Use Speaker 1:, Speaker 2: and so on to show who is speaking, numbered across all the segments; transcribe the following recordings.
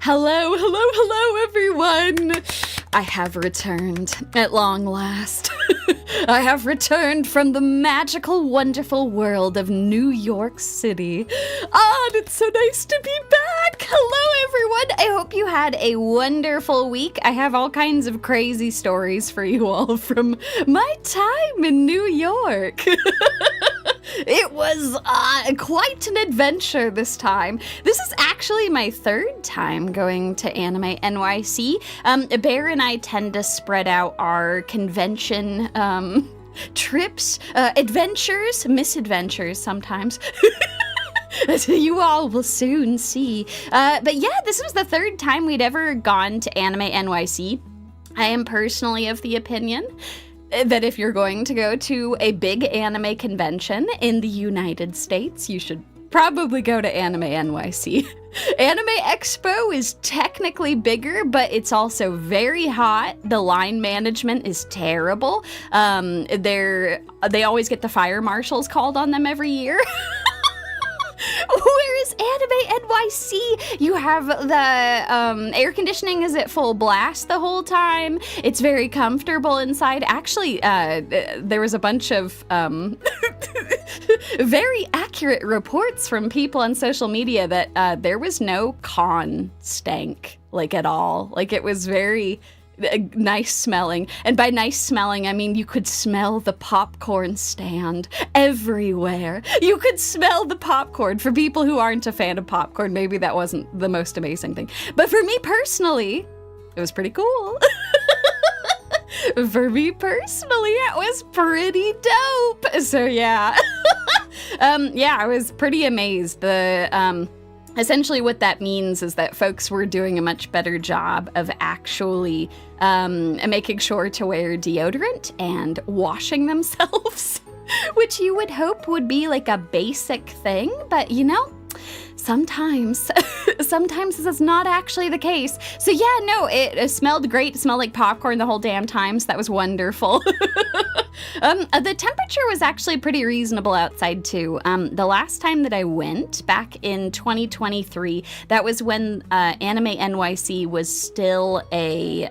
Speaker 1: Hello, everyone! I have returned, at long last. I have returned from the magical, wonderful world of New York City. And it's so nice to be back! Hello, everyone! I hope you had a wonderful week. I have all kinds of crazy stories for you all from my time in New York. It was quite an adventure this time. This is actually my third time going to Anime NYC. Bear and I tend to spread out our convention trips, adventures, misadventures sometimes. As you all will soon see. But yeah, this was the third time we'd ever gone to Anime NYC. I am personally of the opinion that if you're going to go to a big anime convention in the United States, you should probably go to Anime NYC. Anime Expo is technically bigger, but it's also very hot. The line management is terrible. They always get the fire marshals called on them every year. Whereas Anime NYC, you have the air conditioning is at full blast the whole time. It's very comfortable inside. Actually, there was a bunch of very accurate reports from people on social media that there was no con stank, like, at all. Like, it was very nice smelling. And by nice smelling, I mean you could smell the popcorn stand everywhere. You could smell the popcorn. For people who aren't a fan of popcorn, maybe that wasn't the most amazing thing. But for me personally, it was pretty cool. For me personally, it was pretty dope. So yeah. Yeah, I was pretty amazed. Essentially what that means is that folks were doing a much better job of actually making sure to wear deodorant and washing themselves, which you would hope would be like a basic thing, but you know, sometimes this is not actually the case. So yeah, no, it smelled great. It smelled like popcorn the whole damn time, so that was wonderful. The temperature was actually pretty reasonable outside too. The last time that I went, back in 2023, that was when Anime NYC was still a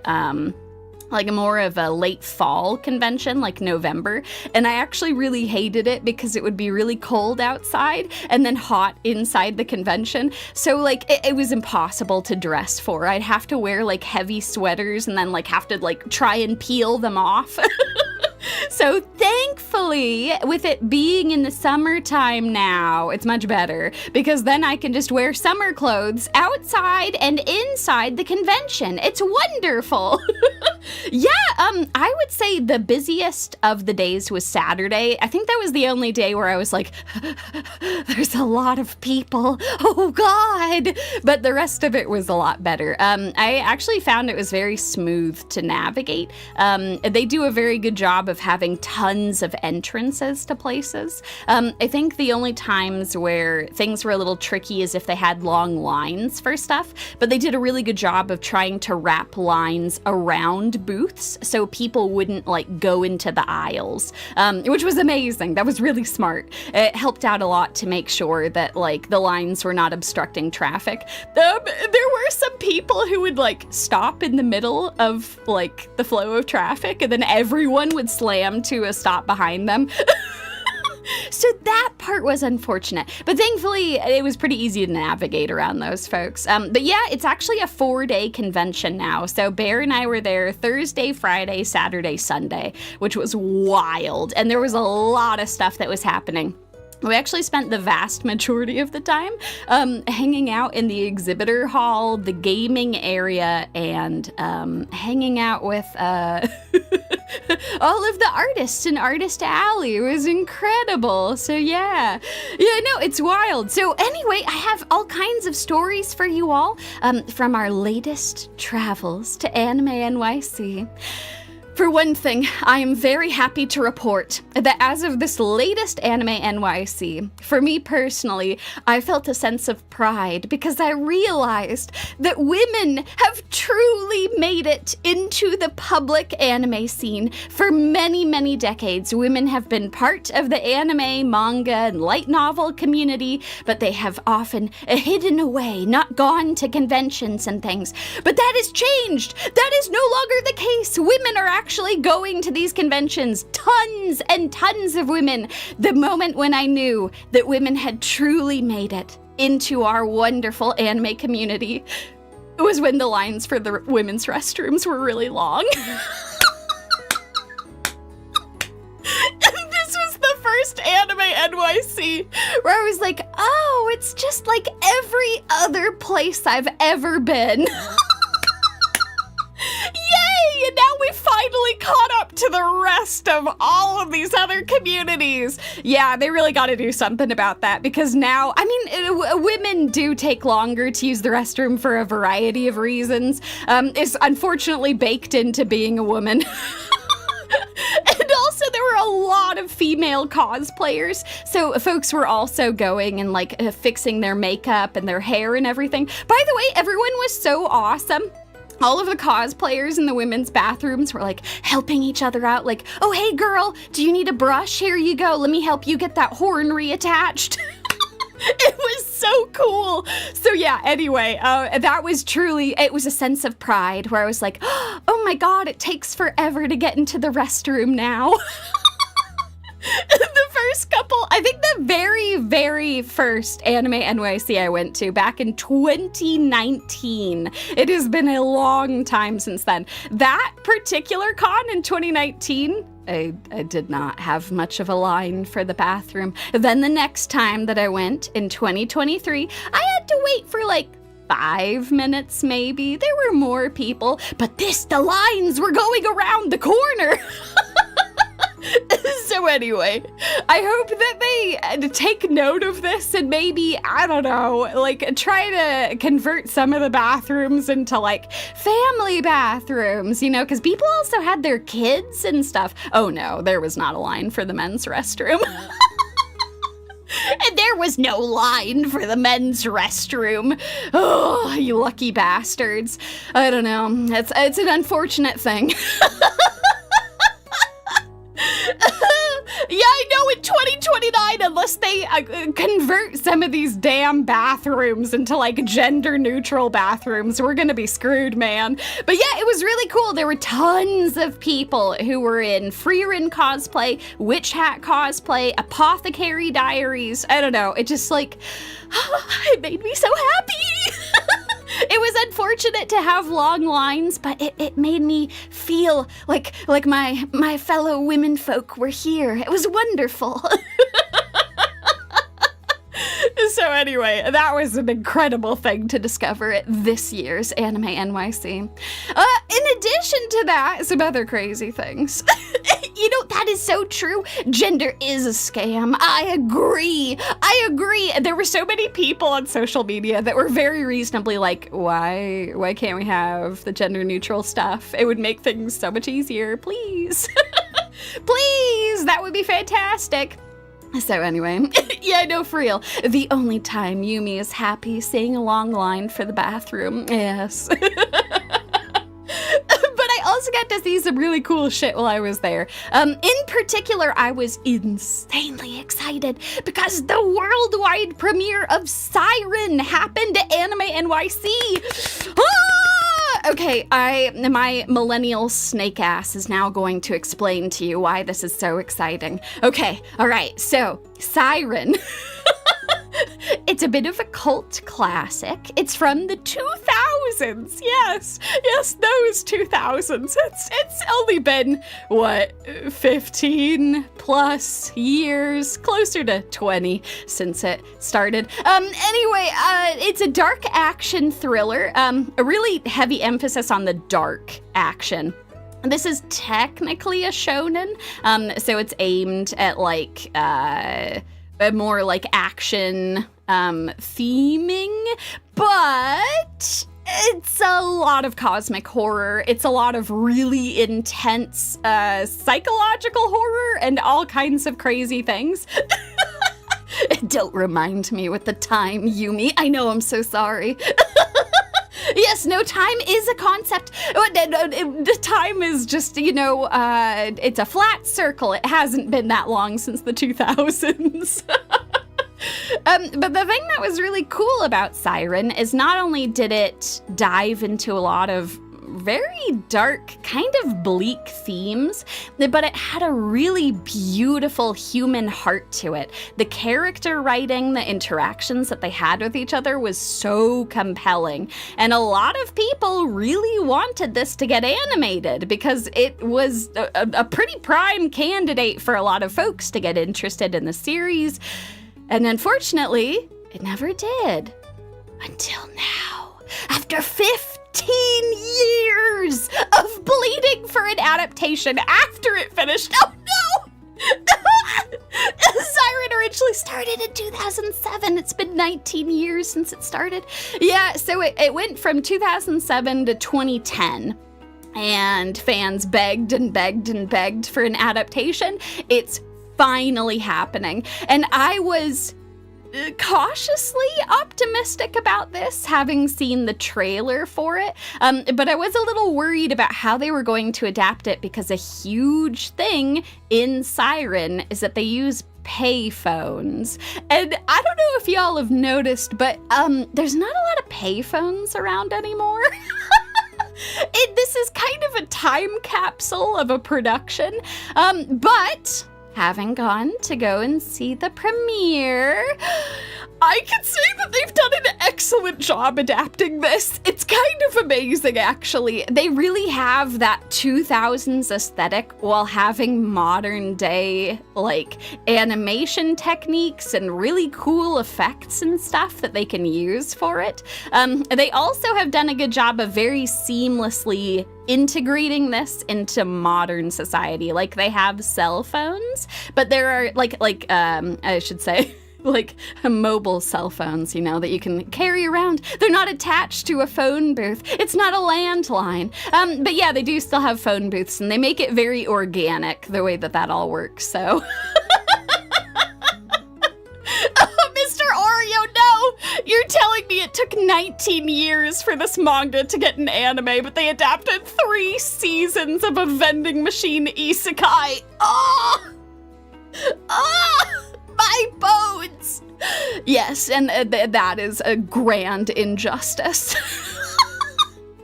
Speaker 1: like more of a late fall convention, like November. And I actually really hated it because it would be really cold outside and then hot inside the convention. So like it was impossible to dress for. I'd have to wear like heavy sweaters and then like have to like try and peel them off. So thankfully, with it being in the summertime now, it's much better because then I can just wear summer clothes outside and inside the convention. It's wonderful. Yeah, I would say the busiest of the days was Saturday. I think that was the only day where I was like, there's a lot of people. Oh God. But the rest of it was a lot better. I actually found it was very smooth to navigate. They do a very good job of having tons of entrances to places. I think the only times where things were a little tricky is if they had long lines for stuff, but they did a really good job of trying to wrap lines around booths so people wouldn't like go into the aisles, which was amazing. That was really smart. It helped out a lot to make sure that like the lines were not obstructing traffic. There were some people who would like stop in the middle of like the flow of traffic and then everyone would slam to a stop behind them. So that part was unfortunate, but thankfully it was pretty easy to navigate around those folks. But yeah, it's actually a 4-day convention now. So Bear and I were there Thursday, Friday, Saturday, Sunday, which was wild. And there was a lot of stuff that was happening. We actually spent the vast majority of the time hanging out in the exhibitor hall, the gaming area, and hanging out with all of the artists in Artist Alley. It was incredible. So yeah, no, it's wild. So anyway, I have all kinds of stories for you all from our latest travels to Anime NYC. For one thing, I am very happy to report that as of this latest Anime NYC, for me personally, I felt a sense of pride because I realized that women have truly made it into the public anime scene. For many, many decades, women have been part of the anime, manga, and light novel community, but they have often hidden away, not gone to conventions and things. But that has changed. That is no longer the case. Women are actually going to these conventions. Tons and tons of women. The moment when I knew that women had truly made it into our wonderful anime community was when the lines for the women's restrooms were really long. This was the first Anime NYC where I was like, oh, it's just like every other place I've ever been. Yay! And now we finally caught up to the rest of all of these other communities. Yeah, they really got to do something about that because now, I mean, women do take longer to use the restroom for a variety of reasons. It's unfortunately baked into being a woman. And also there were a lot of female cosplayers, so folks were also going and like fixing their makeup and their hair and everything. By the way, everyone was so awesome. All of the cosplayers in the women's bathrooms were like helping each other out, like, oh, hey girl, do you need a brush? Here you go. Let me help you get that horn reattached. It was so cool. So yeah, anyway, that was truly, it was a sense of pride where I was like, oh my God, it takes forever to get into the restroom now. The first couple, I think the very, very first Anime NYC I went to back in 2019. It has been a long time since then. That particular con in 2019, I did not have much of a line for the bathroom. Then the next time that I went in 2023, I had to wait for like 5 minutes maybe. There were more people, but the lines were going around the corner. So anyway, I hope that they take note of this and maybe, I don't know, like try to convert some of the bathrooms into like family bathrooms, you know, because people also had their kids and stuff. Oh no, there was not a line for the men's restroom. And there was no line for the men's restroom. Oh, you lucky bastards. I don't know. It's an unfortunate thing. Yeah, I know in 2029, unless they convert some of these damn bathrooms into like gender neutral bathrooms, we're gonna be screwed, man. But yeah, it was really cool. There were tons of people who were in Frieren cosplay, Witch Hat cosplay, Apothecary Diaries. I don't know. It just like, it made me so happy. It was unfortunate to have long lines, but it made me feel like my fellow women folk were here. It was wonderful. So anyway, that was an incredible thing to discover at this year's Anime NYC. In addition to that, some other crazy things. You know, that is so true. Gender is a scam. I agree. There were so many people on social media that were very reasonably like, why can't we have the gender neutral stuff? It would make things so much easier. Please. Please, that would be fantastic. So anyway, yeah, no, for real. The only time Yumie is happy seeing a long line for the bathroom. Yes. But I also got to see some really cool shit while I was there. In particular, I was insanely excited because the worldwide premiere of Psyren happened at Anime NYC. Okay, my millennial snake ass is now going to explain to you why this is so exciting. Okay, all right, so Psyren. It's a bit of a cult classic. It's from the 2000s. Yes, those 2000s. It's only been, what, 15 plus years, closer to 20 since it started. Anyway, it's a dark action thriller, a really heavy emphasis on the dark action. This is technically a shonen, so it's aimed at like, a more like action theming, but It's a lot of cosmic horror. It's a lot of really intense psychological horror and all kinds of crazy things. Don't remind me with the time, Yumie. I know, I'm so sorry. Yes, no, time is a concept. The time is just, it's a flat circle. It hasn't been that long since the 2000s. But the thing that was really cool about Psyren is not only did it dive into a lot of very dark, kind of bleak themes, but it had a really beautiful human heart to it. The character writing, the interactions that they had with each other was so compelling. And a lot of people really wanted this to get animated because it was a pretty prime candidate for a lot of folks to get interested in the series. And unfortunately, it never did. Until now. After 15 years of bleeding for an adaptation after it finished. Oh no! Psyren originally started in 2007. It's been 19 years since it started. Yeah, so it went from 2007 to 2010. And fans begged and begged and begged for an adaptation. It's finally happening. And I was cautiously optimistic about this, having seen the trailer for it. But I was a little worried about how they were going to adapt it because a huge thing in Psyren is that they use payphones. And I don't know if y'all have noticed, but there's not a lot of payphones around anymore. This is kind of a time capsule of a production, but having gone to go and see the premiere, I can say that they've done an excellent job adapting this. It's kind of amazing, actually. They really have that 2000s aesthetic while having modern day, animation techniques and really cool effects and stuff that they can use for it. They also have done a good job of very seamlessly integrating this into modern society. Like, they have cell phones, but there are I should say mobile cell phones, that you can carry around. They're not attached to a phone booth. It's not a landline. But yeah, they do still have phone booths, and they make it very organic the way that all works. So you're telling me it took 19 years for this manga to get an anime, but they adapted 3 seasons of a vending machine isekai. Oh! My bones! Yes, and that is a grand injustice.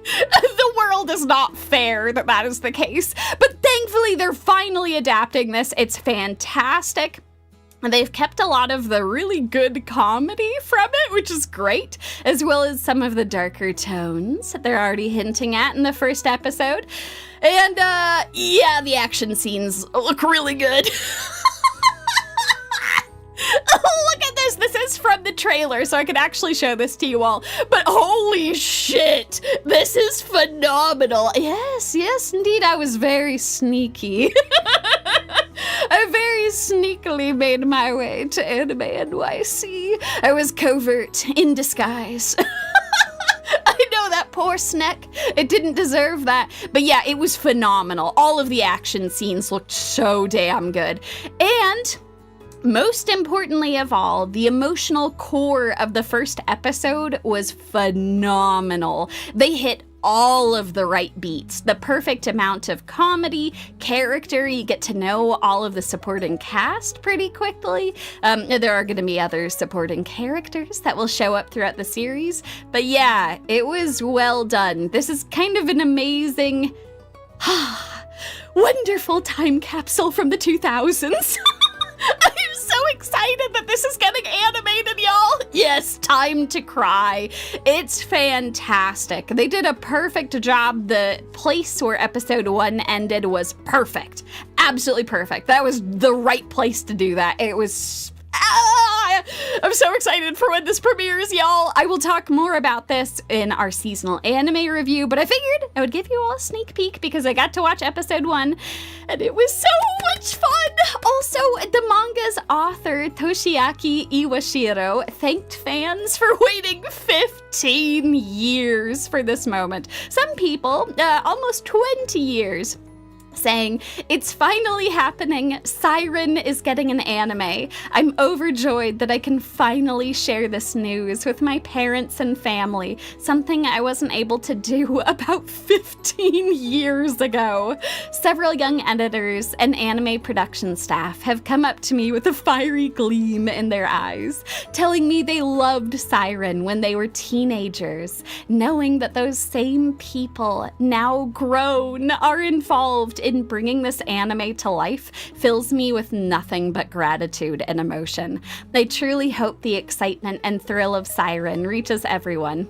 Speaker 1: The world is not fair that is the case, but thankfully they're finally adapting this. It's fantastic. They've kept a lot of the really good comedy from it, which is great, as well as some of the darker tones that they're already hinting at in the first episode. And, yeah, the action scenes look really good. Look at this. This is from the trailer, so I can actually show this to you all. But holy shit, this is phenomenal. Yes, indeed, I was very sneaky. I very sneakily made my way to Anime NYC. I was covert, in disguise. I know, that poor Snek. It didn't deserve that. But yeah, it was phenomenal. All of the action scenes looked so damn good. And most importantly of all, the emotional core of the first episode was phenomenal. They hit all of the right beats, the perfect amount of comedy, character. You get to know all of the supporting cast pretty quickly. There are going to be other supporting characters that will show up throughout the series. But yeah, it was well done. This is kind of an amazing, wonderful time capsule from the 2000s. I'm so excited that this is getting animated, y'all. Yes, time to cry. It's fantastic. They did a perfect job. The place where episode 1 ended was perfect. Absolutely perfect. That was the right place to do that. It was I'm so excited for when this premieres, y'all. I will talk more about this in our seasonal anime review, but I figured I would give you all a sneak peek because I got to watch episode 1, and it was so much fun. Also, the manga's author, Toshiaki Iwashiro, thanked fans for waiting 15 years for this moment. Some people, almost 20 years. Saying, it's finally happening. Psyren is getting an anime. I'm overjoyed that I can finally share this news with my parents and family, something I wasn't able to do about 15 years ago. Several young editors and anime production staff have come up to me with a fiery gleam in their eyes, telling me they loved Psyren when they were teenagers, knowing that those same people, now grown, are involved in bringing this anime to life fills me with nothing but gratitude and emotion. I truly hope the excitement and thrill of Psyren reaches everyone.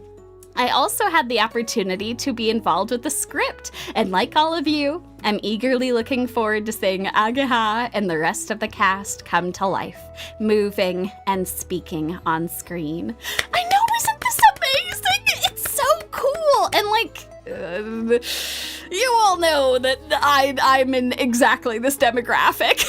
Speaker 1: I also had the opportunity to be involved with the script, and like all of you, I'm eagerly looking forward to seeing Ageha and the rest of the cast come to life, moving and speaking on screen. I know, isn't this amazing? It's so cool, and you all know that I'm in exactly this demographic.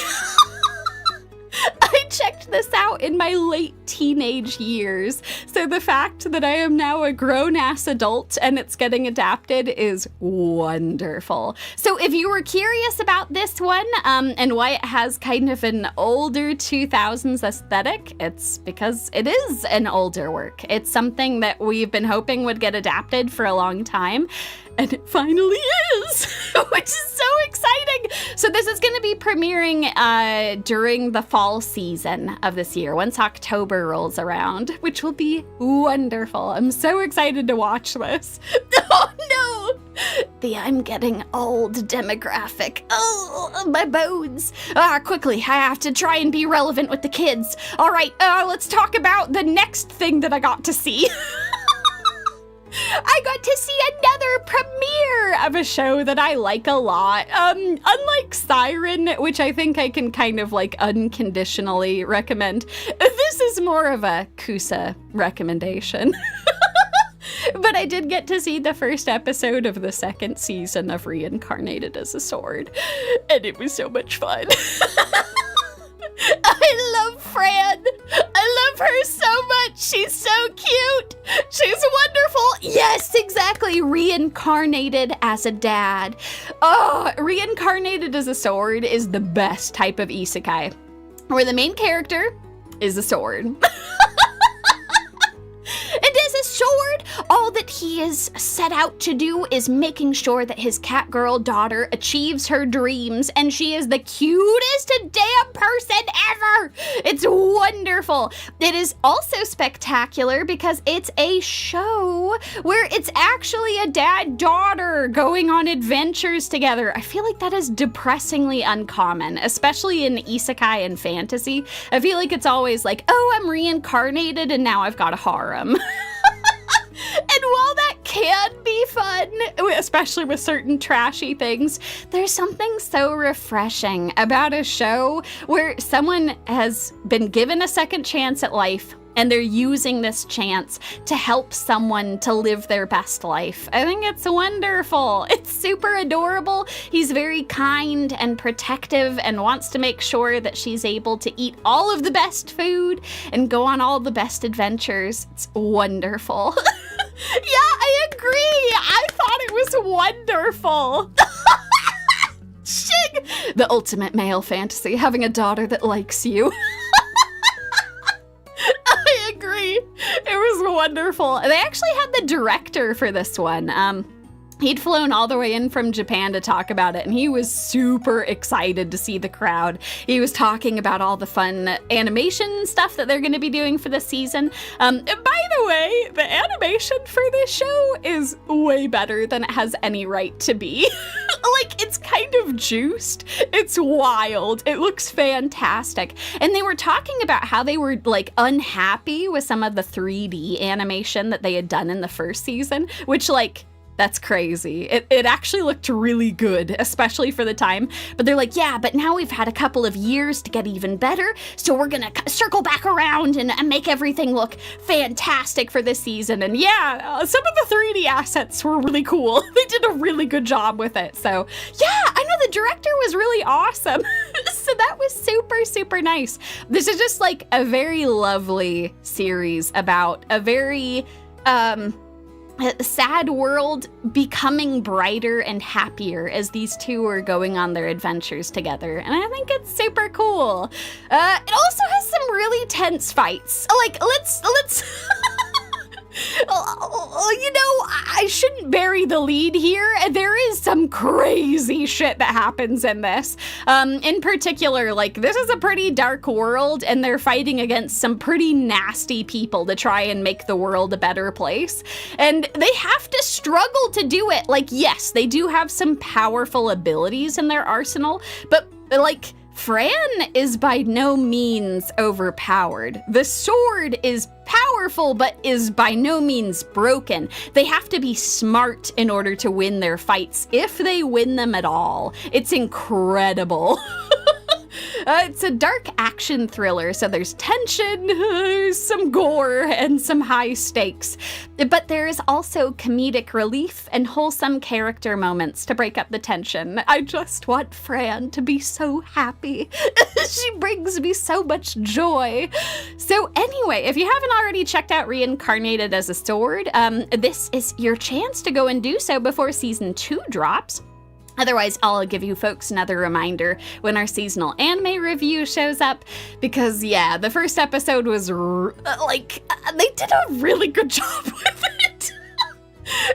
Speaker 1: I checked this out in my late teenage years, so the fact that I am now a grown-ass adult and it's getting adapted is wonderful. So if you were curious about this one, and why it has kind of an older 2000s aesthetic, it's because it is an older work. It's something that we've been hoping would get adapted for a long time. And it finally is, which is so exciting. So this is going to be premiering during the fall season of this year, once October rolls around, which will be wonderful. I'm so excited to watch this. Oh no! The I'm getting old demographic. Oh, my bones. Quickly, I have to try and be relevant with the kids. All right, let's talk about the next thing that I got to see. I got to see another premiere of a show that I like a lot. Unlike Psyren, which I think I can kind of unconditionally recommend, this is more of a Kusa recommendation. But I did get to see the first episode of the second season of Reincarnated as a Sword, and it was so much fun. I love Fran. I love her so much. She's so cute. She's wonderful. Yes, exactly. Reincarnated as a dad. Oh, Reincarnated as a Sword is the best type of isekai, where the main character is a sword. And as a sword, all that he is set out to do is making sure that his cat girl daughter achieves her dreams, and she is the cutest damn person ever. It's wonderful. It is also spectacular because it's a show where it's actually a dad-daughter going on adventures together. I feel like that is depressingly uncommon, especially in isekai and fantasy. I feel like it's always like, oh, I'm reincarnated and now I've got a harem. And while that can be fun, especially with certain trashy things, there's something so refreshing about a show where someone has been given a second chance at life and they're using this chance to help someone to live their best life. I think it's wonderful. It's super adorable. He's very kind and protective and wants to make sure that she's able to eat all of the best food and go on all the best adventures. It's wonderful. Yeah, I agree. I thought it was wonderful. Shig! The ultimate male fantasy, having a daughter that likes you. I agree. It was wonderful. They actually had the director for this one. He'd flown all the way in from Japan to talk about it, and he was super excited to see the crowd. He was talking about all the fun animation stuff that they're going to be doing for this season. And by the way, the animation for this show is way better than it has any right to be. It's kind of juiced. It's wild. It looks fantastic. And they were talking about how they were unhappy with some of the 3D animation that they had done in the first season, which That's crazy. It actually looked really good, especially for the time. But they're like, yeah, but now we've had a couple of years to get even better, so we're gonna circle back around and make everything look fantastic for this season. And yeah, some of the 3D assets were really cool. They did a really good job with it. So yeah, I know the director was really awesome. So that was super, super nice. This is just like a very lovely series about a very, a sad world becoming brighter and happier as these two are going on their adventures together. And I think it's super cool. It also has some really tense fights. Like, let's you know, I shouldn't bury the lead here. There is some crazy shit that happens in this. In particular, like, this is a pretty dark world, and they're fighting against some pretty nasty people to try and make the world a better place. And they have to struggle to do it. Like, yes, they do have some powerful abilities in their arsenal, but, like, Fran is by no means overpowered. The sword is powerful, but is by no means broken. They have to be smart in order to win their fights, if they win them at all. It's incredible. It's a dark action thriller, so there's tension, some gore, and some high stakes. But there's also comedic relief and wholesome character moments to break up the tension. I just want Fran to be so happy. She brings me so much joy. So anyway, if you haven't already checked out Reincarnated as a Sword, this is your chance to go and do so before season 2 drops. Otherwise, I'll give you folks another reminder when our seasonal anime review shows up, because yeah, the first episode was they did a really good job with it.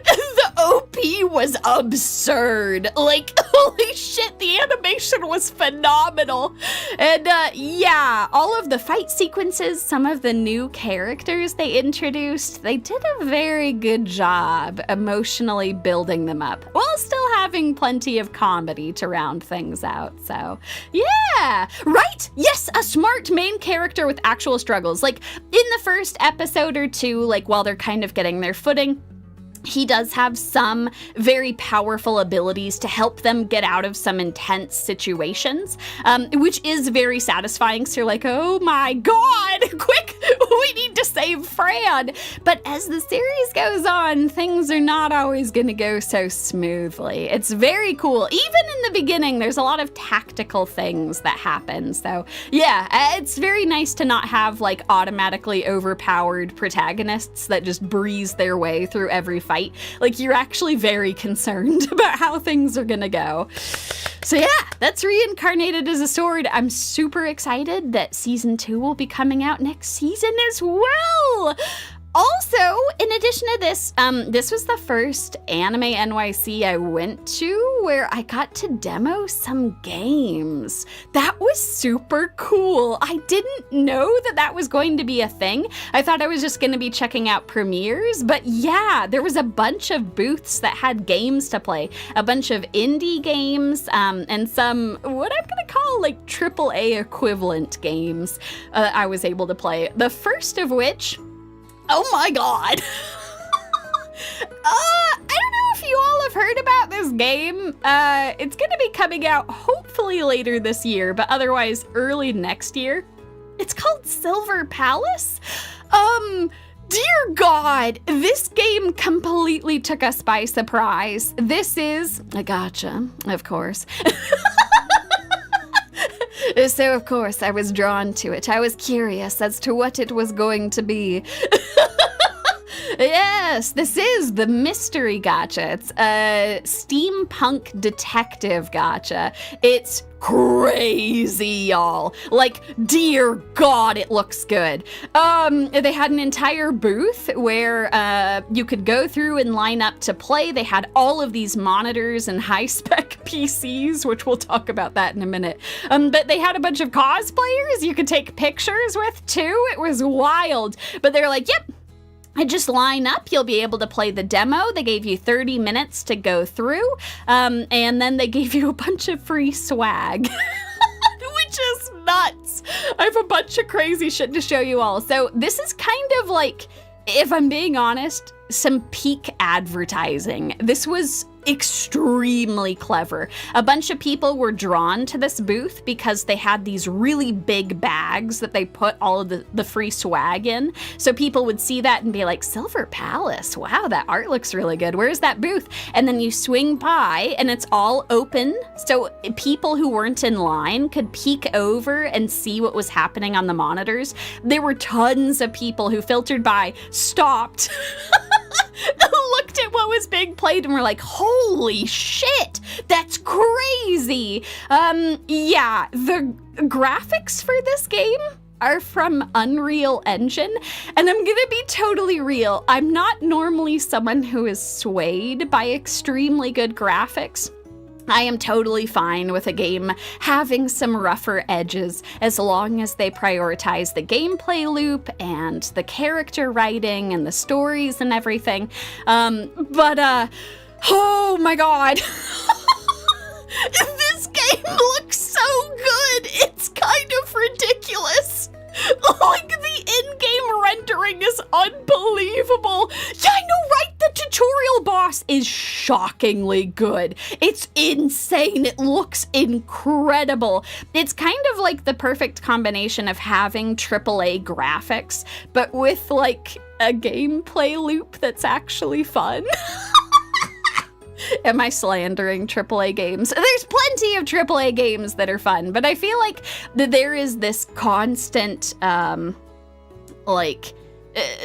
Speaker 1: The OP was absurd. Like, holy shit, the animation was phenomenal. And yeah, all of the fight sequences, some of the new characters they introduced, they did a very good job emotionally building them up while still having plenty of comedy to round things out. So yeah, right? Yes, a smart main character with actual struggles. Like, in the first episode or two, like, while they're kind of getting their footing, he does have some very powerful abilities to help them get out of some intense situations, which is very satisfying. So you're like, oh my god, quick, we need to save Fran. But as the series goes on, things are not always going to go so smoothly. It's very cool. Even in the beginning, there's a lot of tactical things that happen. So yeah, it's very nice to not have like automatically overpowered protagonists that just breeze their way through every fight. Like, you're actually very concerned about how things are gonna go. So yeah, that's Reincarnated as a Sword. I'm super excited that season 2 will be coming out next season as well. Also, in addition to this, this was the first Anime NYC I went to where I got to demo some games. That was super cool. I didn't know that that was going to be a thing. I thought I was just going to be checking out premieres, but yeah, there was a bunch of booths that had games to play, a bunch of indie games, and some, what I'm going to call like AAA equivalent games I was able to play. The first of which, oh my god. I don't know if you all have heard about this game. It's gonna be coming out hopefully later this year, but otherwise early next year. It's called Silver Palace. Dear God, this game completely took us by surprise. This is a gacha, of course. So, of course, I was drawn to it. I was curious as to what it was going to be. Yes, this is the mystery gacha. It's a steampunk detective gacha. It's crazy, y'all. Like, dear God, it looks good. They had an entire booth where you could go through and line up to play. They had all of these monitors and high-spec PCs, which we'll talk about that in a minute. But they had a bunch of cosplayers you could take pictures with, too. It was wild. But they're like, yep, just line up, you'll be able to play the demo. They gave you 30 minutes to go through, and then they gave you a bunch of free swag, which is nuts. I have a bunch of crazy shit to show you all. So this is kind of like if I'm being honest, some peak advertising. This was extremely clever. A bunch of people were drawn to this booth because they had these really big bags that they put all of the free swag in. So people would see that and be like, Silver Palace, wow, that art looks really good. Where's that booth? And then you swing by and it's all open. So people who weren't in line could peek over and see what was happening on the monitors. There were tons of people who filtered by, stopped, looked at what was being played and were like, holy shit, that's crazy. Yeah, the graphics for this game are from Unreal Engine, and I'm gonna be totally real. I'm not normally someone who is swayed by extremely good graphics. I am totally fine with a game having some rougher edges as long as they prioritize the gameplay loop and the character writing and the stories and everything. Oh my god. This game looks so good. It's kind of ridiculous. Like, the in-game rendering is unbelievable. Yeah, I know, right? The tutorial boss is shockingly good. It's insane. It looks incredible. It's kind of like the perfect combination of having AAA graphics, but with, like, a gameplay loop that's actually fun. Am I slandering AAA games? There's plenty of AAA games that are fun, but I feel like there is this constant,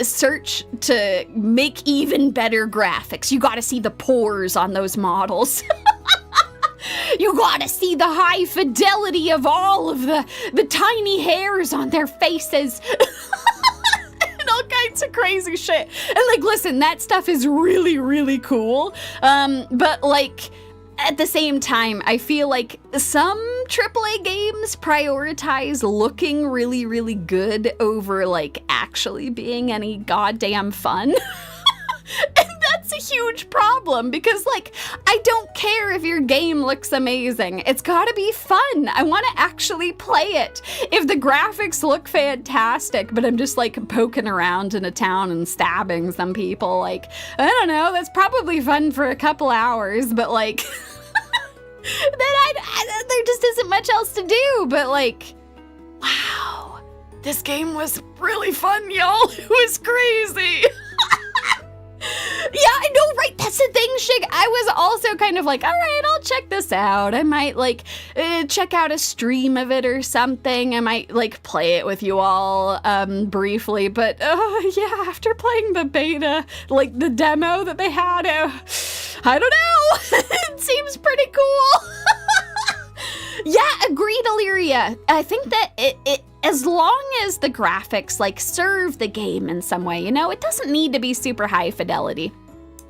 Speaker 1: search to make even better graphics. You gotta see the pores on those models. You gotta see the high fidelity of all of the tiny hairs on their faces. All kinds of crazy shit. And like, listen, that stuff is really, really cool. But like, at the same time, I feel like some AAA games prioritize looking really, really good over like actually being any goddamn fun. And that's a huge problem because, like, I don't care if your game looks amazing. It's gotta be fun. I want to actually play it. If the graphics look fantastic, but I'm just, like, poking around in a town and stabbing some people, like, I don't know, that's probably fun for a couple hours, but, like, then there just isn't much else to do, but, like, wow, this game was really fun, y'all. It was crazy. Yeah, I know, right? That's the thing, Shig. I was also kind of like, all right, I'll check this out. I might, like, check out a stream of it or something. I might, like, play it with you all briefly. But, yeah, after playing the beta, like, the demo that they had, I don't know. It seems pretty cool. Yeah, agreed, Illyria. I think that it as long as the graphics, like, serve the game in some way, you know, it doesn't need to be super high fidelity.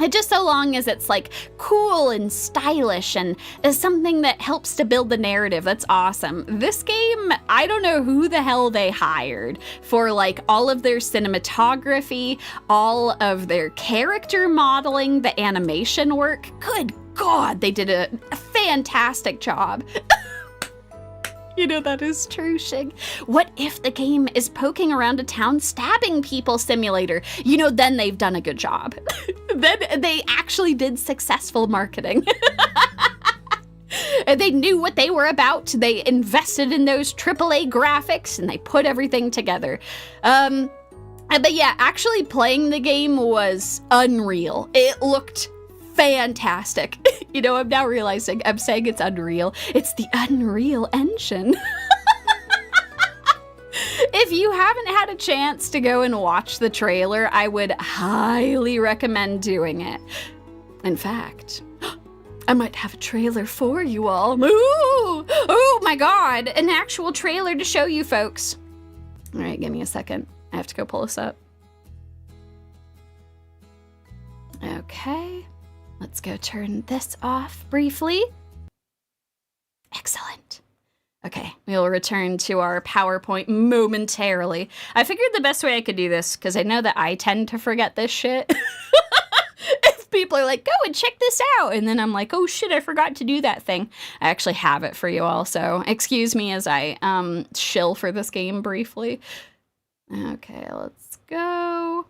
Speaker 1: It just so long as it's, like, cool and stylish and is something that helps to build the narrative, that's awesome. This game, I don't know who the hell they hired for, like, all of their cinematography, all of their character modeling, the animation work. Good God, they did a fantastic job. You know, that is true, Shig. What if the game is poking around a town stabbing people simulator? You know, then they've done a good job. Then they actually did successful marketing. They knew what they were about. They invested in those AAA graphics and they put everything together. But yeah, actually playing the game was unreal. It looked fantastic. You know, I'm now realizing I'm saying it's unreal. It's the Unreal Engine. If you haven't had a chance to go and watch the trailer, I would highly recommend doing it. In fact, I might have a trailer for you all. Ooh! Oh my god, an actual trailer to show you folks. All right, give me a second. I have to go pull this up. Okay. Let's go turn this off briefly. Excellent. Okay, we'll return to our PowerPoint momentarily. I figured the best way I could do this, because I know that I tend to forget this shit. If people are like, go and check this out, and then I'm like, oh shit, I forgot to do that thing. I actually have it for you all, so excuse me as I shill for this game briefly. Okay, let's go.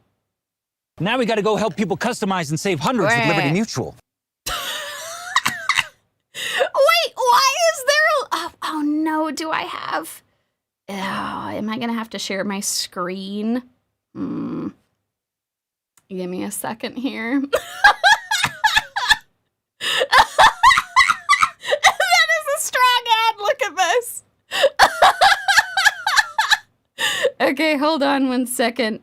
Speaker 2: Now we gotta go help people customize and save hundreds with Liberty Mutual.
Speaker 1: Wait, why is there a... Oh no, do I have... Oh, am I gonna have to share my screen? Give me a second here. That is a strong ad, look at this. Okay, hold on one second.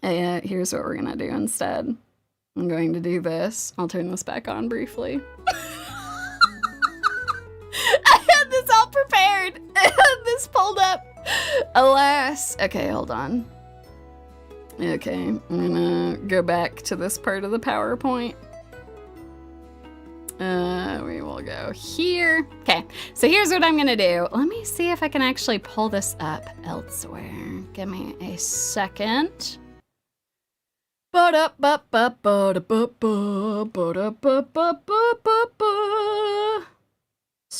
Speaker 1: Here's what we're gonna do instead. I'm going to do this. I'll turn this back on briefly. I had this all prepared. I had this pulled up. Alas. Okay, hold on. Okay, I'm gonna go back to this part of the PowerPoint. We will go here. Okay, so here's what I'm gonna do. Let me see if I can actually pull this up elsewhere. Give me a second. Let's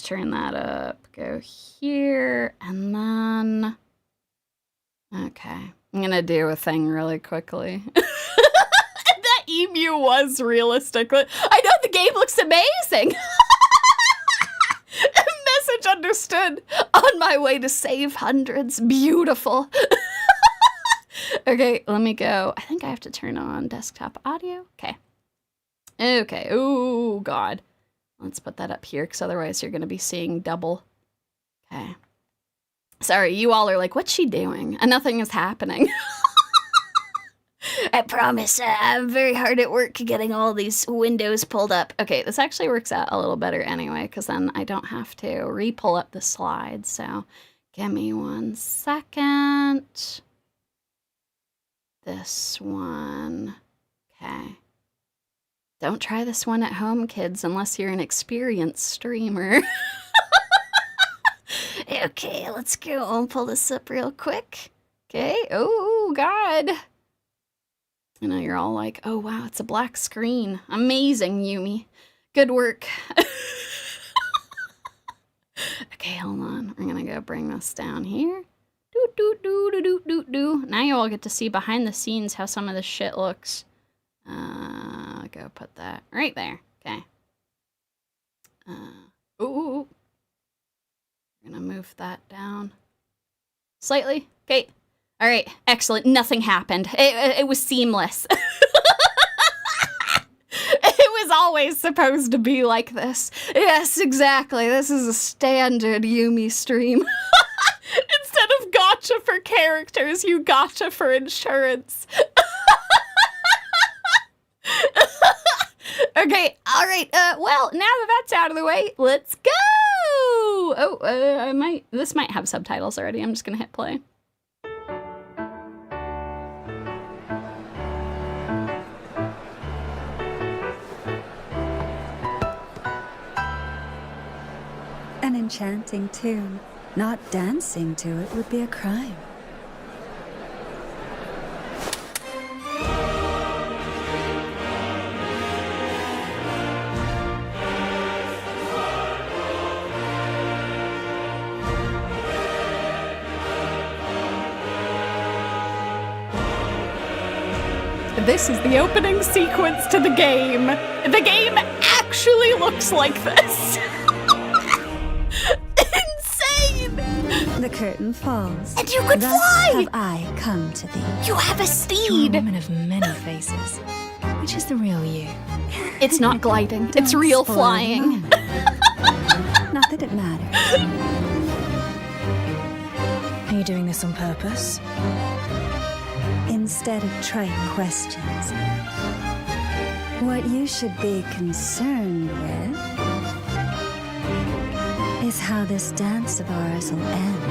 Speaker 1: turn that up. Go here, and then... Okay, I'm gonna do a thing really quickly. That emu was realistic. I know the game looks amazing. Message understood. On my way to save hundreds. Beautiful. Okay, let me go. I think I have to turn on desktop audio. Okay. Okay. Oh, God. Let's put that up here, because otherwise you're going to be seeing double. Okay. Sorry, you all are like, what's she doing? And nothing is happening. I promise, I'm very hard at work getting all these windows pulled up. Okay, this actually works out a little better anyway, because then I don't have to re-pull up the slides. So give me 1 second. This one. Okay. Don't try this one at home, kids, unless you're an experienced streamer. Okay, let's go and pull this up real quick. Okay. Oh, God. I know you're all like, oh, wow, it's a black screen. Amazing, Yumie. Good work. Okay, hold on. I'm going to go bring this down here. Now you all get to see behind the scenes how some of this shit looks. Go put that right there. Okay. Ooh. I'm gonna move that down slightly. Okay. All right. Excellent. Nothing happened. It was seamless. It was always supposed to be like this. Yes, exactly. This is a standard Yumie stream. Instead of gotcha for characters, you gotcha for insurance. Okay, all right. Well, now that that's out of the way, let's go. Oh, this might have subtitles already. I'm just gonna hit play.
Speaker 3: An enchanting tune. Not dancing to it would be a crime.
Speaker 1: This is the opening sequence to the game. The game actually looks like this. Insane!
Speaker 3: The curtain falls.
Speaker 1: And you could
Speaker 3: Thus
Speaker 1: fly!
Speaker 3: have I come to thee.
Speaker 1: You have a
Speaker 4: You're a
Speaker 1: steed!
Speaker 4: woman of many faces. Which is the real you?
Speaker 1: It's not gliding, it's real
Speaker 3: Spoil the
Speaker 1: flying.
Speaker 3: moment. Not that it matters.
Speaker 4: Are you doing this on purpose?
Speaker 3: Instead of trite questions, what you should be concerned with is how this dance of ours will end.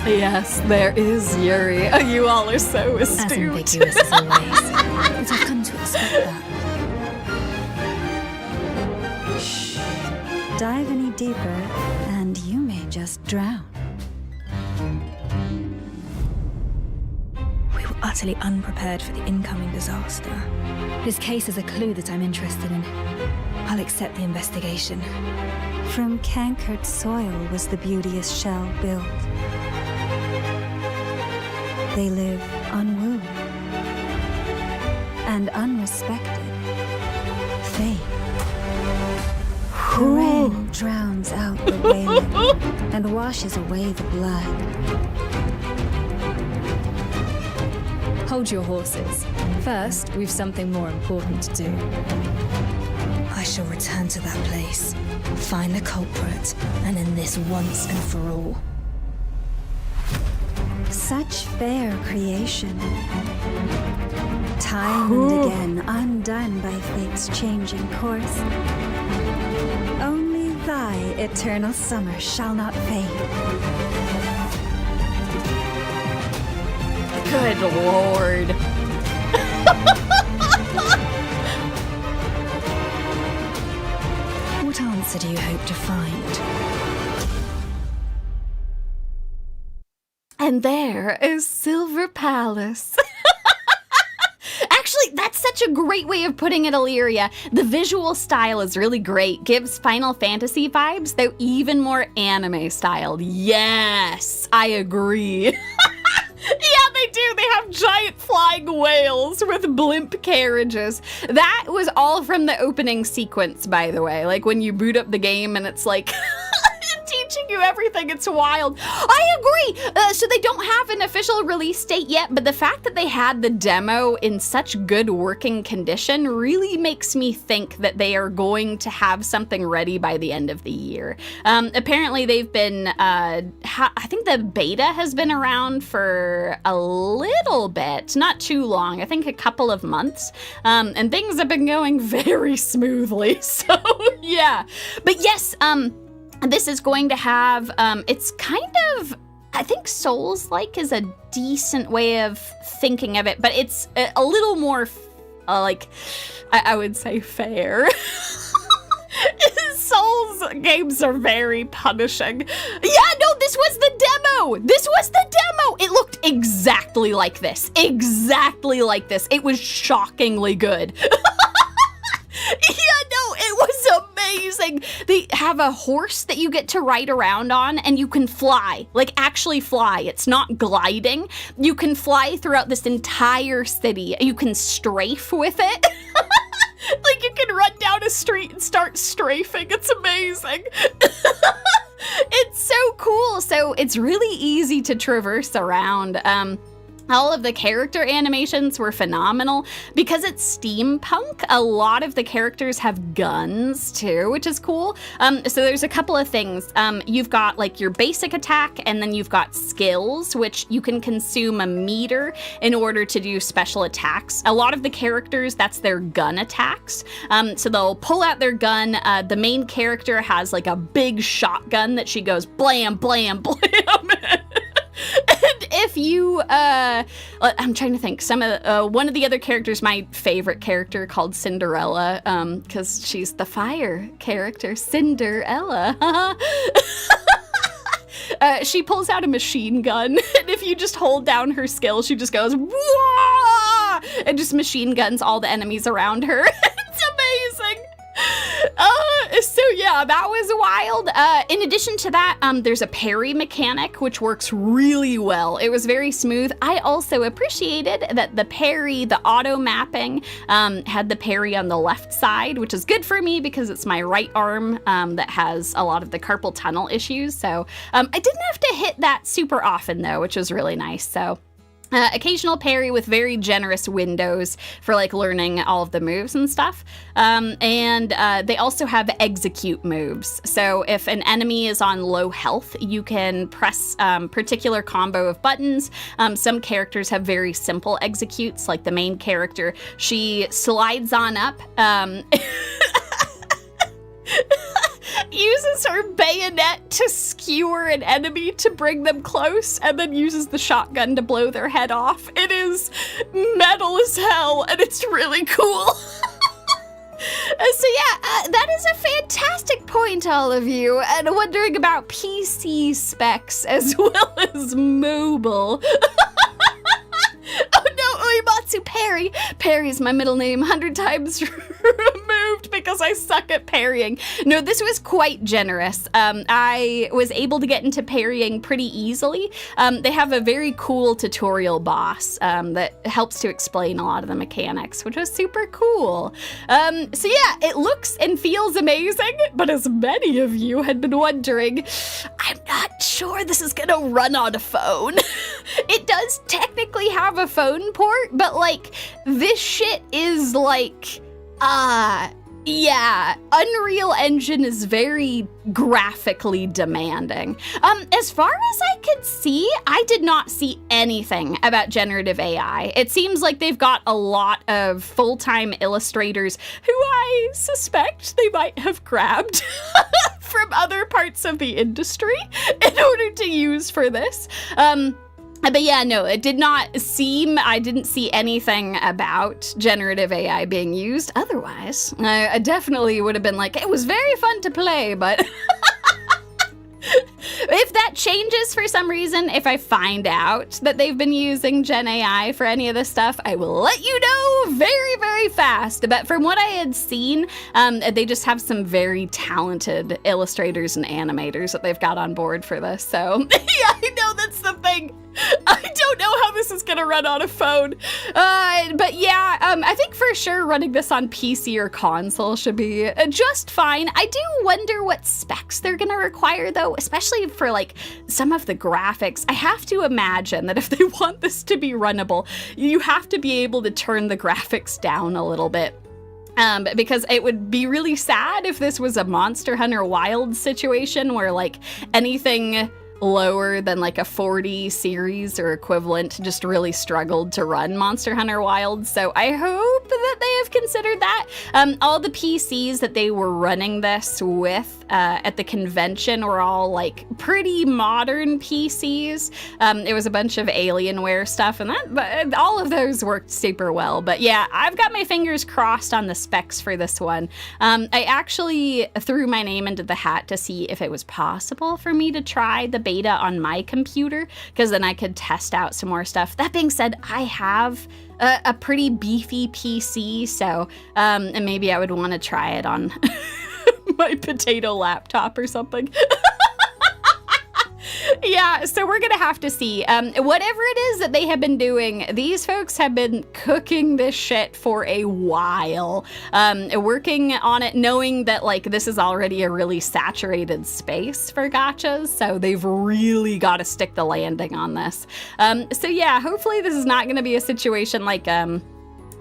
Speaker 1: Yes, there is Yuri. You all are so
Speaker 4: As
Speaker 1: astute.
Speaker 4: ambiguous as always. But I've come to expect that.
Speaker 3: Shh. Dive any deeper, and you may just drown.
Speaker 4: We were utterly unprepared for the incoming disaster. This case is a clue that I'm interested in. I'll accept the investigation.
Speaker 3: From cankered soil was the beauteous shell built. They live unwooed and unrespected. Fate. The rain drowns out the wailing and washes away the blood.
Speaker 4: Hold your horses. First, we've something more important to do. I shall return to that place, find the culprit, and end this once and for all.
Speaker 3: Such fair creation. Time and again undone by fate's changing course. Only thy eternal summer shall not fade.
Speaker 1: Good lord.
Speaker 4: What answer do you hope to find?
Speaker 1: And there is Silver Palace. Actually, that's such a great way of putting it, Illyria. The visual style is really great. Gives Final Fantasy vibes, though even more anime styled. Yes, I agree. Yeah, they do. They have giant flying whales with blimp carriages. That was all from the opening sequence, by the way. Like when you boot up the game and it's like teaching you everything. It's wild. I agree. So they don't have an official release date yet, but the fact that they had the demo in such good working condition really makes me think that they are going to have something ready by the end of the year. Apparently they've been, I think the beta has been around for a little bit, not too long, I think a couple of months, and things have been going very smoothly, so yeah. But yes, this is going to have, it's kind of, I think Souls-like is a decent way of thinking of it, but it's a little more, like, I would say fair. Souls games are very punishing. Yeah, no, this was the demo. This was the demo. It looked exactly like this. Exactly like this. It was shockingly good. Yeah, no, it was amazing. They have a horse that you get to ride around on, and you can fly, like actually fly. It's not gliding. You can fly throughout this entire city. You can strafe with it. Like you can run down a street and start strafing. It's amazing. It's so cool. So it's really easy to traverse around. All of the character animations were phenomenal. Because it's steampunk, a lot of the characters have guns too, which is cool. So there's a couple of things. You've got like your basic attack, and then you've got skills, which you can consume a meter in order to do special attacks. A lot of the characters, that's their gun attacks. So they'll pull out their gun. The main character has like a big shotgun that she goes blam, blam, blam. And if you, I'm trying to think, one of the other characters, my favorite character called Cinderella, because she's the fire character, Cinderella. She pulls out a machine gun, and if you just hold down her skill, she just goes, wah! And just machine guns all the enemies around her. It's amazing. So yeah, that was wild. In addition to that, there's a parry mechanic, which works really well. It was very smooth. I also appreciated that the parry, the auto mapping, had the parry on the left side, which is good for me because it's my right arm that has a lot of the carpal tunnel issues. So I didn't have to hit that super often though, which was really nice. So occasional parry with very generous windows for like learning all of the moves and stuff. And they also have execute moves. So if an enemy is on low health, you can press particular combo of buttons. Some characters have very simple executes, like the main character. She slides on up. Uses her bayonet to skewer an enemy to bring them close, and then uses the shotgun to blow their head off. It is metal as hell, and it's really cool. So yeah, that is a fantastic point, all of you, and wondering about PC specs as well as mobile. Oh no, Uematsu Parry. Parry's my middle name, 100 times removed. removed because I suck at parrying. No, this was quite generous. I was able to get into parrying pretty easily. They have a very cool tutorial boss that helps to explain a lot of the mechanics, which was super cool. So yeah, it looks and feels amazing, but as many of you had been wondering, I'm not sure this is gonna run on a phone. It does technically have a phone port, but like, this shit is like, yeah, Unreal Engine is very graphically demanding. As far as I could see, I did not see anything about generative AI. It seems like they've got a lot of full-time illustrators who I suspect they might have grabbed from other parts of the industry in order to use for this. But yeah, no, it did not seem, I didn't see anything about generative AI being used. Otherwise, I definitely would have been like, it was very fun to play, but if that changes for some reason, if I find out that they've been using Gen AI for any of this stuff, I will let you know very, very fast. But from what I had seen, they just have some very talented illustrators and animators that they've got on board for this. So yeah, I know that's the thing. I don't know how this is gonna run on a phone. But yeah, I think for sure running this on PC or console should be just fine. I do wonder what specs they're gonna require though, especially for like some of the graphics. I have to imagine that if they want this to be runnable, you have to be able to turn the graphics down a little bit. Because it would be really sad if this was a Monster Hunter Wild situation where like anything lower than like a 40 series or equivalent just really struggled to run Monster Hunter Wild. So I hope that they have considered that. All the PCs that they were running this with at the convention were all like pretty modern PCs. It was a bunch of Alienware stuff and but all of those worked super well. But yeah, I've got my fingers crossed on the specs for this one. I actually threw my name into the hat to see if it was possible for me to try the beta on my computer, because then I could test out some more stuff. That being said, I have a pretty beefy PC, so and maybe I would want to try it on my potato laptop or something. Yeah, so we're gonna have to see. Whatever it is that they have been doing, these folks have been cooking this shit for a while, working on it, knowing that like this is already a really saturated space for gachas, so they've really got to stick the landing on this. So yeah, hopefully this is not gonna be a situation like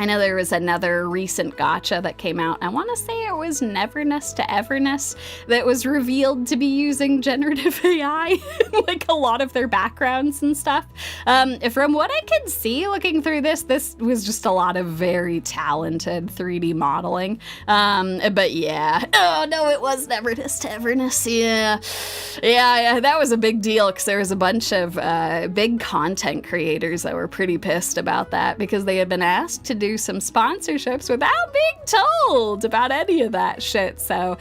Speaker 1: I know there was another recent gacha that came out. I want to say it was Neverness to Everness that was revealed to be using generative AI, like a lot of their backgrounds and stuff. From what I can see looking through this was just a lot of very talented 3D modeling. But yeah, oh no, it was Neverness to Everness. Yeah, that was a big deal because there was a bunch of big content creators that were pretty pissed about that because they had been asked to do some sponsorships without being told about any of that shit. So,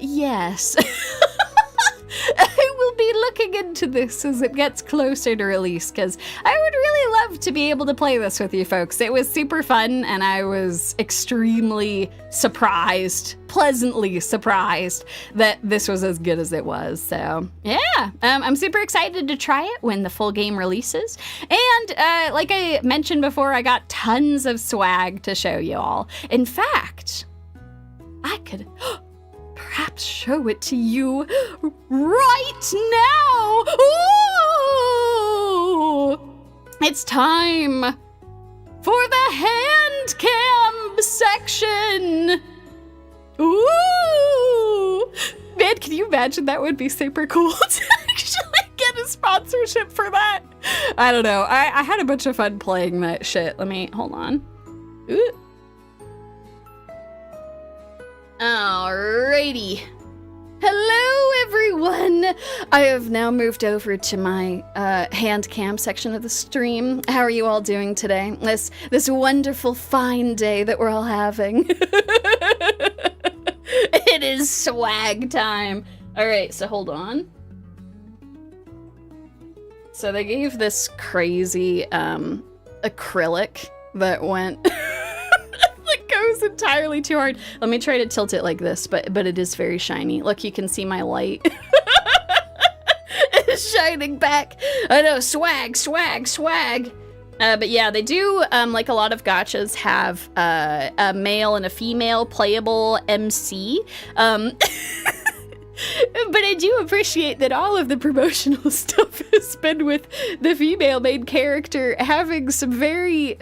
Speaker 1: yes. I will be looking into this as it gets closer to release because I would really love to be able to play this with you folks. It was super fun and I was extremely surprised, pleasantly surprised that this was as good as it was. So yeah, I'm super excited to try it when the full game releases. And like I mentioned before, I got tons of swag to show you all. In fact, I could perhaps show it to you right now. Ooh! It's time for the Handcam section. Ooh! Man, can you imagine? That would be super cool to actually get a sponsorship for that. I don't know. I had a bunch of fun playing that shit. Let me, hold on. Ooh. Alrighty. Hello, everyone. I have now moved over to my Handcam section of the stream. How are you all doing today? This wonderful fine day that we're all having. It is swag time. All right, so hold on. So they gave this crazy acrylic that went that goes entirely too hard. Let me try to tilt it like this, but it is very shiny. Look, you can see my light. It's shining back. I know, swag. But yeah, they do, like a lot of gachas, have a male and a female playable MC. But I do appreciate that all of the promotional stuff has been with the female main character having some very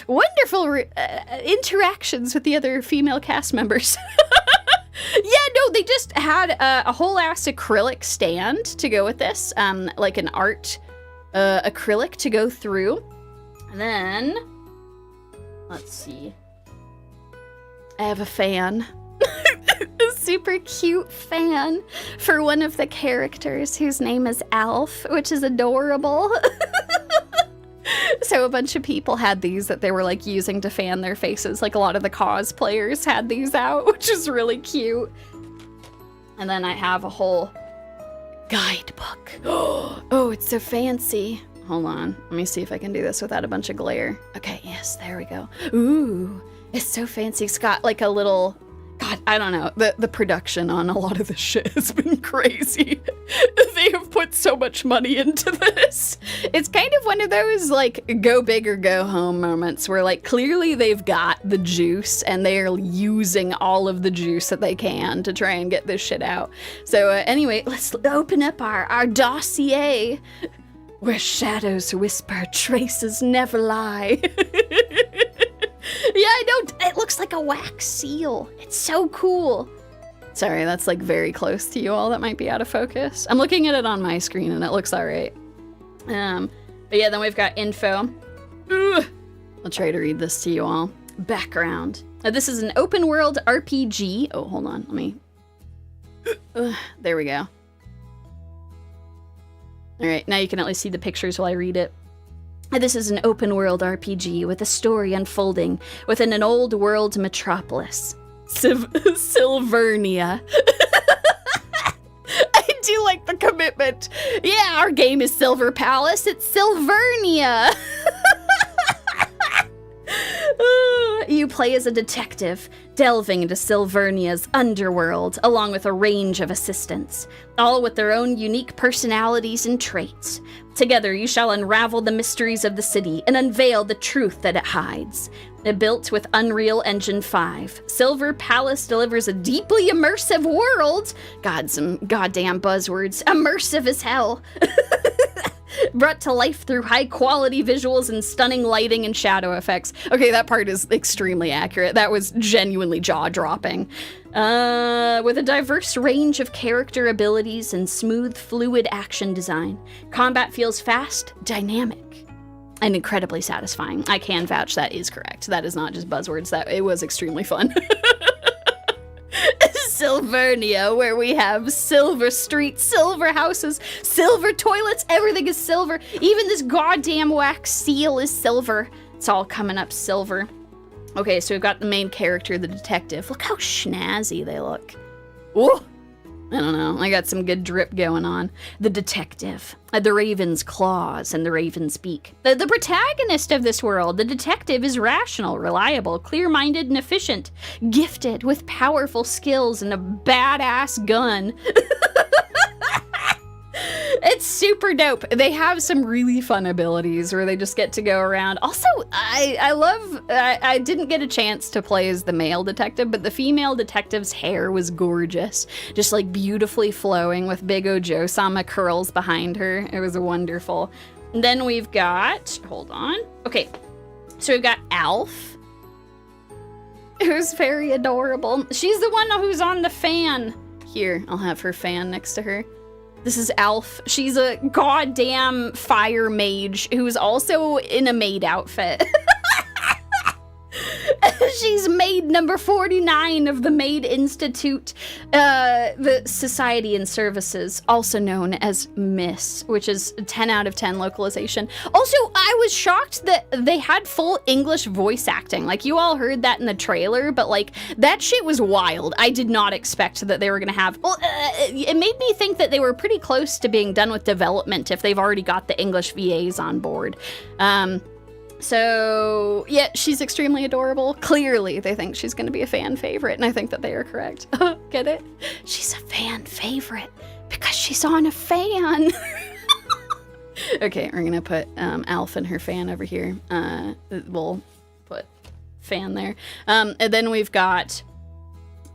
Speaker 1: wonderful interactions with the other female cast members. Yeah, no, they just had a whole ass acrylic stand to go with this, like an art acrylic to go through. And then, let's see. I have a fan. A super cute fan for one of the characters whose name is Alf, which is adorable. So a bunch of people had these that they were like using to fan their faces. Like a lot of the cosplayers had these out, which is really cute. And then I have a whole guidebook. Oh, it's so fancy. Hold on. Let me see if I can do this without a bunch of glare. Okay, yes, there we go. Ooh, it's so fancy. It's got like a little... God, I don't know. The production on a lot of this shit has been crazy. They have put so much money into this. It's kind of one of those, like, go big or go home moments where, like, clearly they've got the juice and they're using all of the juice that they can to try and get this shit out. So, anyway, let's open up our dossier. Where shadows whisper, traces never lie. Yeah, I know. It looks like a wax seal. It's so cool. Sorry, that's like very close to you all. That might be out of focus. I'm looking at it on my screen and it looks all right. But yeah, then we've got info. I'll try to read this to you all. Background. Now, this is an open world RPG. Oh, hold on. Let me. There we go. All right, now you can at least see the pictures while I read it. This is an open-world RPG with a story unfolding within an old-world metropolis. Silvernia. I do like the commitment. Yeah, our game is Silver Palace. It's Silvernia. You play as a detective, delving into Silvernia's underworld, along with a range of assistants, all with their own unique personalities and traits. Together, you shall unravel the mysteries of the city and unveil the truth that it hides. Built with Unreal Engine 5, Silver Palace delivers a deeply immersive world. God, some goddamn buzzwords. Immersive as hell. Brought to life through high-quality visuals and stunning lighting and shadow effects. Okay, that part is extremely accurate. That was genuinely jaw-dropping. With a diverse range of character abilities and smooth, fluid action design, combat feels fast, dynamic, and incredibly satisfying. I can vouch that is correct. That is not just buzzwords. That it was extremely fun. Silvernia, where we have silver streets, silver houses, silver toilets, everything is silver. Even this goddamn wax seal is silver. It's all coming up silver. Okay, so we've got the main character, the detective. Look how snazzy they look. Ooh, I don't know. I got some good drip going on. The detective. The raven's claws and the raven's beak. The protagonist of this world, the detective, is rational, reliable, clear-minded, and efficient. Gifted with powerful skills and a badass gun. It's super dope. They have some really fun abilities where they just get to go around. Also, I didn't get a chance to play as the male detective, but the female detective's hair was gorgeous. Just like beautifully flowing with big Ojo-sama curls behind her. It was wonderful. And then we've got, hold on. Okay, so we've got Alf, who's very adorable. She's the one who's on the fan. Here, I'll have her fan next to her. This is Alf. She's a goddamn fire mage who's also in a maid outfit. She's maid number 49 of the Maid Institute, the Society and Services, also known as Miss, which is a 10 out of 10 localization. Also, I was shocked that they had full English voice acting. Like, you all heard that in the trailer, but, like, that shit was wild. I did not expect that they were gonna have... Well, it made me think that they were pretty close to being done with development if they've already got the English VAs on board. So, yeah, she's extremely adorable. Clearly, they think she's going to be a fan favorite, and I think that they are correct. Get it? She's a fan favorite because she's on a fan. Okay, we're going to put Alf and her fan over here. We'll put fan there. And then we've got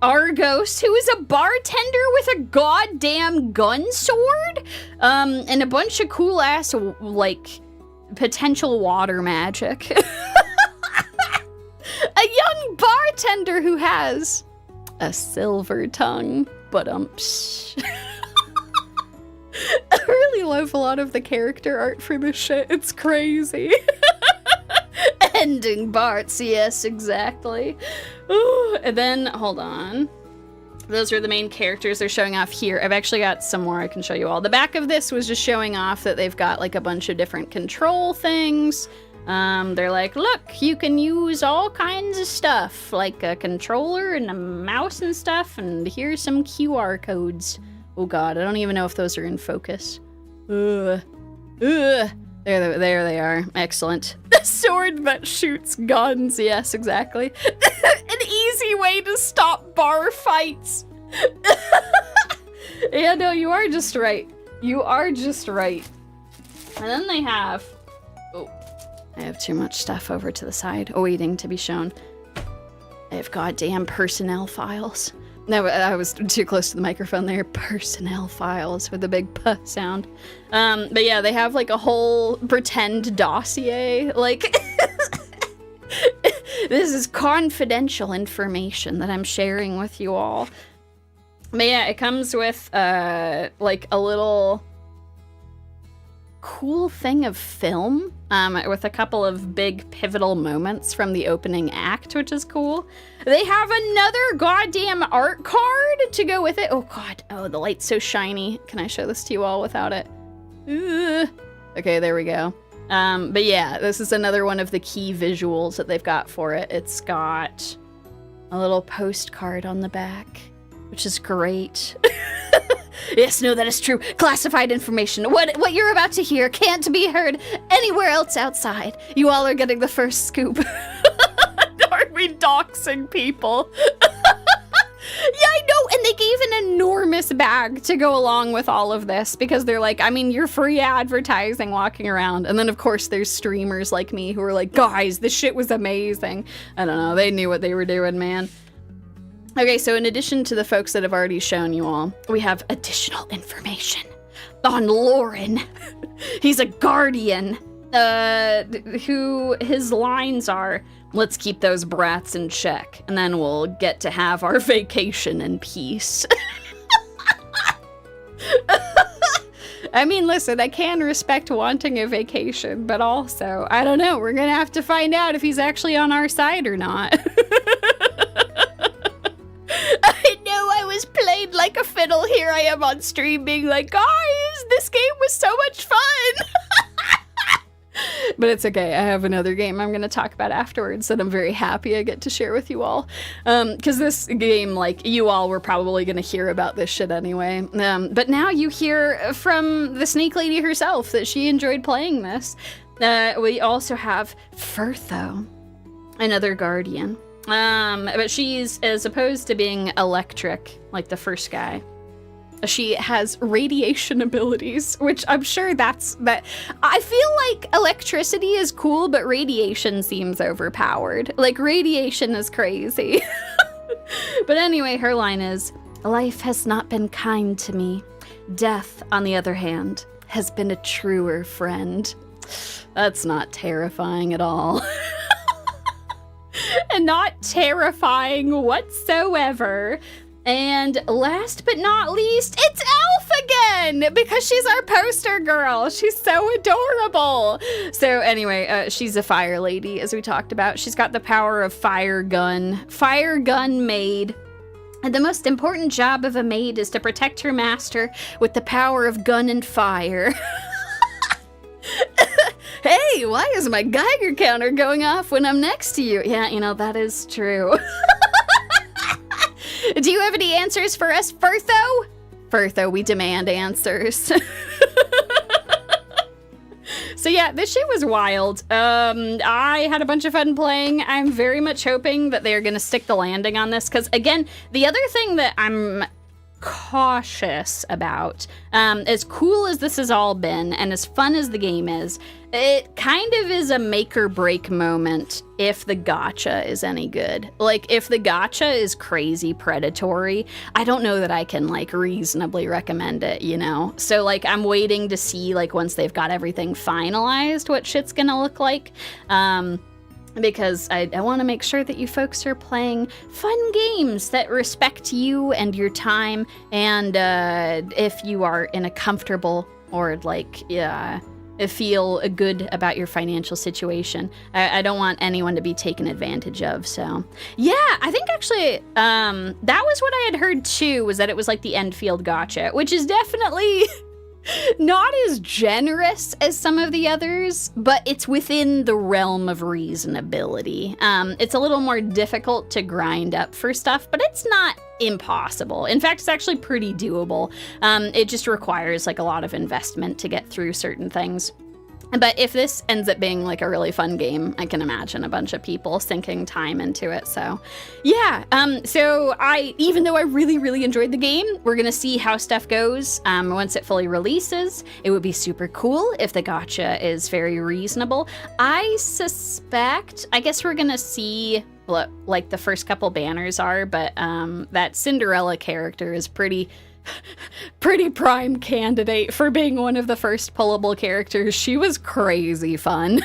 Speaker 1: Argos, who is a bartender with a goddamn gun sword, and a bunch of cool-ass, like, potential water magic. A young bartender who has a silver tongue, but I really love a lot of the character art for this shit. It's crazy. Ending Barts, yes, exactly. Ooh, and then, hold on. Those are the main characters they're showing off here. I've actually got some more I can show you all. The back of this was just showing off that they've got like a bunch of different control things. They're like, look, you can use all kinds of stuff, like a controller and a mouse and stuff, and here's some QR codes. Oh god, I don't even know if those are in focus. There they are. Excellent. A sword that shoots guns. Yes, exactly. An easy way to stop bar fights. Yeah, no, you are just right. You are just right. And then they have... Oh, I have too much stuff over to the side, waiting to be shown. I have goddamn personnel files. No, I was too close to the microphone there. Personnel files with a big P sound. But yeah, they have like a whole pretend dossier. Like, this is confidential information that I'm sharing with you all. But yeah, it comes with like a little cool thing of film with a couple of big pivotal moments from the opening act, which is cool. They have another goddamn art card to go with it. Oh god, oh, the light's so shiny. Can I show this to you all without it? Okay, there we go. But yeah, this is another one of the key visuals that they've got for it. It's got a little postcard on the back, which is great. Yes, no, that is true. Classified information. What you're about to hear can't be heard anywhere else outside. You all are getting the first scoop. Are we doxing people? Yeah, I know, and they gave an enormous bag to go along with all of this because they're like, I mean, you're free advertising walking around. And then, of course, there's streamers like me who are like, guys, this shit was amazing. I don't know, they knew what they were doing, man. Okay, so in addition to the folks that have already shown you all, we have additional information on Lauren. He's a guardian, who his lines are, let's keep those brats in check, and then we'll get to have our vacation in peace. I mean, listen, I can respect wanting a vacation, but also, I don't know, we're gonna have to find out if he's actually on our side or not. I know I was played like a fiddle. Here I am on stream being like, guys, this game was so much fun. But it's okay. I have another game I'm going to talk about afterwards that I'm very happy I get to share with you all. Because this game, like, you all were probably going to hear about this shit anyway. But now you hear from the Snake Lady herself that she enjoyed playing this. We also have Firtho, another guardian. But she's, as opposed to being electric, like the first guy, she has radiation abilities, which I'm sure that. I feel like electricity is cool, but radiation seems overpowered. Like, radiation is crazy. But anyway, her line is, life has not been kind to me. Death, on the other hand, has been a truer friend. That's not terrifying at all. And not terrifying whatsoever. And last but not least, it's Elf again, because she's our poster girl. She's so adorable. So anyway, she's a fire lady, as we talked about. She's got the power of fire gun maid. And the most important job of a maid is to protect her master with the power of gun and fire. Hey, why is my Geiger counter going off when I'm next to you? Yeah, you know, that is true. Do you have any answers for us, Firtho? Firtho, we demand answers. So yeah, this shit was wild. I had a bunch of fun playing. I'm very much hoping that they're gonna stick the landing on this, because again, the other thing that I'm cautious about, as cool as this has all been and as fun as the game is, it kind of is a make or break moment if the gacha is any good. Like, if the gacha is crazy predatory, I don't know that I can like reasonably recommend it, you know? So like, I'm waiting to see like once they've got everything finalized what shit's gonna look like. Because I want to make sure that you folks are playing fun games that respect you and your time, and if you are in a comfortable or like feel good about your financial situation. I don't want anyone to be taken advantage of. So yeah, I think actually that was what I had heard too, was that it was like the Enfield gacha, which is definitely not as generous as some of the others, but it's within the realm of reasonability. It's a little more difficult to grind up for stuff, but it's not impossible. In fact, it's actually pretty doable. It just requires like a lot of investment to get through certain things. But if this ends up being like a really fun game, I can imagine a bunch of people sinking time into it. So yeah, so even though I really, really enjoyed the game, we're gonna see how stuff goes once it fully releases. It would be super cool if the gacha is very reasonable. I suspect, I guess we're gonna see what like the first couple banners are, but that Cinderella character is pretty prime candidate for being one of the first pullable characters. She was crazy fun.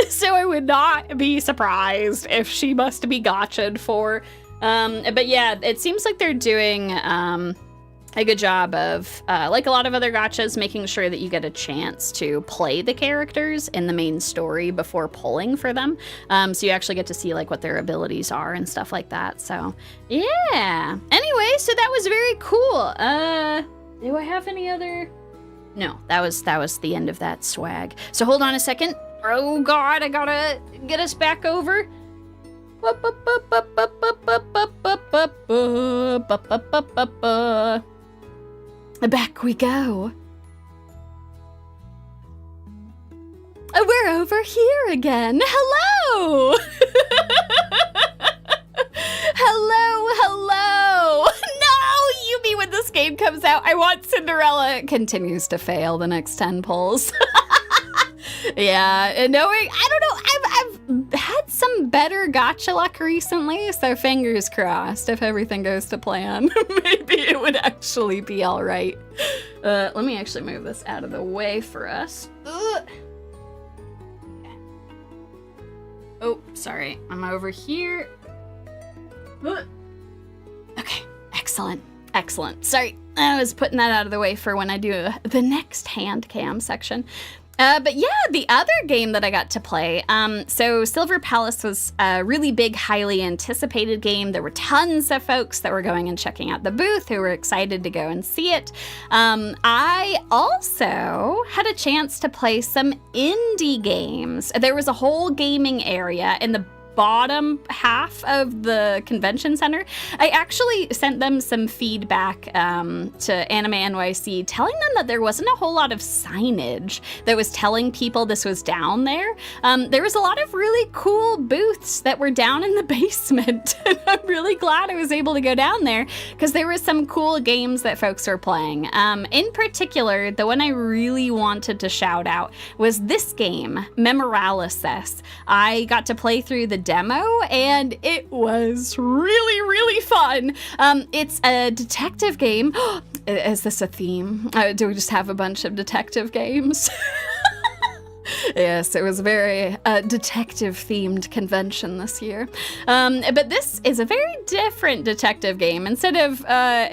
Speaker 1: So I would not be surprised if she must be gotcha'd for. But yeah, it seems like they're doing a good job of, like a lot of other gachas, making sure that you get a chance to play the characters in the main story before pulling for them. So you actually get to see like what their abilities are and stuff like that. So yeah. Anyway, so that was very cool. Do I have any other? No, that was the end of that swag. So hold on a second. Oh God, I gotta get us back over. Back we go. We're over here again. Hello! Hello! No! Yumie, when this game comes out, I want Cinderella. It continues to fail the next 10 pulls. Yeah, and knowing, I don't know, I've had some better gacha luck recently, so fingers crossed if everything goes to plan. Maybe it would actually be all right. Let me actually move this out of the way for us. Ugh. Okay. Oh, sorry, I'm over here. Ugh. Okay, excellent. Sorry, I was putting that out of the way for when I do the next hand cam section. But yeah, the other game that I got to play, so Silver Palace was a really big, highly anticipated game. There were tons of folks that were going and checking out the booth who were excited to go and see it. I also had a chance to play some indie games. There was a whole gaming area in the bottom half of the convention center. I actually sent them some feedback to Anime NYC, telling them that there wasn't a whole lot of signage that was telling people this was down there. There was a lot of really cool booths that were down in the basement. And I'm really glad I was able to go down there because there were some cool games that folks were playing. In particular, the one I really wanted to shout out was this game, Memoralysis. I got to play through the demo and it was really, really fun. It's a detective game. Is this a theme? Do we just have a bunch of detective games? Yes, it was a very detective-themed convention this year. But this is a very different detective game. Instead of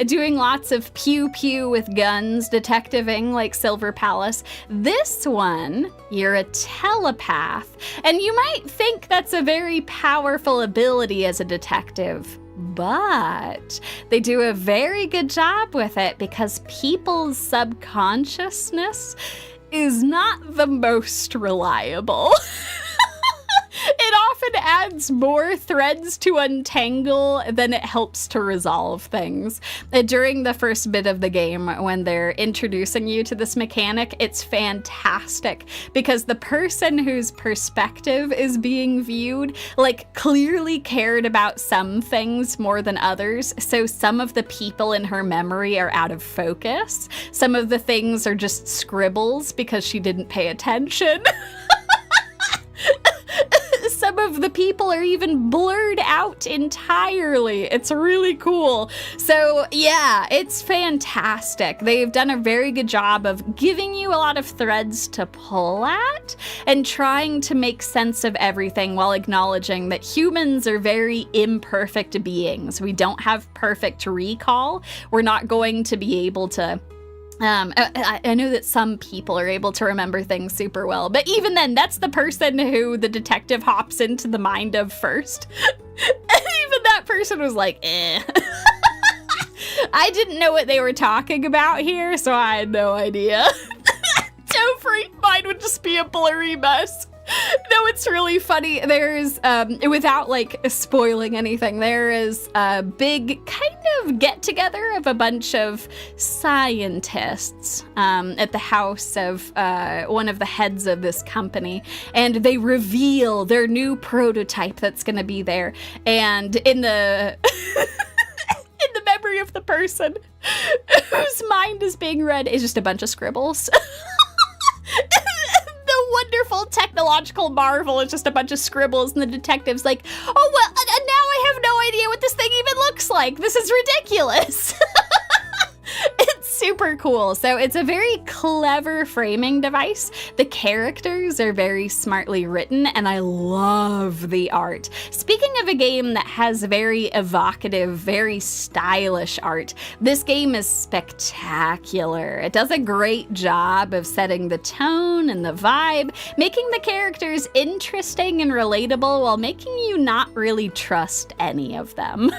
Speaker 1: doing lots of pew-pew with guns detectiving like Silver Palace, this one, you're a telepath. And you might think that's a very powerful ability as a detective. But they do a very good job with it because people's subconsciousness is not the most reliable. It often adds more threads to untangle than it helps to resolve things. During the first bit of the game, when they're introducing you to this mechanic, it's fantastic because the person whose perspective is being viewed, like, clearly cared about some things more than others. So some of the people in her memory are out of focus. Some of the things are just scribbles because she didn't pay attention. Some of the people are even blurred out entirely. It's really cool. So yeah, it's fantastic. They've done a very good job of giving you a lot of threads to pull at and trying to make sense of everything while acknowledging that humans are very imperfect beings. We don't have perfect recall. We're not going to be able to I know that some people are able to remember things super well, but even then, that's the person who the detective hops into the mind of first. And even that person was like, eh. I didn't know what they were talking about here, so I had no idea. Topher, mine would just be a blurry mess. No, it's really funny. There's, without like spoiling anything, there is a big kind of get together of a bunch of scientists at the house of one of the heads of this company, and they reveal their new prototype that's going to be there. And in the in the memory of the person whose mind is being read is just a bunch of scribbles. Wonderful technological marvel is just a bunch of scribbles, and the detective's like, oh, well, and now I have no idea what this thing even looks like. This is ridiculous. It's super cool. So it's a very clever framing device. The characters are very smartly written, and I love the art. Speaking of a game that has very evocative, very stylish art, this game is spectacular. It does a great job of setting the tone and the vibe, making the characters interesting and relatable while making you not really trust any of them.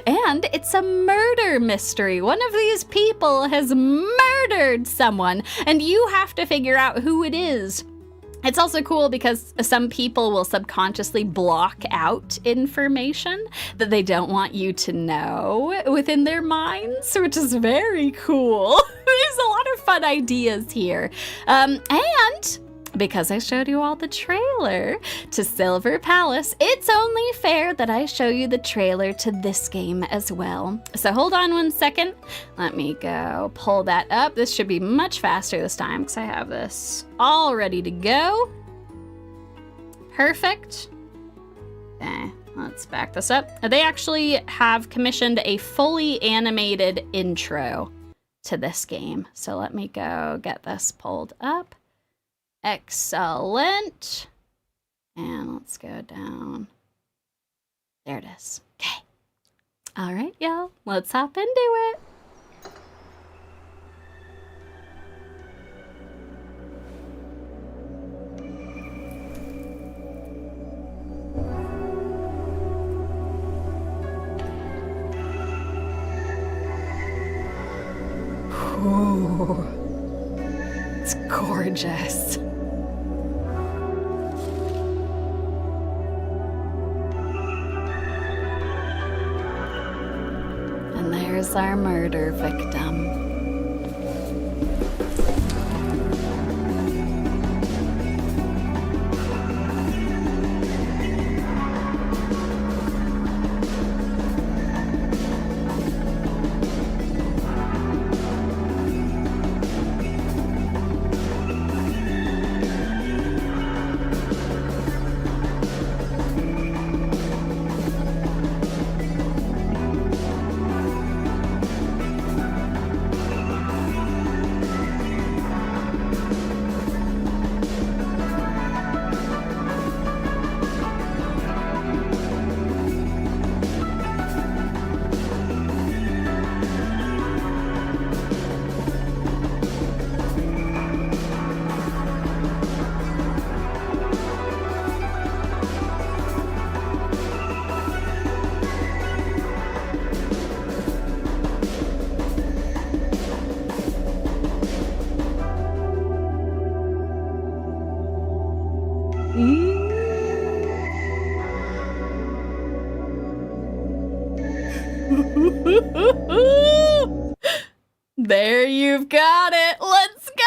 Speaker 1: And it's a murder mystery. One of these people has murdered someone, and you have to figure out who it is. It's also cool because some people will subconsciously block out information that they don't want you to know within their minds, which is very cool. There's a lot of fun ideas here. And because I showed you all the trailer to Silver Palace, it's only fair that I show you the trailer to this game as well. So hold on one second. Let me go pull that up. This should be much faster this time because I have this all ready to go. Perfect. Okay, let's back this up. They actually have commissioned a fully animated intro to this game. So let me go get this pulled up. Excellent. And let's go down. There it is. Okay. All right, y'all. Let's hop into it. Ooh. It's gorgeous. And there's our murder victim. There you've got it. Let's go.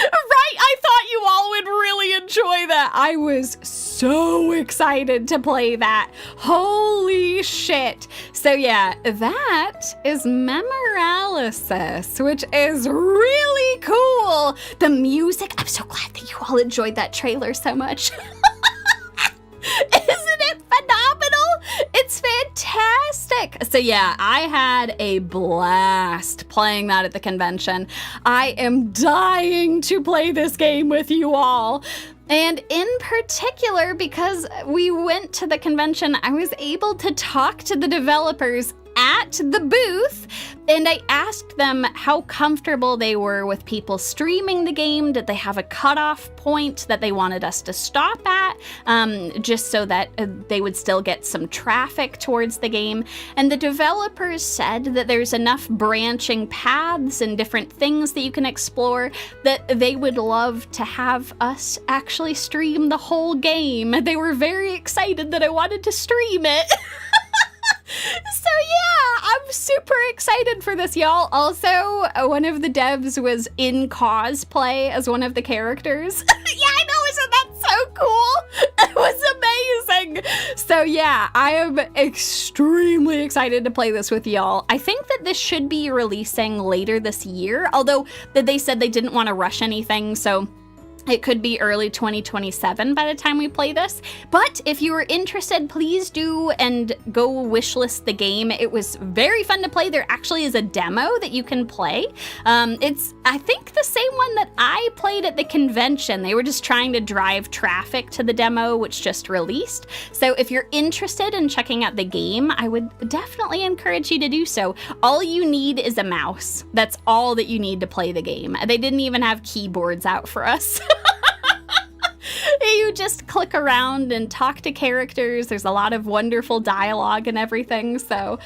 Speaker 1: Right? I thought you all would really enjoy that. I was so excited to play that. Holy shit. So yeah, that is Memoralysis, which is really cool. The music, I'm so glad that you all enjoyed that trailer so much. Isn't it phenomenal? It's fantastic. So yeah, I had a blast playing that at the convention. I am dying to play this game with you all. And in particular, because we went to the convention, I was able to talk to the developers at the booth, and I asked them how comfortable they were with people streaming the game. Did they have a cutoff point that they wanted us to stop at, just so that they would still get some traffic towards the game? And the developers said that there's enough branching paths and different things that you can explore that they would love to have us actually stream the whole game. They were very excited that I wanted to stream it. So yeah, I'm super excited for this, y'all. Also, one of the devs was in cosplay as one of the characters. Yeah, I know, isn't that so cool? It was amazing. So yeah, I am extremely excited to play this with y'all. I think that this should be releasing later this year, although they said they didn't want to rush anything, so it could be early 2027 by the time we play this. But if you are interested, please do and go wishlist the game. It was very fun to play. There actually is a demo that you can play. It's, I think, the same one that I played at the convention. They were just trying to drive traffic to the demo, which just released. So if you're interested in checking out the game, I would definitely encourage you to do so. All you need is a mouse. That's all that you need to play the game. They didn't even have keyboards out for us. You just click around and talk to characters. There's a lot of wonderful dialogue and everything, so...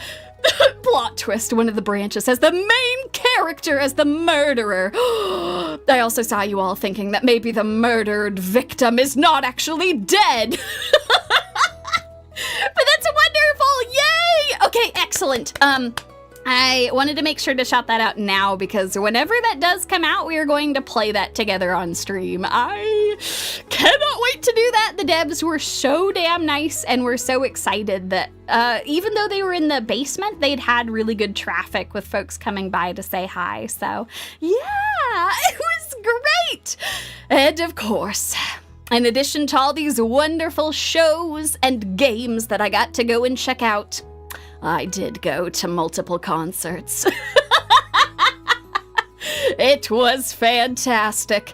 Speaker 1: Plot twist, one of the branches has the main character as the murderer. I also saw you all thinking that maybe the murdered victim is not actually dead. But that's wonderful, yay! Okay, excellent. I wanted to make sure to shout that out now because whenever that does come out, we are going to play that together on stream. I cannot wait to do that. The devs were so damn nice and we're so excited that even though they were in the basement, they'd had really good traffic with folks coming by to say hi. So yeah, it was great. And of course, in addition to all these wonderful shows and games that I got to go and check out, I did go to multiple concerts. It was fantastic.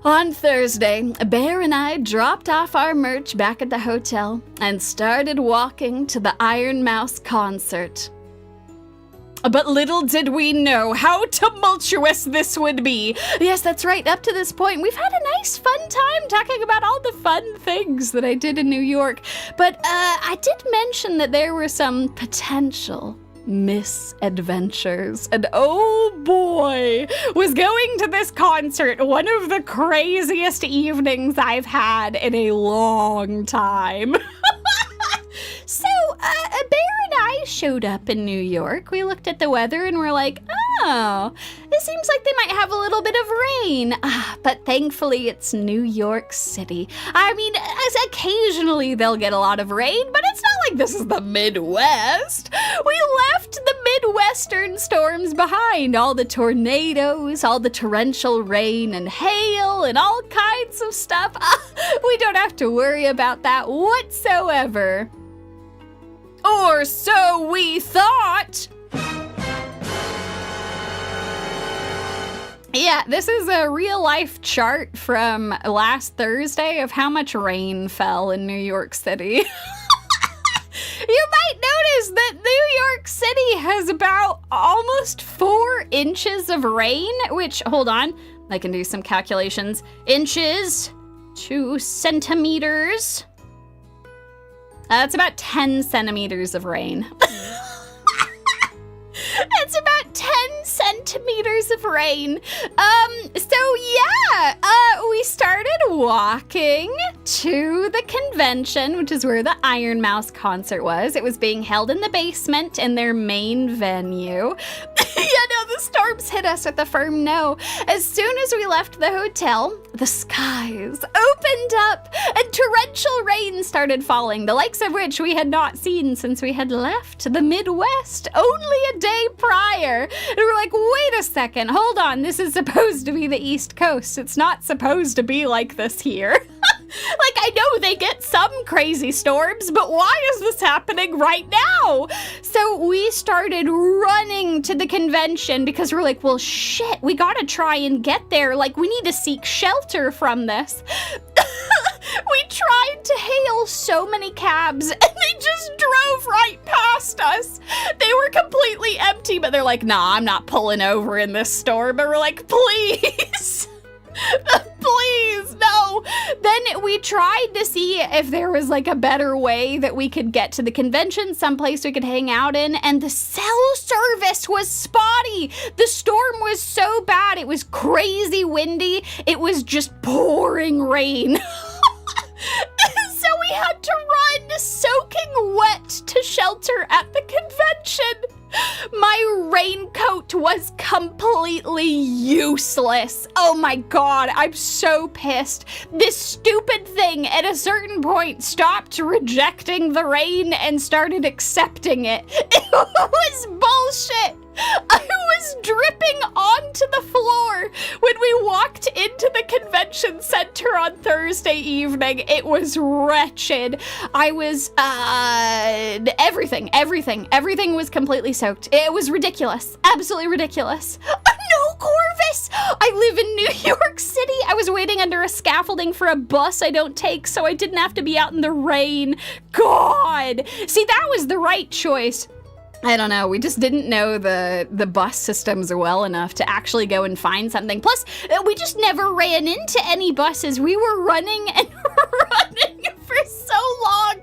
Speaker 1: On Thursday, Bear and I dropped off our merch back at the hotel and started walking to the Ironmouse concert. But little did we know how tumultuous this would be. Yes, that's right. Up to this point, we've had a nice, fun time talking about all the fun things that I did in New York. But I did mention that there were some potential misadventures. And oh boy, was going to this concert one of the craziest evenings I've had in a long time. So, Bear and I showed up in New York. We looked at the weather and we're like, oh, it seems like they might have a little bit of rain. But thankfully, it's New York City. I mean, occasionally they'll get a lot of rain, but it's not like this is the Midwest. We left the Midwestern storms behind. All the tornadoes, all the torrential rain and hail and all kinds of stuff. We don't have to worry about that whatsoever. Or so we thought. Yeah, this is a real life chart from last Thursday of how much rain fell in New York City. You might notice that New York City has about almost 4 inches of rain, which, hold on, I can do some calculations. Inches to centimeters. That's about 10 centimeters of rain. It's about 10 centimeters centimeters of rain. We started walking to the convention, which is where the Ironmouse concert was. It was being held in the basement in their main venue. The storms hit us with a firm no. As soon as we left the hotel, the skies opened up and torrential rain started falling, the likes of which we had not seen since we had left the Midwest only a day prior. And we're like, wait a second, hold on, this is supposed to be the East Coast. It's not supposed to be like this here. I know they get some crazy storms, but why is this happening right now? So we started running to the convention because we're like, well, shit, we gotta try and get there. We need to seek shelter from this. We tried to hail so many cabs and they just drove right past us. They were completely empty, but they're like, nah, I'm not pulling over in this storm. And we're like, please. Please, no. Then we tried to see if there was a better way that we could get to the convention, someplace we could hang out in, and the cell service was spotty. The storm was so bad. It was crazy windy. It was just pouring rain. So we had to run soaking wet to shelter at the convention. My raincoat was completely useless. Oh my god, I'm so pissed. This stupid thing at a certain point stopped rejecting the rain and started accepting it. It was bullshit. I was dripping onto the floor when we walked into the convention center on Thursday evening. It was wretched. I was, everything was completely soaked. It was ridiculous. Absolutely ridiculous. No, Corvus! I live in New York City. I was waiting under a scaffolding for a bus I don't take, so I didn't have to be out in the rain. God! See, that was the right choice. I don't know, we just didn't know the bus systems well enough to actually go and find something. Plus, we just never ran into any buses. We were running and running for so long.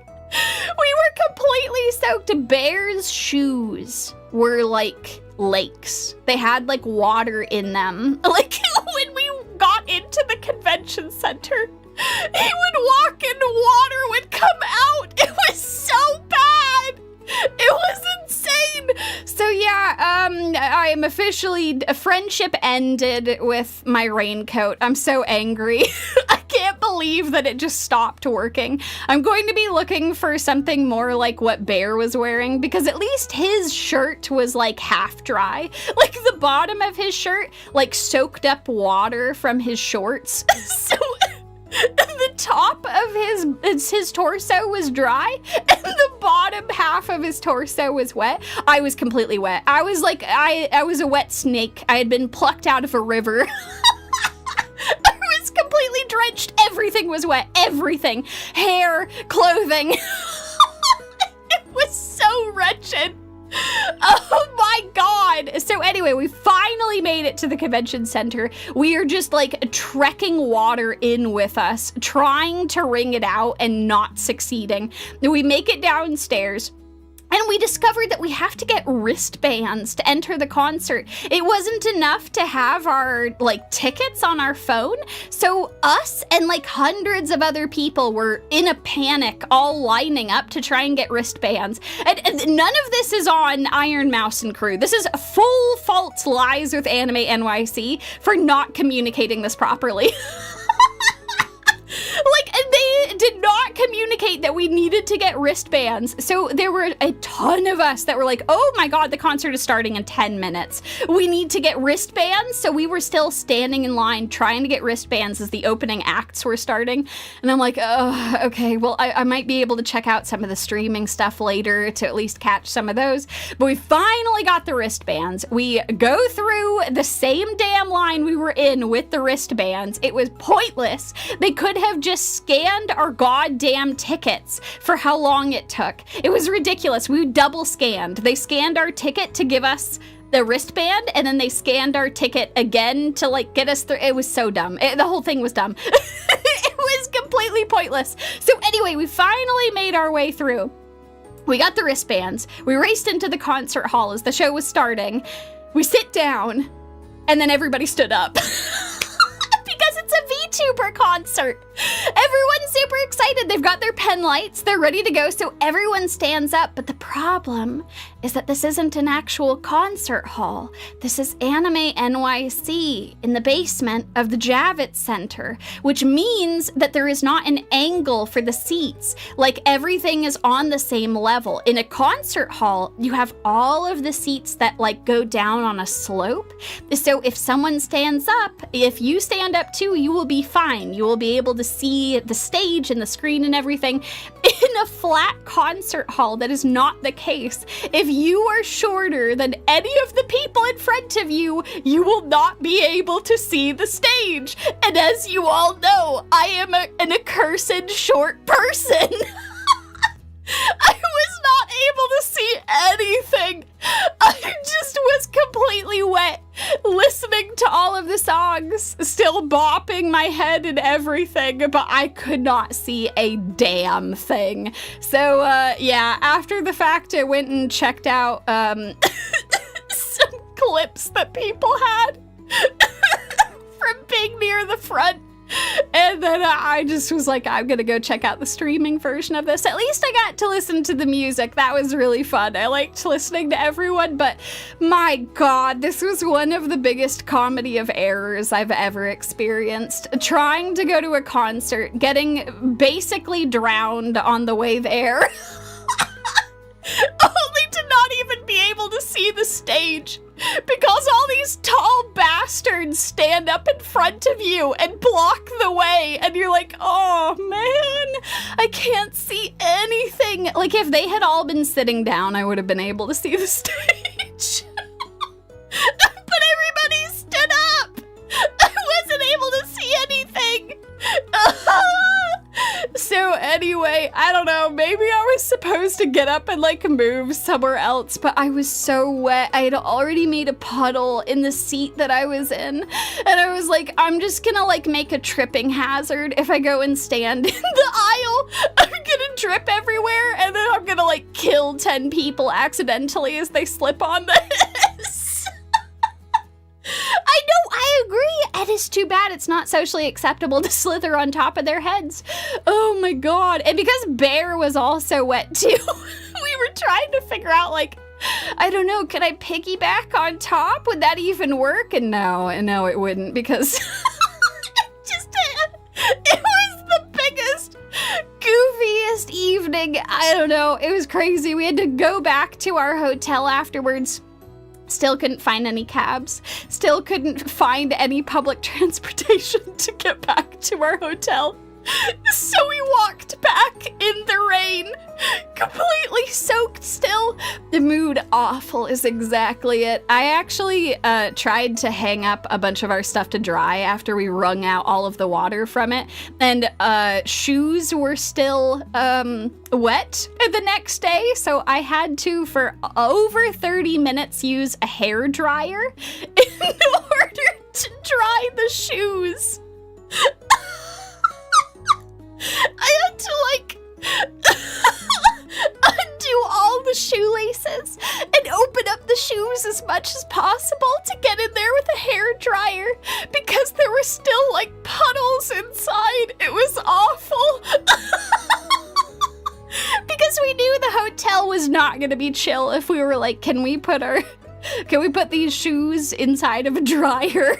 Speaker 1: We were completely soaked. Bear's shoes were like lakes. They had water in them. When we got into the convention center, he would walk and water would come out. It was so bad. It was insane. So yeah, I am officially, a friendship ended with my raincoat. I'm so angry. I can't believe that it just stopped working. I'm going to be looking for something more like what Bear was wearing, because at least his shirt was half dry. The bottom of his shirt soaked up water from his shorts. So the top of his torso was dry and the bottom half of his torso was wet. I was completely wet. I was I was a wet snake. I had been plucked out of a river. I was completely drenched. Everything was wet. Everything. Hair, clothing. It was so wretched. Oh my god. So anyway, we finally made it to the convention center. We are just trekking water in with us, trying to wring it out and not succeeding. We make it downstairs. And we discovered that we have to get wristbands to enter the concert. It wasn't enough to have our tickets on our phone. So us and hundreds of other people were in a panic, all lining up to try and get wristbands. And none of this is on Ironmouse and crew. This is full fault lies with Anime NYC for not communicating this properly. They did not communicate that we needed to get wristbands. So there were a ton of us that were like, oh my god, the concert is starting in 10 minutes. We need to get wristbands. So we were still standing in line trying to get wristbands as the opening acts were starting. And I'm like, oh, okay, well, I might be able to check out some of the streaming stuff later to at least catch some of those. But we finally got the wristbands. We go through the same damn line we were in with the wristbands. It was pointless. They could have just scanned our goddamn tickets for how long it took. It was ridiculous. We double scanned. They scanned our ticket to give us the wristband, and then they scanned our ticket again to get us through. It was so dumb. The whole thing was dumb. It was completely pointless. So anyway, we finally made our way through. We got the wristbands. We raced into the concert hall as the show was starting. we sit down, and then everybody stood up. Because it's a VTuber concert. Everyone's super excited. They've got their pen lights. They're ready to go. So everyone stands up. But the problem is that this isn't an actual concert hall. This is Anime NYC in the basement of the Javits Center, which means that there is not an angle for the seats. Like everything is on the same level. In a concert hall, you have all of the seats that like go down on a slope. So if someone stands up, if you stand up too, you will be fine. You will be able to see the stage and the screen and everything. In a flat concert hall, that is not the case. If you are shorter than any of the people in front of you, you will not be able to see the stage. And as you all know, I am an accursed short person. I was not able to see anything. I just was completely wet listening to all of the songs, still bopping my head and everything, but I could not see a damn thing. So, yeah, after the fact, I went and checked out some clips that people had from being near the front. And then I just was like, I'm gonna go check out the streaming version of this. At least I got to listen to the music. That was really fun. I liked listening to everyone, but my God, this was one of the biggest comedy of errors I've ever experienced. Trying to go to a concert, getting basically drowned on the way there. Only to not even be able to see the stage. Because all these tall bastards stand up in front of you and block the way, and you're like, oh man, I can't see anything. Like, if they had all been sitting down, I would have been able to see the stage. But everybody stood up. I wasn't able to see anything. So anyway, I don't know, maybe I was supposed to get up and like move somewhere else, but I was so wet. I had already made a puddle in the seat that I was in, and I was like, I'm just gonna like make a tripping hazard if I go and stand in the aisle. I'm gonna drip everywhere, and then I'm gonna like kill 10 people accidentally as they slip on this. I know, I agree. It is too bad it's not socially acceptable to slither on top of their heads. Oh my God. And because Bear was also wet too, we were trying to figure out like, I don't know, could I piggyback on top? Would that even work? And no, it wouldn't, because it was the biggest, goofiest evening. I don't know. It was crazy. We had to go back to our hotel afterwards. Still couldn't find any cabs. Still couldn't find any public transportation to get back to our hotel. So we walked back in the rain, completely soaked still. The mood awful is exactly it. I actually tried to hang up a bunch of our stuff to dry after we wrung out all of the water from it. And shoes were still wet the next day. So I had to, for over 30 minutes, use a hair dryer in order to dry the shoes. I had to like undo all the shoelaces and open up the shoes as much as possible to get in there with a hair dryer because there were still like puddles inside. It was awful. Because we knew the hotel was not going to be chill if we were like, can we put these shoes inside of a dryer?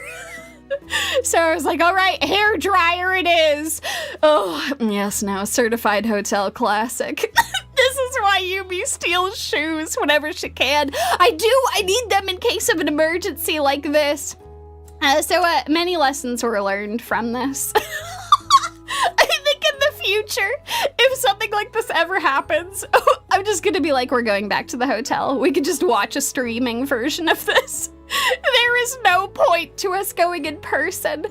Speaker 1: So I was like, all right, hair dryer it is. Oh, yes, now certified hotel classic. This is why Yumie steals shoes whenever she can. I need them in case of an emergency like this. So many lessons were learned from this. I think in the future, if something like this ever happens, I'm just gonna be like, we're going back to the hotel. We could just watch a streaming version of this. There is no point to us going in person.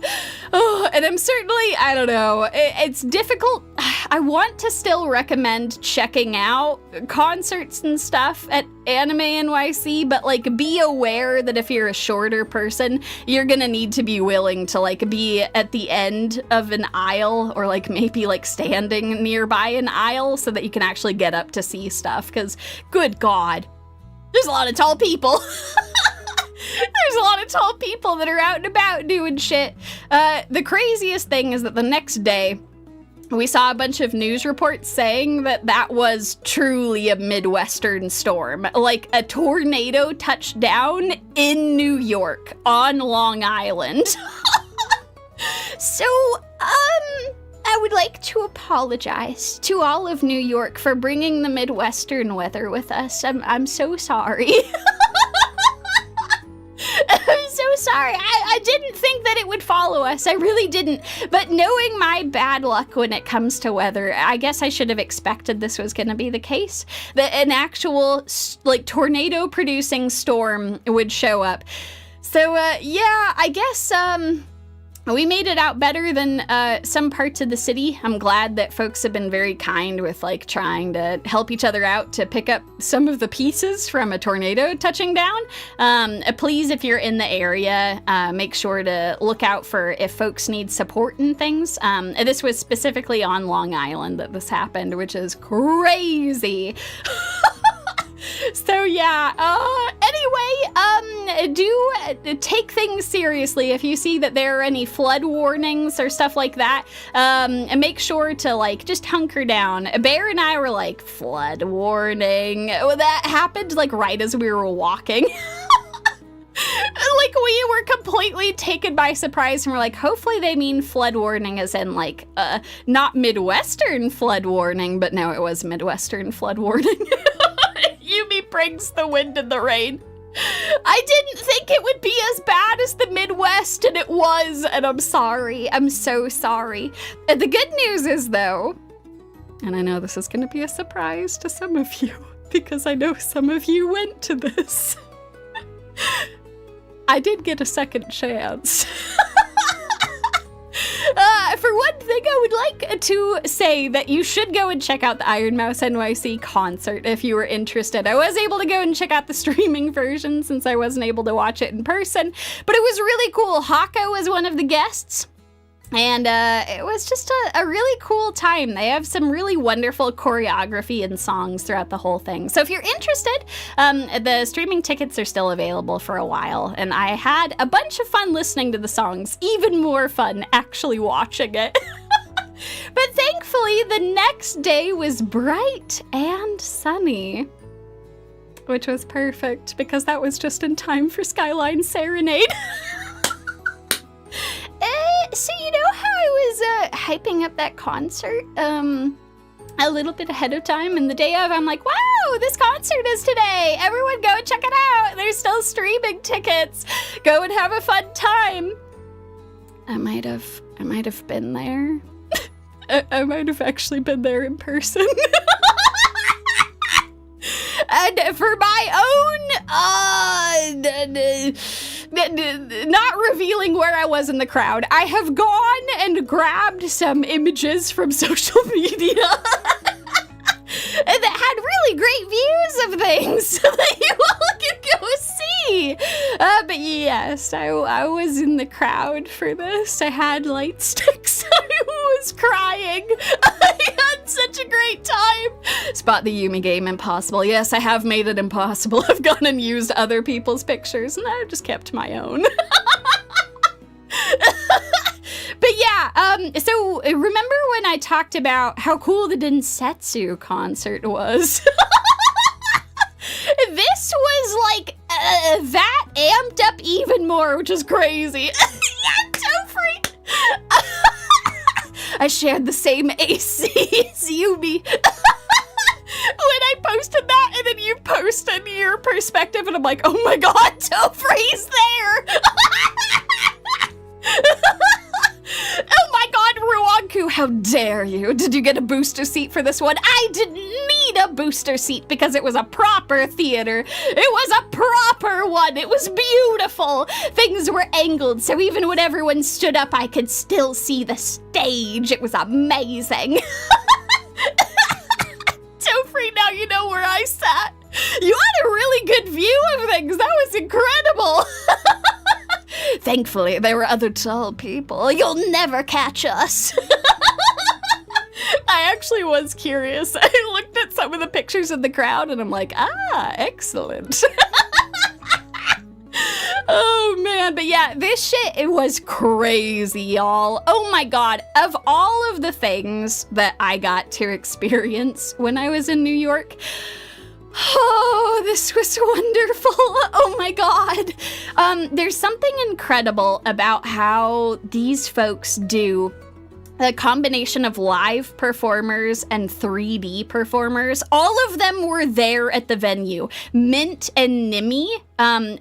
Speaker 1: Oh, and I'm certainly, I don't know, it's difficult. I want to still recommend checking out concerts and stuff at Anime NYC, but like be aware that if you're a shorter person, you're gonna need to be willing to like be at the end of an aisle or like maybe like standing nearby an aisle so that you can actually get up to see stuff, because good God, there's a lot of tall people. There's a lot of tall people that are out and about doing shit. The craziest thing is that the next day, we saw a bunch of news reports saying that that was truly a Midwestern storm. Like a tornado touched down in New York on Long Island. So, I would like to apologize to all of New York for bringing the Midwestern weather with us. I'm so sorry. I'm so sorry. I didn't think that it would follow us. I really didn't. But knowing my bad luck when it comes to weather, I guess I should have expected this was going to be the case. That an actual, like, tornado-producing storm would show up. So, yeah, I guess, we made it out better than some parts of the city. I'm glad that folks have been very kind with, like, trying to help each other out to pick up some of the pieces from a tornado touching down. Please, if you're in the area, make sure to look out for if folks need support and things. This was specifically on Long Island that this happened, which is crazy. So yeah, anyway, do take things seriously if you see that there are any flood warnings or stuff like that. And make sure to, like, just hunker down. Bear and I were like, flood warning. That happened, like, right as we were walking. Like, we were completely taken by surprise, and we're like, hopefully they mean flood warning as in, like, not Midwestern flood warning, but no, it was Midwestern flood warning. Yumie brings the wind and the rain. I didn't think it would be as bad as the Midwest, and it was, and I'm sorry. I'm so sorry. The good news is, though, and I know this is going to be a surprise to some of you, because I know some of you went to this. I did get a second chance. For one thing, I would like to say that you should go and check out the Ironmouse NYC concert if you were interested. I was able to go and check out the streaming version since I wasn't able to watch it in person, but it was really cool. Haka was one of the guests. And it was just a really cool time. They have some really wonderful choreography and songs throughout the whole thing. So if you're interested, the streaming tickets are still available for a while. And I had a bunch of fun listening to the songs, even more fun actually watching it. But thankfully, the next day was bright and sunny, which was perfect because that was just in time for Skyline Serenade. So you know how I was hyping up that concert a little bit ahead of time, and the day of I'm like, wow, this concert is today. Everyone go and check it out. There's still streaming tickets. Go and have a fun time. I might have been there. I might have actually been there in person. And for my own, not revealing where I was in the crowd, I have gone and grabbed some images from social media that had really great views of things so that you all can go see. But yes, I was in the crowd for this. I had light sticks. I was crying. I had such a great time. Spot the Yumie game impossible. Yes, I have made it impossible. I've gone and used other people's pictures, and I've just kept my own. But yeah, so remember when I talked about how cool the Densetsu concert was? This was like that amped up even more, which is crazy. Yeah, so free. I shared the same AC as Yumie. When I posted that, and then you posted your perspective, and I'm like, oh my god, Tophrey's there! Oh my god, Ruanku, how dare you? Did you get a booster seat for this one? I didn't need a booster seat because it was a proper theater. It was a proper one. It was beautiful. Things were angled, so even when everyone stood up, I could still see the stage. It was amazing. Tophrey, now you know where I sat. You had a really good view of things. That was incredible. Thankfully, there were other tall people. You'll never catch us. I actually was curious. I looked at some of the pictures of the crowd, and I'm like, ah, excellent. Oh man, but yeah, this shit, it was crazy, y'all. Oh my god, of all of the things that I got to experience when I was in New York, oh, this was wonderful. Oh my god. There's something incredible about how these folks do a combination of live performers and 3D performers. All of them were there at the venue. Mint and Nimi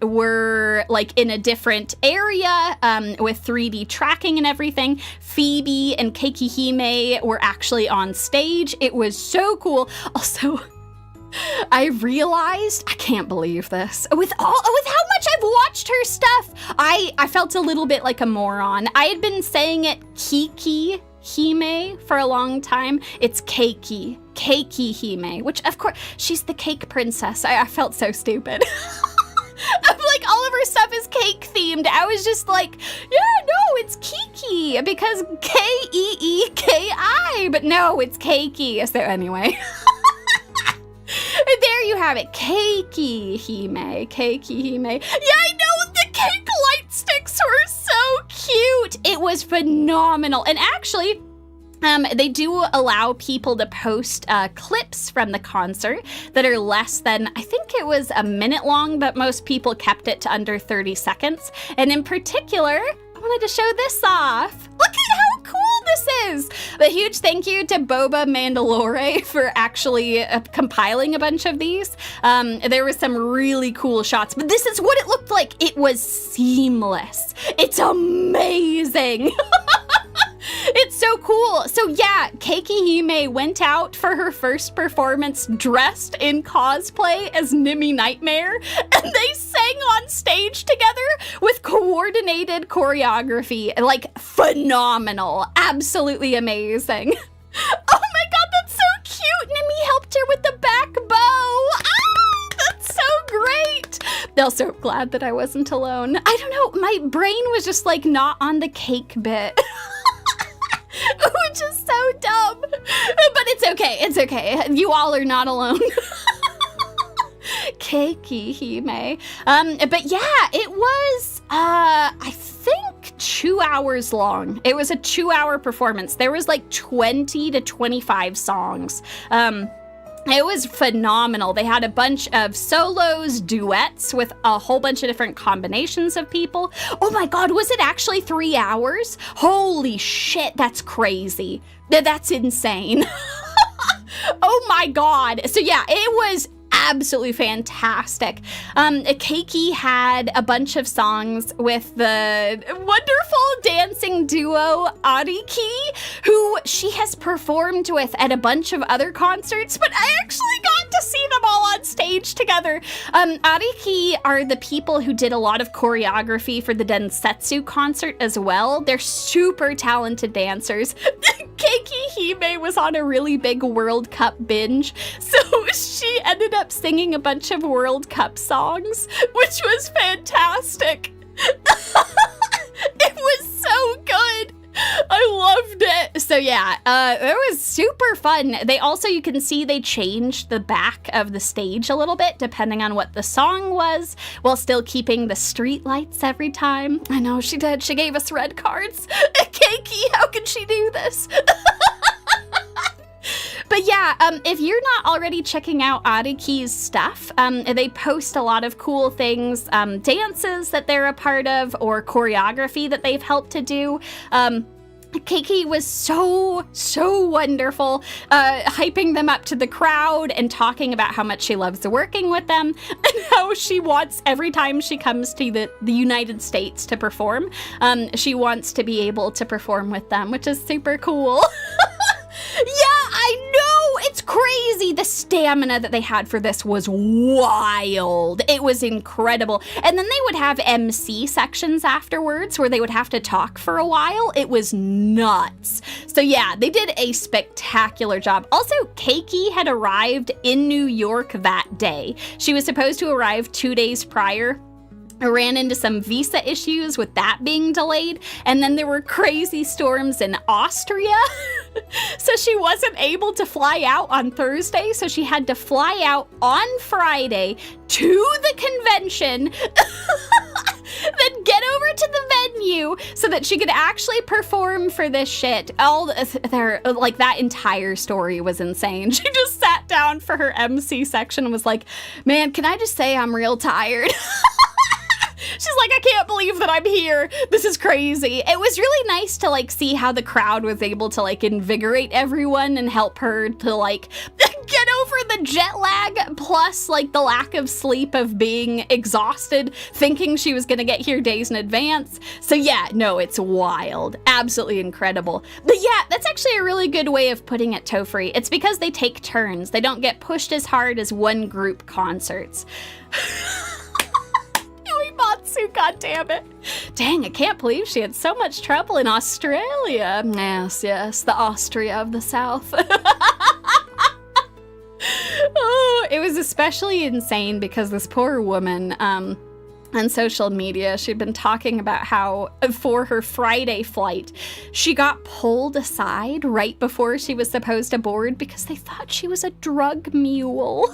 Speaker 1: were like in a different area with 3D tracking and everything. Phoebe and Keiki Hime were actually on stage. It was so cool. Also, I realized, I can't believe this, with how much I've watched her stuff, I felt a little bit like a moron. I had been saying it Keiki Hime for a long time. It's Keiki Hime, which of course, she's the cake princess. I felt so stupid. I'm like, all of her stuff is cake themed. I was just like, yeah, no, it's Kiki, because Keeki, but no, it's Keiki. So anyway. There you have it, Keiki Hime. Yeah, I know, the cake light sticks were so cute. It was phenomenal. And actually, they do allow people to post clips from the concert that are less than, I think it was a minute long, but most people kept it to under 30 seconds. And in particular, I wanted to show this off. Look at how cool this is. A huge thank you to Boba Mandalore for actually compiling a bunch of these. There was some really cool shots, but this is what it looked like. It was seamless. It's amazing. It's so cool. So yeah, Keiki Hime went out for her first performance dressed in cosplay as Nimi Nightmare, and they sang on stage together with coordinated choreography. Like, phenomenal. Absolutely amazing. Oh my god, that's so cute. Nimi helped her with the back bow. Ah, that's so great. I'm so glad that I wasn't alone. I don't know, my brain was just like not on the cake bit. Which is so dumb. But it's okay. It's okay. You all are not alone. Keiki Hime. But yeah, it was, I think 2 hours long. It was a 2-hour performance. There was like 20 to 25 songs. It was phenomenal. They had a bunch of solos, duets with a whole bunch of different combinations of people. Oh my god, was it actually 3 hours? Holy shit, that's crazy. That's insane. Oh my god. So yeah, it was absolutely fantastic. Keiki had a bunch of songs with the wonderful dancing duo Ariki, who she has performed with at a bunch of other concerts, but I actually got to see them all on stage together. Ariki are the people who did a lot of choreography for the Densetsu concert as well. They're super talented dancers. Keiki Hime was on a really big World Cup binge, so she ended up singing a bunch of World Cup songs, which was fantastic. It was so good. I loved it. So yeah, it was super fun. They also, you can see they changed the back of the stage a little bit depending on what the song was, while still keeping the street lights every time. I know, she did. She gave us red cards. Keiki, how could she do this? But yeah, if you're not already checking out Ariki's stuff, they post a lot of cool things, dances that they're a part of, or choreography that they've helped to do. Keiki was so wonderful, hyping them up to the crowd and talking about how much she loves working with them and how she wants, every time she comes to the United States to perform, she wants to be able to perform with them, which is super cool. Yeah, I know! It's crazy! The stamina that they had for this was wild. It was incredible. And then they would have MC sections afterwards where they would have to talk for a while. It was nuts. So yeah, they did a spectacular job. Also, Keiki had arrived in New York that day. She was supposed to arrive 2 days prior. I ran into some visa issues with that being delayed, and then there were crazy storms in Austria. So she wasn't able to fly out on Thursday, so she had to fly out on Friday to the convention. then get over to the venue so that she could actually perform for this shit. Like, that entire story was insane. She just sat down for her MC section and was like, man, can I just say I'm real tired? She's like, I can't believe that I'm here. This is crazy. It was really nice to like see how the crowd was able to like invigorate everyone and help her to like get over the jet lag plus like the lack of sleep of being exhausted, thinking she was gonna get here days in advance. So yeah, no, it's wild. Absolutely incredible. But yeah, that's actually a really good way of putting it, Tofree. It's because they take turns. They don't get pushed as hard as one group concerts. Matsu, goddammit. Dang, I can't believe she had so much trouble in Australia. Yes, the Austria of the South. Oh, it was especially insane because this poor woman, on social media, she'd been talking about how for her Friday flight, she got pulled aside right before she was supposed to board because they thought she was a drug mule.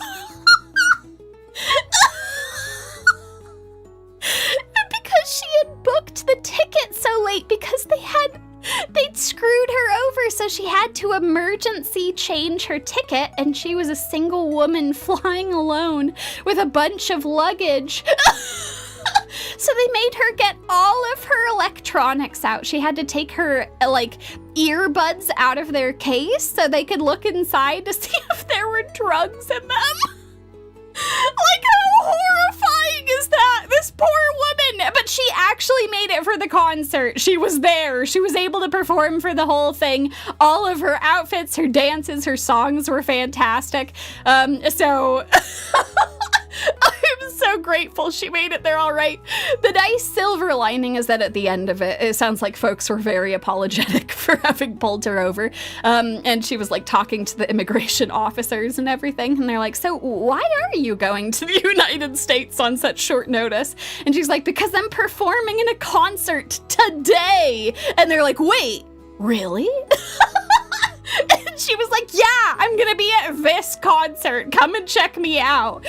Speaker 1: Because she had booked the ticket so late because they'd screwed her over, so she had to emergency change her ticket, and she was a single woman flying alone with a bunch of luggage. So they made her get all of her electronics out. She had to take her, like, earbuds out of their case so they could look inside to see if there were drugs in them. Like, how horrifying is that? This poor woman. But she actually made it for the concert. She was there. She was able to perform for the whole thing. All of her outfits, her dances, her songs were fantastic. So I'm so grateful she made it there all right. The nice silver lining is that at the end of it, it sounds like folks were very apologetic for having pulled her over. And she was like talking to the immigration officers and everything. And they're like, so why are you going to the United States on such short notice? And she's like, because I'm performing in a concert today. And they're like, wait, really? And she was like, yeah, I'm gonna be at this concert. Come and check me out.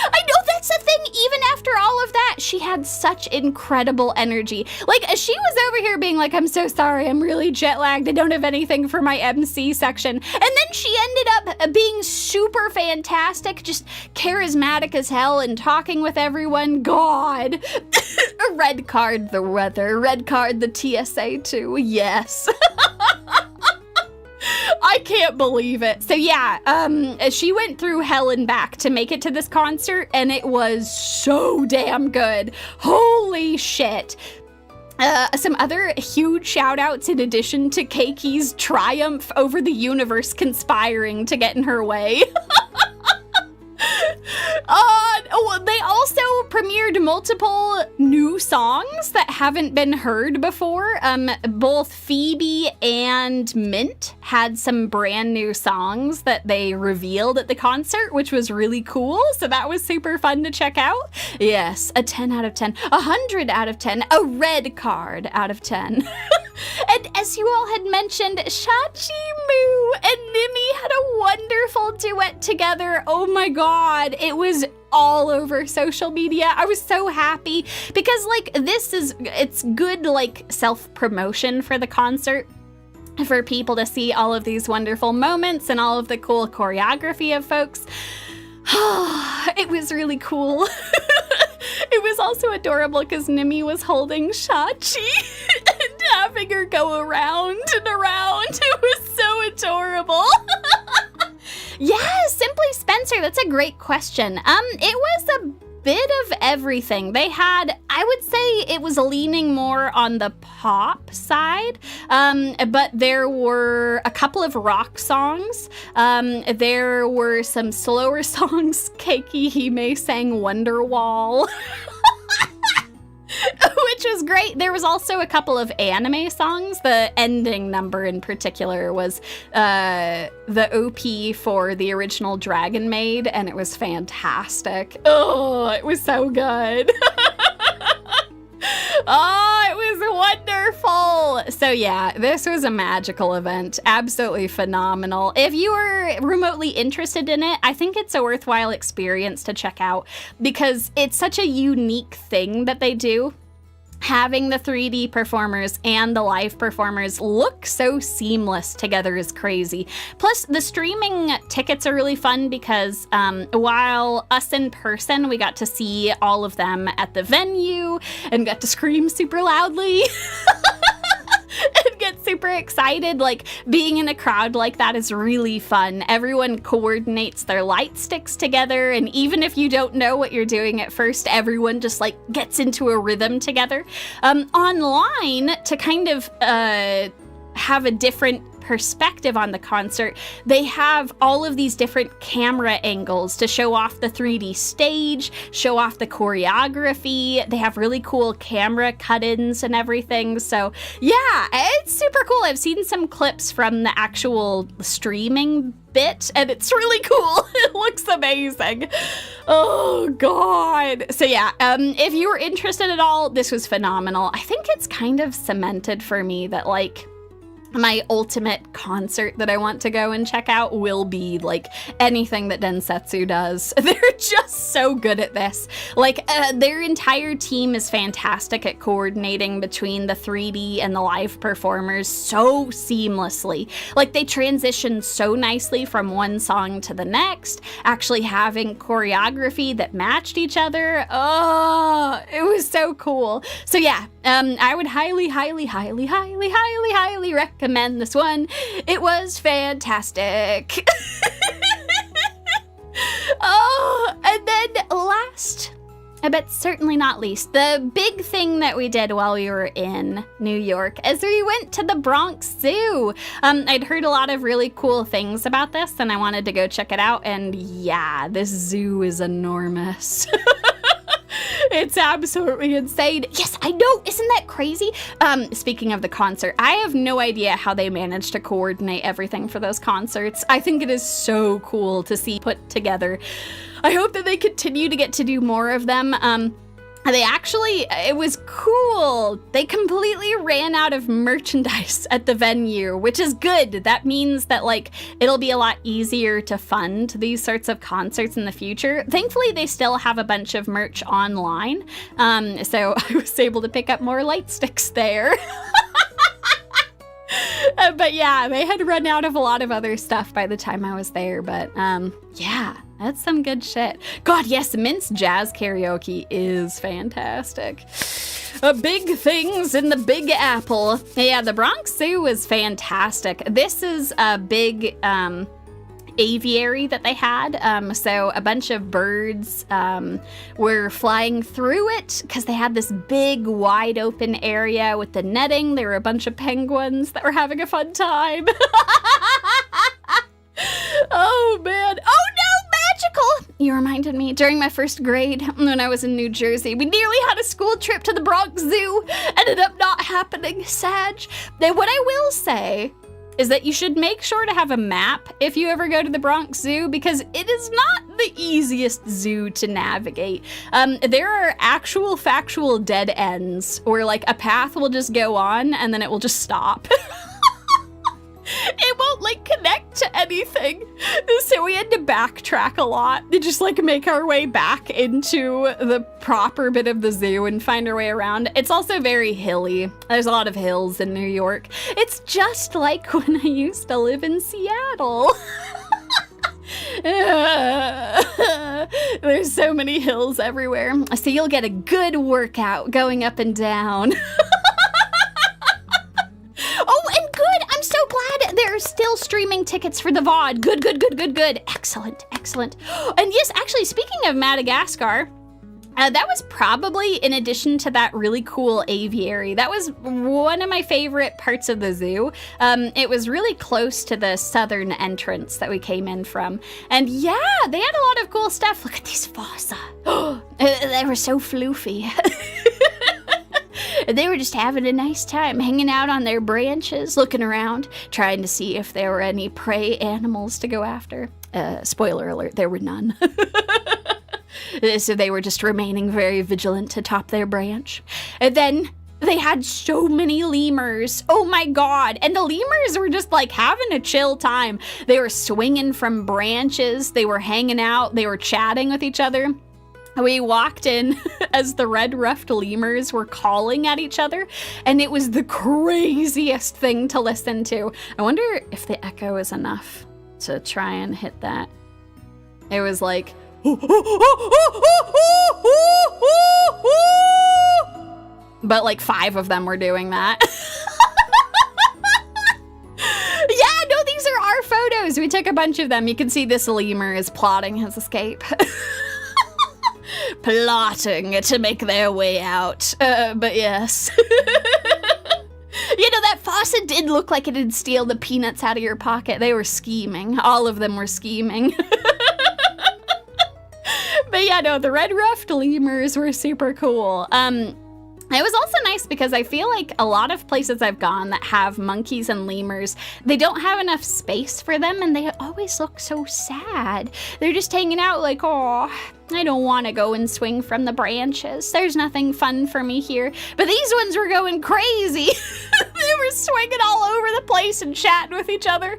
Speaker 1: I know that's the thing. Even after all of that, she had such incredible energy. Like, she was over here being like, I'm so sorry. I'm really jet lagged. I don't have anything for my MC section. And then she ended up being super fantastic, just charismatic as hell and talking with everyone. God. Red card the weather. Red card the TSA too. Yes. I can't believe it. So yeah, she went through hell and back to make it to this concert, and it was so damn good. Holy shit. Some other huge shout outs in addition to Keiki's triumph over the universe conspiring to get in her way. They also premiered multiple new songs that haven't been heard before. Both Phoebe and Mint had some brand new songs that they revealed at the concert, which was really cool. So that was super fun to check out. Yes, a 10 out of 10, 100 out of 10, a red card out of 10. And as you all had mentioned, Shachi Moo and Nimi had a wonderful duet together. Oh my god, it was all over social media. I was so happy because like it's good like self-promotion for the concert, for people to see all of these wonderful moments and all of the cool choreography of folks. It was really cool. It was also adorable because Nimi was holding Shachi and having her go around and around. It was so adorable. Yeah, Simply Spencer, that's a great question. It was a bit of everything. They had, I would say it was leaning more on the pop side, but there were a couple of rock songs. There were some slower songs. Keiki Hime sang Wonderwall. Which was great. There was also a couple of anime songs. The ending number in particular was the OP for the original Dragon Maid, and it was fantastic. Oh, it was so good. Oh, it was wonderful. magical. So yeah, this was a magical event. Absolutely phenomenal. If you are remotely interested in it, I think it's a worthwhile experience to check out because it's such a unique thing that they do. Having the 3D performers and the live performers look so seamless together is crazy. Plus, the streaming tickets are really fun because while us in person, we got to see all of them at the venue and got to scream super loudly. And get super excited. Like, being in a crowd like that is really fun. Everyone coordinates their light sticks together, and even if you don't know what you're doing at first, everyone just like gets into a rhythm together. Online, to kind of have a different perspective on the concert, they have all of these different camera angles to show off the 3D stage, show off the choreography. They have really cool camera cut-ins and everything. So yeah, it's super cool. I've seen some clips from the actual streaming bit and it's really cool. It looks amazing. Oh god. So yeah, if you were interested at all, this was phenomenal. I think it's kind of cemented for me that like my ultimate concert that I want to go and check out will be like anything that Densetsu does. They're just so good at this. Like their entire team is fantastic at coordinating between the 3D and the live performers so seamlessly. Like they transition so nicely from one song to the next, actually having choreography that matched each other. Oh, it was so cool. So yeah, I would highly recommend this one. It was fantastic. Oh, and then last, but certainly not least, the big thing that we did while we were in New York is we went to the Bronx Zoo. I'd heard a lot of really cool things about this and I wanted to go check it out, and yeah, this zoo is enormous. It's absolutely insane. Yes, I know. Isn't that crazy? Speaking of the concert, I have no idea how they managed to coordinate everything for those concerts. I think it is so cool to see put together. I hope that they continue to get to do more of them. It was cool. They completely ran out of merchandise at the venue, which is good. That means that like it'll be a lot easier to fund these sorts of concerts in the future. Thankfully, they still have a bunch of merch online. So I was able to pick up more light sticks there. But yeah, they had run out of a lot of other stuff by the time I was there. But yeah, that's some good shit. God, yes, Mint's jazz karaoke is fantastic. Big things in the Big Apple. Yeah, the Bronx Zoo is fantastic. This is a big aviary that they had. So a bunch of birds were flying through it because they had this big wide open area with the netting. There were a bunch of penguins that were having a fun time. Oh man. Oh no, magical! You reminded me, during my first grade, when I was in New Jersey, we nearly had a school trip to the Bronx Zoo. Ended up not happening, Sag. Now, what I will say is that you should make sure to have a map if you ever go to the Bronx Zoo, because it is not the easiest zoo to navigate. There are actual factual dead ends where like a path will just go on and then it will just stop. It won't like connect to anything. So we had to backtrack a lot to just like make our way back into the proper bit of the zoo and find our way around. It's also very hilly. There's a lot of hills in New York. It's just like when I used to live in Seattle. There's so many hills everywhere. So you'll get a good workout going up and down. Oh, and good! I'm so glad there are still streaming tickets for the VOD. Good. Excellent. And yes, actually, speaking of Madagascar, that was probably, in addition to that really cool aviary, that was one of my favorite parts of the zoo. It was really close to the southern entrance that we came in from. And yeah, they had a lot of cool stuff. Look at these fossa. They were so floofy. They were just having a nice time, hanging out on their branches, looking around, trying to see if there were any prey animals to go after. Spoiler alert, there were none. So they were just remaining very vigilant atop their branch. And then They had so many lemurs. Oh my God. And the lemurs were just like having a chill time. They were swinging from branches. They were hanging out. They were chatting with each other. We walked in as the red-ruffed lemurs were calling at each other, and it was the craziest thing to listen to. I wonder if the echo is enough to try and hit that. It was like, but like 5 of them were doing that. Yeah, no, these are our photos. We took a bunch of them. You can see this lemur is plotting his escape. Plotting to make their way out. But yes. You know, that faucet did look like it'd steal the peanuts out of your pocket. They were scheming. All of them were scheming. But yeah, no, the red-ruffed lemurs were super cool. It was also nice because I feel like a lot of places I've gone that have monkeys and lemurs, they don't have enough space for them and they always look so sad. They're just hanging out like, oh, I don't want to go and swing from the branches. There's nothing fun for me here. But these ones were going crazy. They were swinging all over the place and chatting with each other.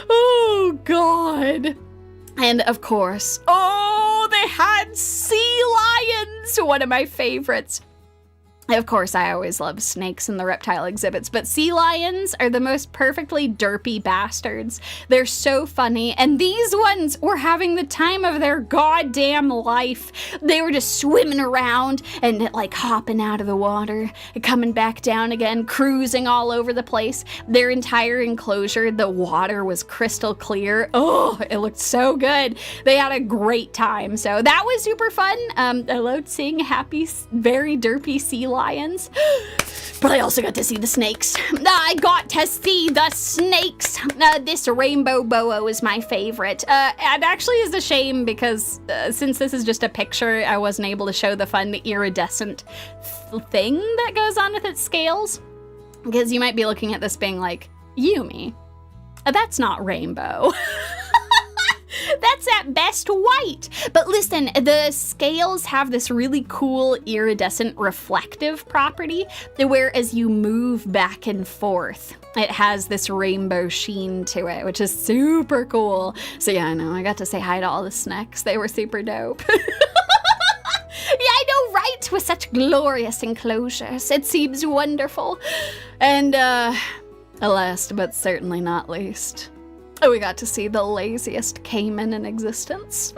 Speaker 1: Oh, God. And of course, oh, they had sea lions, one of my favorites. Of course, I always love snakes in the reptile exhibits, but sea lions are the most perfectly derpy bastards. They're so funny, and these ones were having the time of their goddamn life. They were just swimming around and like hopping out of the water, coming back down again, cruising all over the place. Their entire enclosure, the water was crystal clear. Oh, it looked so good. They had a great time, so that was super fun. I loved seeing happy, very derpy sea lions. But I also got to see the snakes. I got to see the snakes. This rainbow boa was my favorite. It actually is a shame because since this is just a picture, I wasn't able to show the fun iridescent thing that goes on with its scales. Because you might be looking at this being like, Yumie, that's not rainbow. That's at best white. But listen, the scales have this really cool iridescent reflective property where as you move back and forth, it has this rainbow sheen to it, which is super cool. So yeah, I know, I got to say hi to all the Sneks. They were super dope. Yeah, I know, right? With such glorious enclosures. It seems wonderful. And last but certainly not least, we got to see the laziest caiman in existence.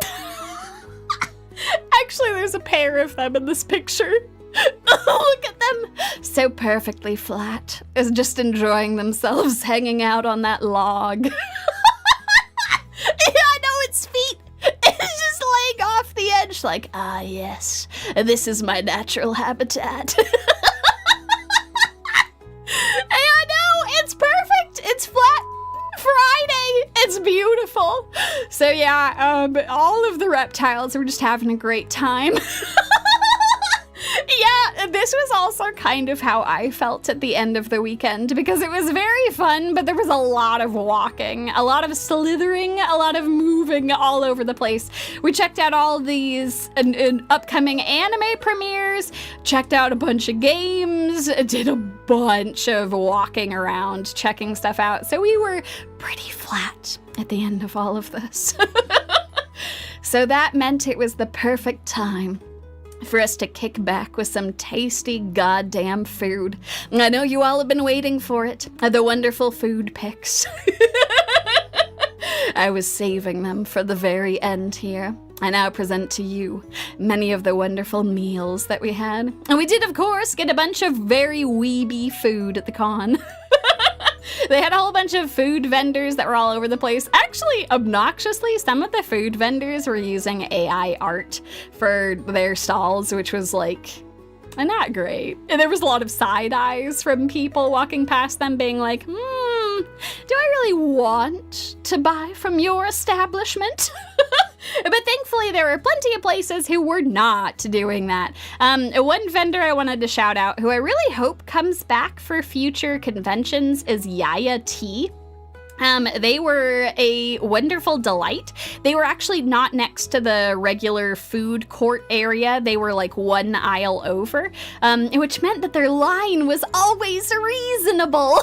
Speaker 1: Actually, there's a pair of them in this picture. Look at them. So perfectly flat. Is just enjoying themselves hanging out on that log. Yeah, I know, its feet. It's just laying off the edge like, ah, yes, this is my natural habitat. I know, it's perfect. It's flat. Friday! It's beautiful! So yeah, all of the reptiles were just having a great time. Yeah, this was also kind of how I felt at the end of the weekend because it was very fun, but there was a lot of walking, a lot of slithering, a lot of moving all over the place. We checked out all these upcoming anime premieres, checked out a bunch of games, did a bunch of walking around, checking stuff out. So we were pretty flat at the end of all of this. So that meant it was the perfect time for us to kick back with some tasty goddamn food. I know you all have been waiting for it. The wonderful food pics. I was saving them for the very end here. I now present to you many of the wonderful meals that we had. And we did, of course, get a bunch of very weeby food at the con. They had a whole bunch of food vendors that were all over the place. Actually, obnoxiously, some of the food vendors were using AI art for their stalls, which was like, not great. And there was a lot of side eyes from people walking past them being like, do I really want to buy from your establishment? But thankfully, there were plenty of places who were not doing that. One vendor I wanted to shout out, who I really hope comes back for future conventions, is Yaya Tea. They were a wonderful delight. They were actually not next to the regular food court area. They were like one aisle over, which meant that their line was always reasonable.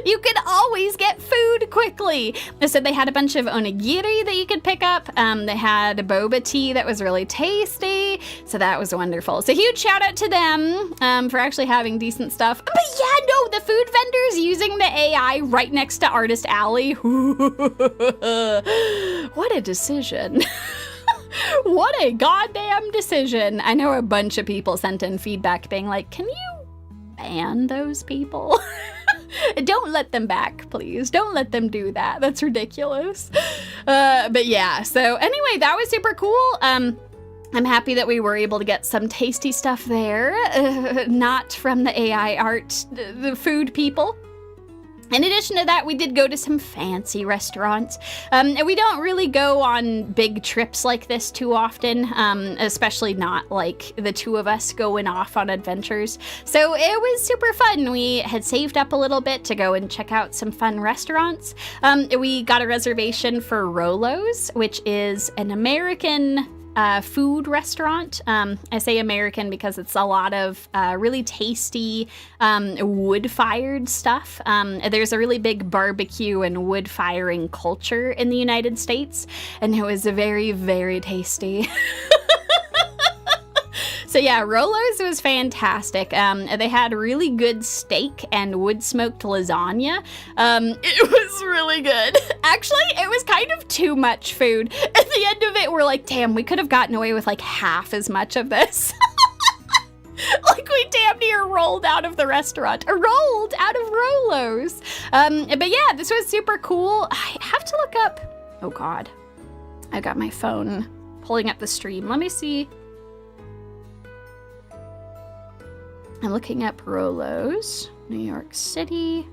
Speaker 1: You could always get food quickly. So they had a bunch of onigiri that you could pick up. They had boba tea that was really tasty. So that was wonderful. So huge shout out to them for actually having decent stuff. But yeah, no, the food vendors using the AI right next to Artist Alley. What a decision. What a goddamn decision. I know a bunch of people sent in feedback being like, can you ban those people? Don't let them back, please. Don't let them do that. That's ridiculous. But yeah, so anyway, that was super cool. I'm happy that we were able to get some tasty stuff there, not from the AI art, the food people. In addition to that, we did go to some fancy restaurants. And we don't really go on big trips like this too often, especially not like the two of us going off on adventures. So it was super fun. We had saved up a little bit to go and check out some fun restaurants. We got a reservation for Rolo's, which is an American food restaurant. I say American because it's a lot of really tasty wood-fired stuff. There's a really big barbecue and wood-firing culture in the United States, and it was very, very tasty. So yeah, Rolo's was fantastic. They had really good steak and wood-smoked lasagna. It was really good. Actually, it was kind of too much food. At the end of it, we're like, damn, we could have gotten away with like half as much of this. Like we damn near rolled out of the restaurant, or rolled out of Rolo's. But yeah, this was super cool. I have to look up, oh God, I got my phone pulling up the stream. Let me see. I'm looking up Rolo's, New York City.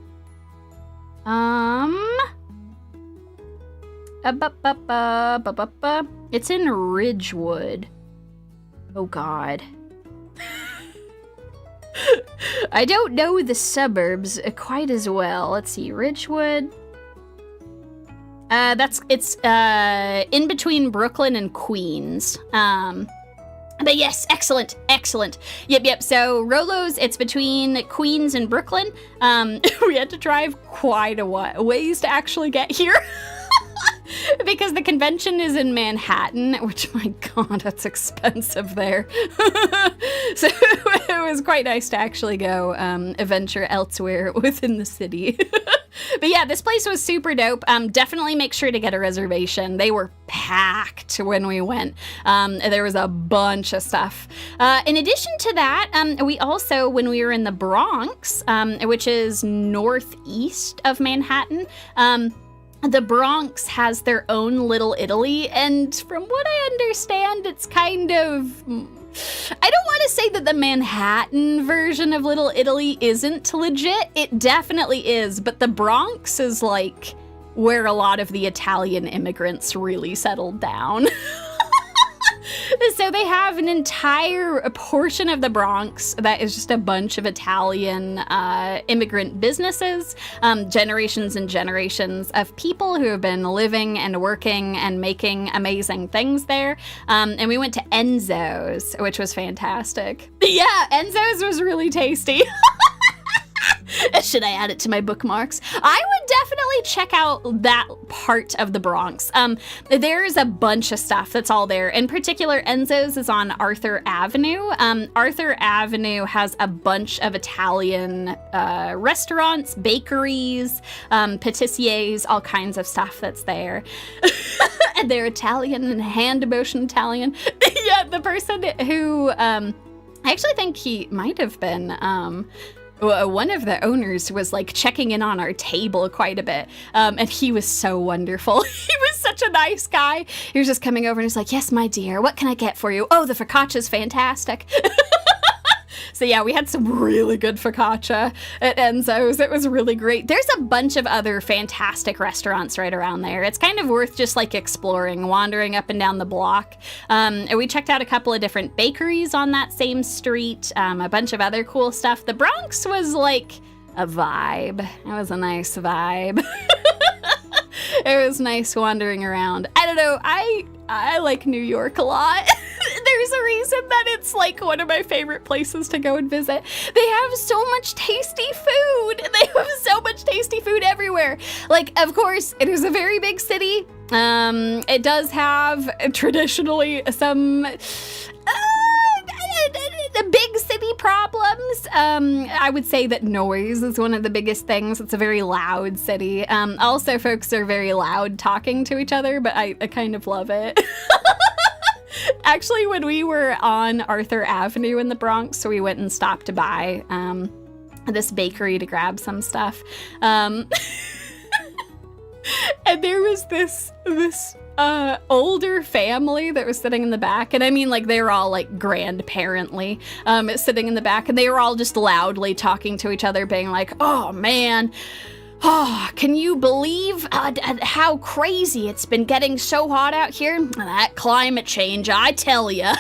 Speaker 1: It's in Ridgewood. Oh God. I don't know the suburbs quite as well. Let's see, Ridgewood. It's in between Brooklyn and Queens. But yes, excellent. Yep. So Rolo's, it's between Queens and Brooklyn. We had to drive quite a ways to actually get here. Because the convention is in Manhattan, which, my God, that's expensive there. So it was quite nice to actually go adventure elsewhere within the city. But yeah, this place was super dope. Definitely make sure to get a reservation. They were packed when we went. There was a bunch of stuff. In addition to that, we also, when we were in the Bronx, which is northeast of Manhattan, the Bronx has their own Little Italy, and from what I understand, it's kind of... I don't want to say that the Manhattan version of Little Italy isn't legit. It definitely is, but the Bronx is like where a lot of the Italian immigrants really settled down. So they have an entire portion of the Bronx that is just a bunch of Italian immigrant businesses, generations and generations of people who have been living and working and making amazing things there. And we went to Enzo's, which was fantastic. Yeah, Enzo's was really tasty. Should I add it to my bookmarks? I would definitely check out that part of the Bronx. There's a bunch of stuff that's all there. In particular, Enzo's is on Arthur Avenue. Arthur Avenue has a bunch of Italian restaurants, bakeries, patissiers, all kinds of stuff that's there. And they're Italian and hand motion Italian. Yeah, the person who, I actually think he might have been, one of the owners was like checking in on our table quite a bit, and he was so wonderful. He was such a nice guy. He was just coming over and he's like, "Yes, my dear, what can I get for you? Oh, the focaccia's fantastic." So yeah, we had some really good focaccia at Enzo's. It was really great. There's a bunch of other fantastic restaurants right around there. It's kind of worth just like exploring, wandering up and down the block. And we checked out a couple of different bakeries on that same street, a bunch of other cool stuff. The Bronx was like a vibe. It was a nice vibe. It was nice wandering around. I don't know, I like New York a lot. There's a reason that it's like one of my favorite places to go and visit. They have so much tasty food. They have so much tasty food everywhere. Like, of course, it is a very big city. It does have traditionally some big city problems. I would say that noise is one of the biggest things. It's a very loud city. Also, folks are very loud talking to each other, but I kind of love it. Actually, when we were on Arthur Avenue in the Bronx, so we went and stopped by this bakery to grab some stuff. And there was this older family that was sitting in the back, and I mean, like, they were all like grandparently sitting in the back, and they were all just loudly talking to each other, being like, "Oh man, oh, can you believe how crazy it's been getting so hot out here? That climate change, I tell ya."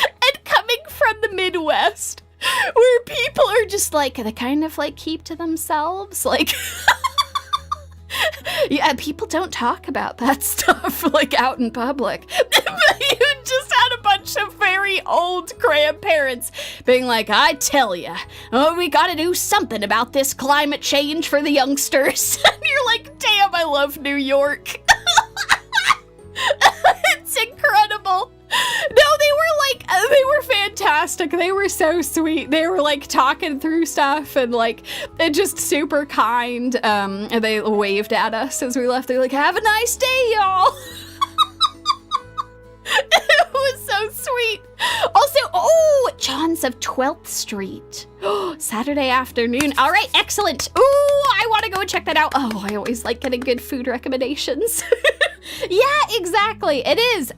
Speaker 1: And coming from the Midwest, where people are just like, they kind of like keep to themselves, like. Yeah, people don't talk about that stuff, like, out in public. But you just had a bunch of very old grandparents being like, "I tell ya, oh, we gotta do something about this climate change for the youngsters." And you're like, damn, I love New York. It's incredible. No, they were fantastic. They were so sweet. They were like talking through stuff and like just super kind. And they waved at us as we left. They're like, "Have a nice day, y'all." It was so sweet. Also, John's of 12th Street. Saturday afternoon. All right, excellent. Ooh, I want to go and check that out. Oh, I always like getting good food recommendations. Yeah, exactly. It is.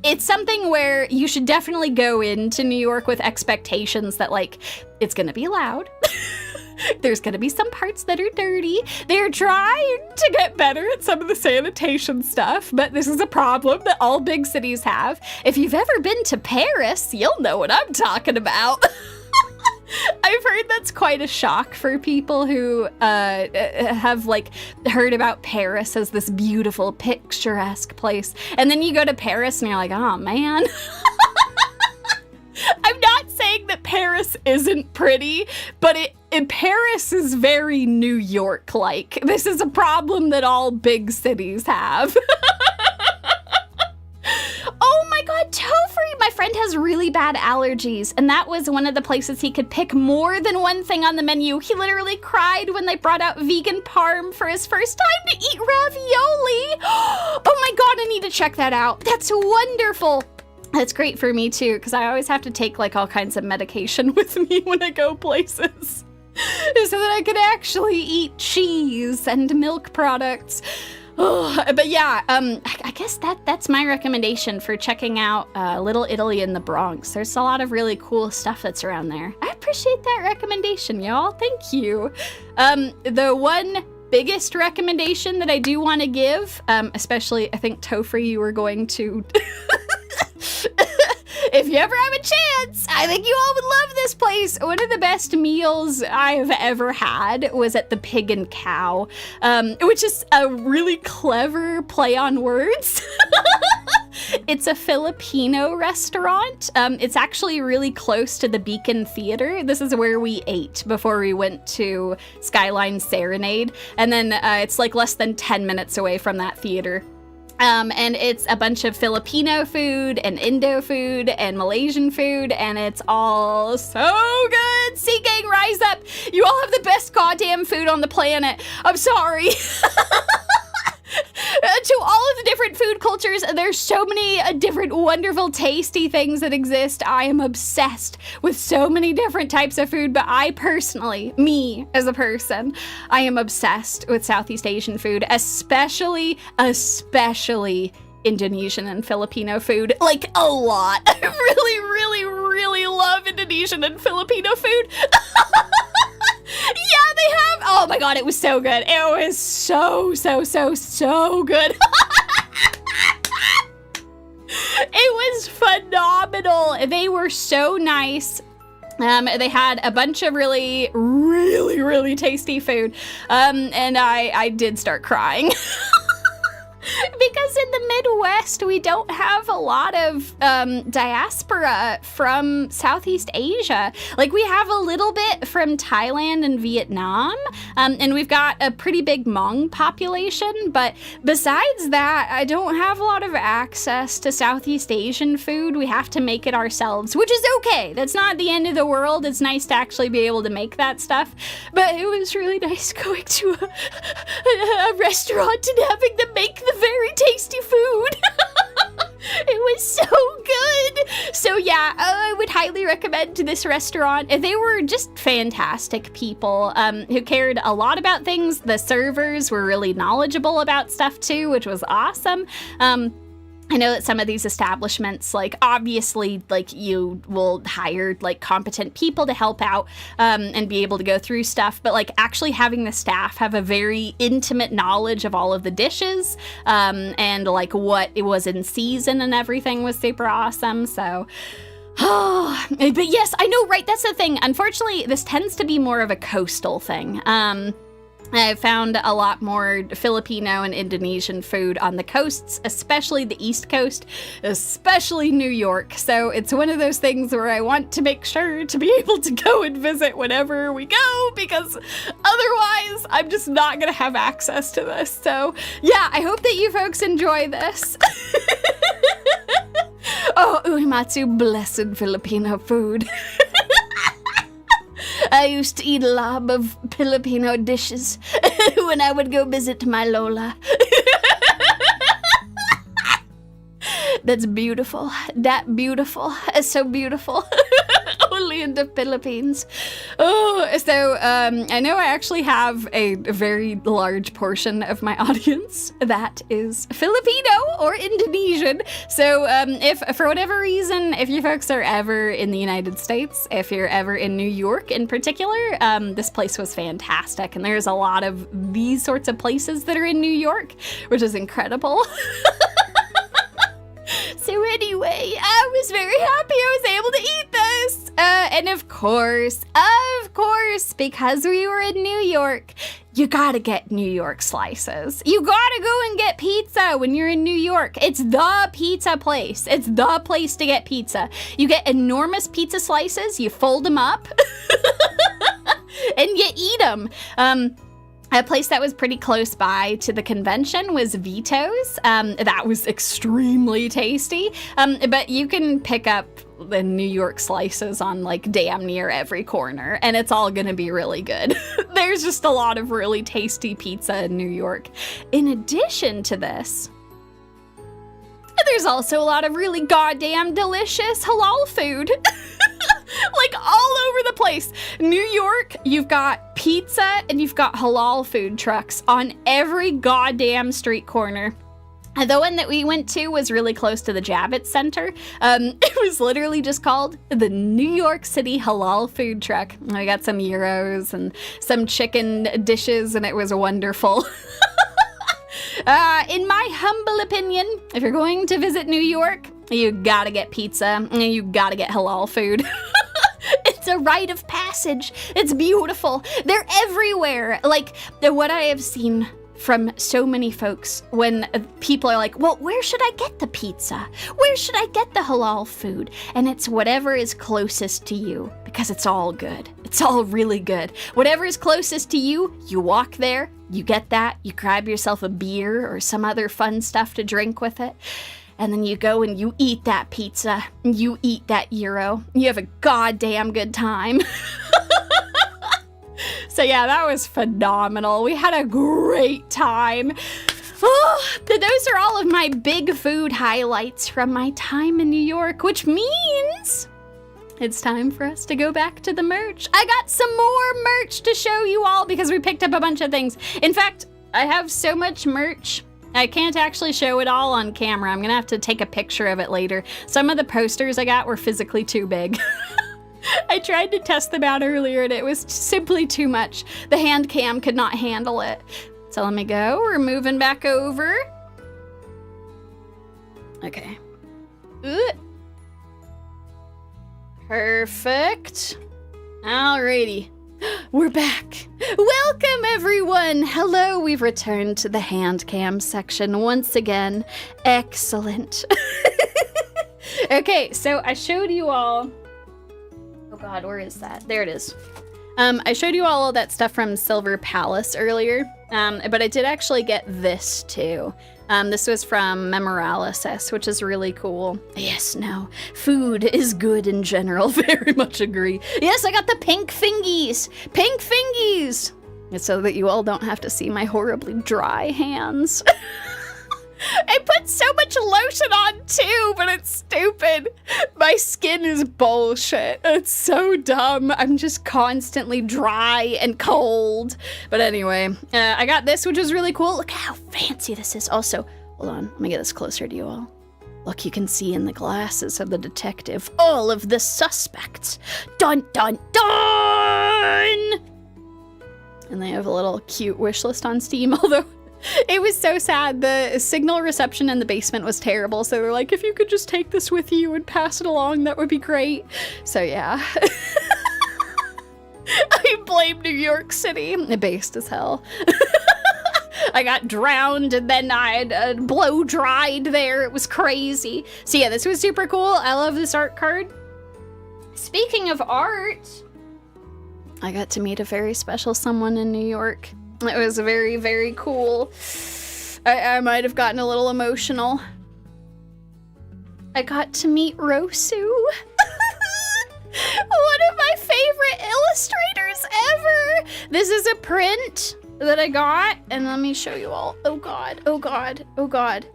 Speaker 1: It's something where you should definitely go into New York with expectations that, like, it's gonna be loud. There's gonna be some parts that are dirty. They're trying to get better at some of the sanitation stuff, but this is a problem that all big cities have. If you've ever been to Paris, you'll know what I'm talking about. I've heard that's quite a shock for people who have like heard about Paris as this beautiful, picturesque place. And then you go to Paris and you're like, oh man. I'm not saying that Paris isn't pretty, but Paris is very New York-like. This is a problem that all big cities have. Oh my god, Tofree! My friend has really bad allergies, and that was one of the places he could pick more than one thing on the menu. He literally cried when they brought out vegan parm for his first time to eat ravioli. Oh my god, I need to check that out. That's wonderful. That's great for me too, because I always have to take like all kinds of medication with me when I go places, so that I can actually eat cheese and milk products. Oh, but yeah, I guess that's my recommendation for checking out Little Italy in the Bronx. There's a lot of really cool stuff that's around there. I appreciate that recommendation, y'all. Thank you. The one biggest recommendation that I do want to give, especially I think Tofree, you were going to... If you ever have a chance, I think you all would love this place. One of the best meals I have ever had was at the Pig and Cow, which is a really clever play on words. It's a Filipino restaurant. It's actually really close to the Beacon Theater. This is where we ate before we went to Skyline Serenade. And then it's like less than 10 minutes away from that theater. And it's a bunch of Filipino food and Indo food and Malaysian food, and it's all so good. Sea Gang, rise up. You all have the best goddamn food on the planet. I'm sorry. To all of the different food cultures, there's so many different wonderful tasty things that exist. I am obsessed with so many different types of food, but I personally, me as a person, I am obsessed with Southeast Asian food, especially Indonesian and Filipino food, like a lot. I really love Indonesian and Filipino food. Yeah, they have. Oh my god, it was so good. It was so good. It was phenomenal. They were so nice. They had a bunch of really, really, really tasty food. And I did start crying. Because in the Midwest, we don't have a lot of diaspora from Southeast Asia. Like, we have a little bit from Thailand and Vietnam, and we've got a pretty big Hmong population, but besides that, I don't have a lot of access to Southeast Asian food. We have to make it ourselves, which is okay. That's not the end of the world. It's nice to actually be able to make that stuff, but it was really nice going to a restaurant and having them make the very tasty food. It was so good. So yeah, I would highly recommend to this restaurant. They were just fantastic people who cared a lot about things. The servers were really knowledgeable about stuff too, which was awesome. I know that some of these establishments, like, obviously, like, you will hire, like, competent people to help out and be able to go through stuff, but, like, actually having the staff have a very intimate knowledge of all of the dishes and, like, what it was in season and everything was super awesome, so... Oh, but yes, I know, right? That's the thing. Unfortunately, this tends to be more of a coastal thing. I found a lot more Filipino and Indonesian food on the coasts, especially the East Coast, especially New York. So it's one of those things where I want to make sure to be able to go and visit whenever we go, because otherwise I'm just not going to have access to this. So yeah, I hope that you folks enjoy this. Oh, uematsu, blessed Filipino food. I used to eat a lot of Filipino dishes when I would go visit my Lola. That's beautiful. That beautiful. So beautiful. Only in the Philippines. Oh, so I know I actually have a very large portion of my audience that is Filipino or Indonesian. So if for whatever reason, if you folks are ever in the United States, if you're ever in New York in particular, this place was fantastic. And there's a lot of these sorts of places that are in New York, which is incredible. So anyway, I was very happy I was able to eat this. And of course, because we were in New York, you gotta get New York slices. You gotta go and get pizza when you're in New York. It's the pizza place. It's the place to get pizza. You get enormous pizza slices, you fold them up, and you eat them. A place that was pretty close by to the convention was Vito's. That was extremely tasty. But you can pick up the New York slices on like damn near every corner, and it's all gonna be really good. There's just a lot of really tasty pizza in New York. In addition to this, there's also a lot of really goddamn delicious halal food. Like all over the place. New York, you've got pizza and you've got halal food trucks on every goddamn street corner. The one that we went to was really close to the Javits Center. It was literally just called the New York City Halal Food Truck. I got some gyros and some chicken dishes, and it was wonderful. In my humble opinion, if you're going to visit New York, you gotta get pizza and you gotta get halal food. It's a rite of passage. It's beautiful. They're everywhere. Like, what I have seen from so many folks when people are like, well, where should I get the pizza? Where should I get the halal food? And it's whatever is closest to you, because it's all good. It's all really good. Whatever is closest to you, you walk there, you get that, you grab yourself a beer or some other fun stuff to drink with it. And then you go and you eat that pizza, and you eat that gyro. You have a goddamn good time. So yeah, that was phenomenal. We had a great time. Oh, those are all of my big food highlights from my time in New York, which means it's time for us to go back to the merch. I got some more merch to show you all because we picked up a bunch of things. In fact, I have so much merch, I can't actually show it all on camera. I'm gonna have to take a picture of it later. Some of the posters I got were physically too big. I tried to test them out earlier and it was simply too much. The Handcam could not handle it. So let me go. We're moving back over. Okay. Perfect. Alrighty. We're back. Welcome, everyone. Hello, we've returned to the Handcam section once again. Excellent. Okay, so I showed you all... Oh god, where is that? There it is. I showed you all of that stuff from Silver Palace earlier, but I did actually get this too. This was from Memoralysis, which is really cool. Yes, no, food is good in general, very much agree. Yes, I got the pink fingies! Pink fingies! So that you all don't have to see my horribly dry hands. I put so much lotion on too, but it's stupid. My skin is bullshit. It's so dumb. I'm just constantly dry and cold. But anyway, I got this, which is really cool. Look how fancy this is. Also, hold on, let me get this closer to you all. Look, you can see in the glasses of the detective all of the suspects. Dun, dun, dun! And they have a little cute wish list on Steam, although it was so sad. The signal reception in the basement was terrible, so they're like, if you could just take this with you and pass it along, that would be great. So yeah. I blame New York City. Based as hell. I got drowned and then I blow dried there. It was crazy. So yeah, this was super cool. I love this art card. Speaking of art, I got to meet a very special someone in New York. It was very, very cool. I might have gotten a little emotional. I got to meet Rosu. One of my favorite illustrators ever. This is a print that I got, and let me show you all. Oh god, oh god, oh god.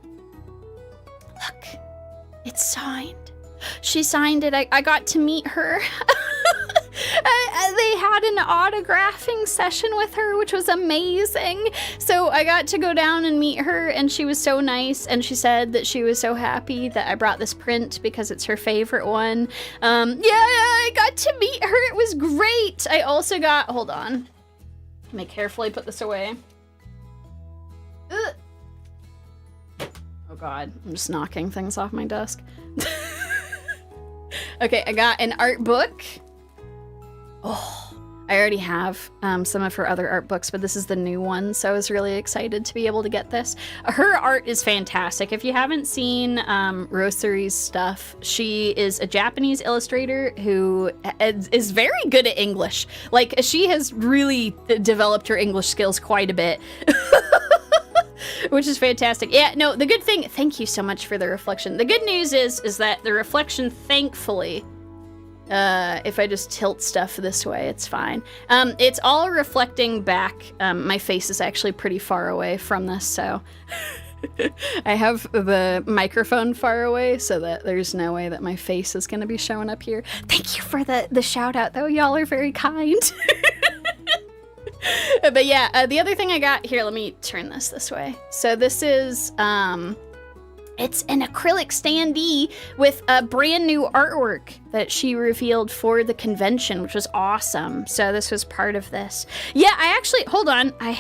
Speaker 1: Look, it's signed. She signed it. I got to meet her. They had an autographing session with her, which was amazing. So I got to go down and meet her, and she was so nice, and she said that she was so happy that I brought this print because it's her favorite one. Yeah, I got to meet her. It was great. I also got, hold on. Let me carefully put this away. Ugh. Oh god, I'm just knocking things off my desk. Okay, I got an art book. Oh, I already have some of her other art books, but this is the new one, so I was really excited to be able to get this. Her art is fantastic. If you haven't seen Rosary's stuff, she is a Japanese illustrator who is very good at English. Like, she has really developed her English skills quite a bit. Which is fantastic. Yeah, no, the good thing, thank you so much for the reflection. The good news is that the reflection, thankfully, if I just tilt stuff this way, it's fine. It's all reflecting back. My face is actually pretty far away from this, so I have the microphone far away so that there's no way that my face is going to be showing up here. Thank you for the shout out, though. Y'all are very kind. But yeah, the other thing I got here, let me turn this way. So this is, it's an acrylic standee with a brand new artwork that she revealed for the convention, which was awesome. So this was part of this. Yeah, I actually, hold on. I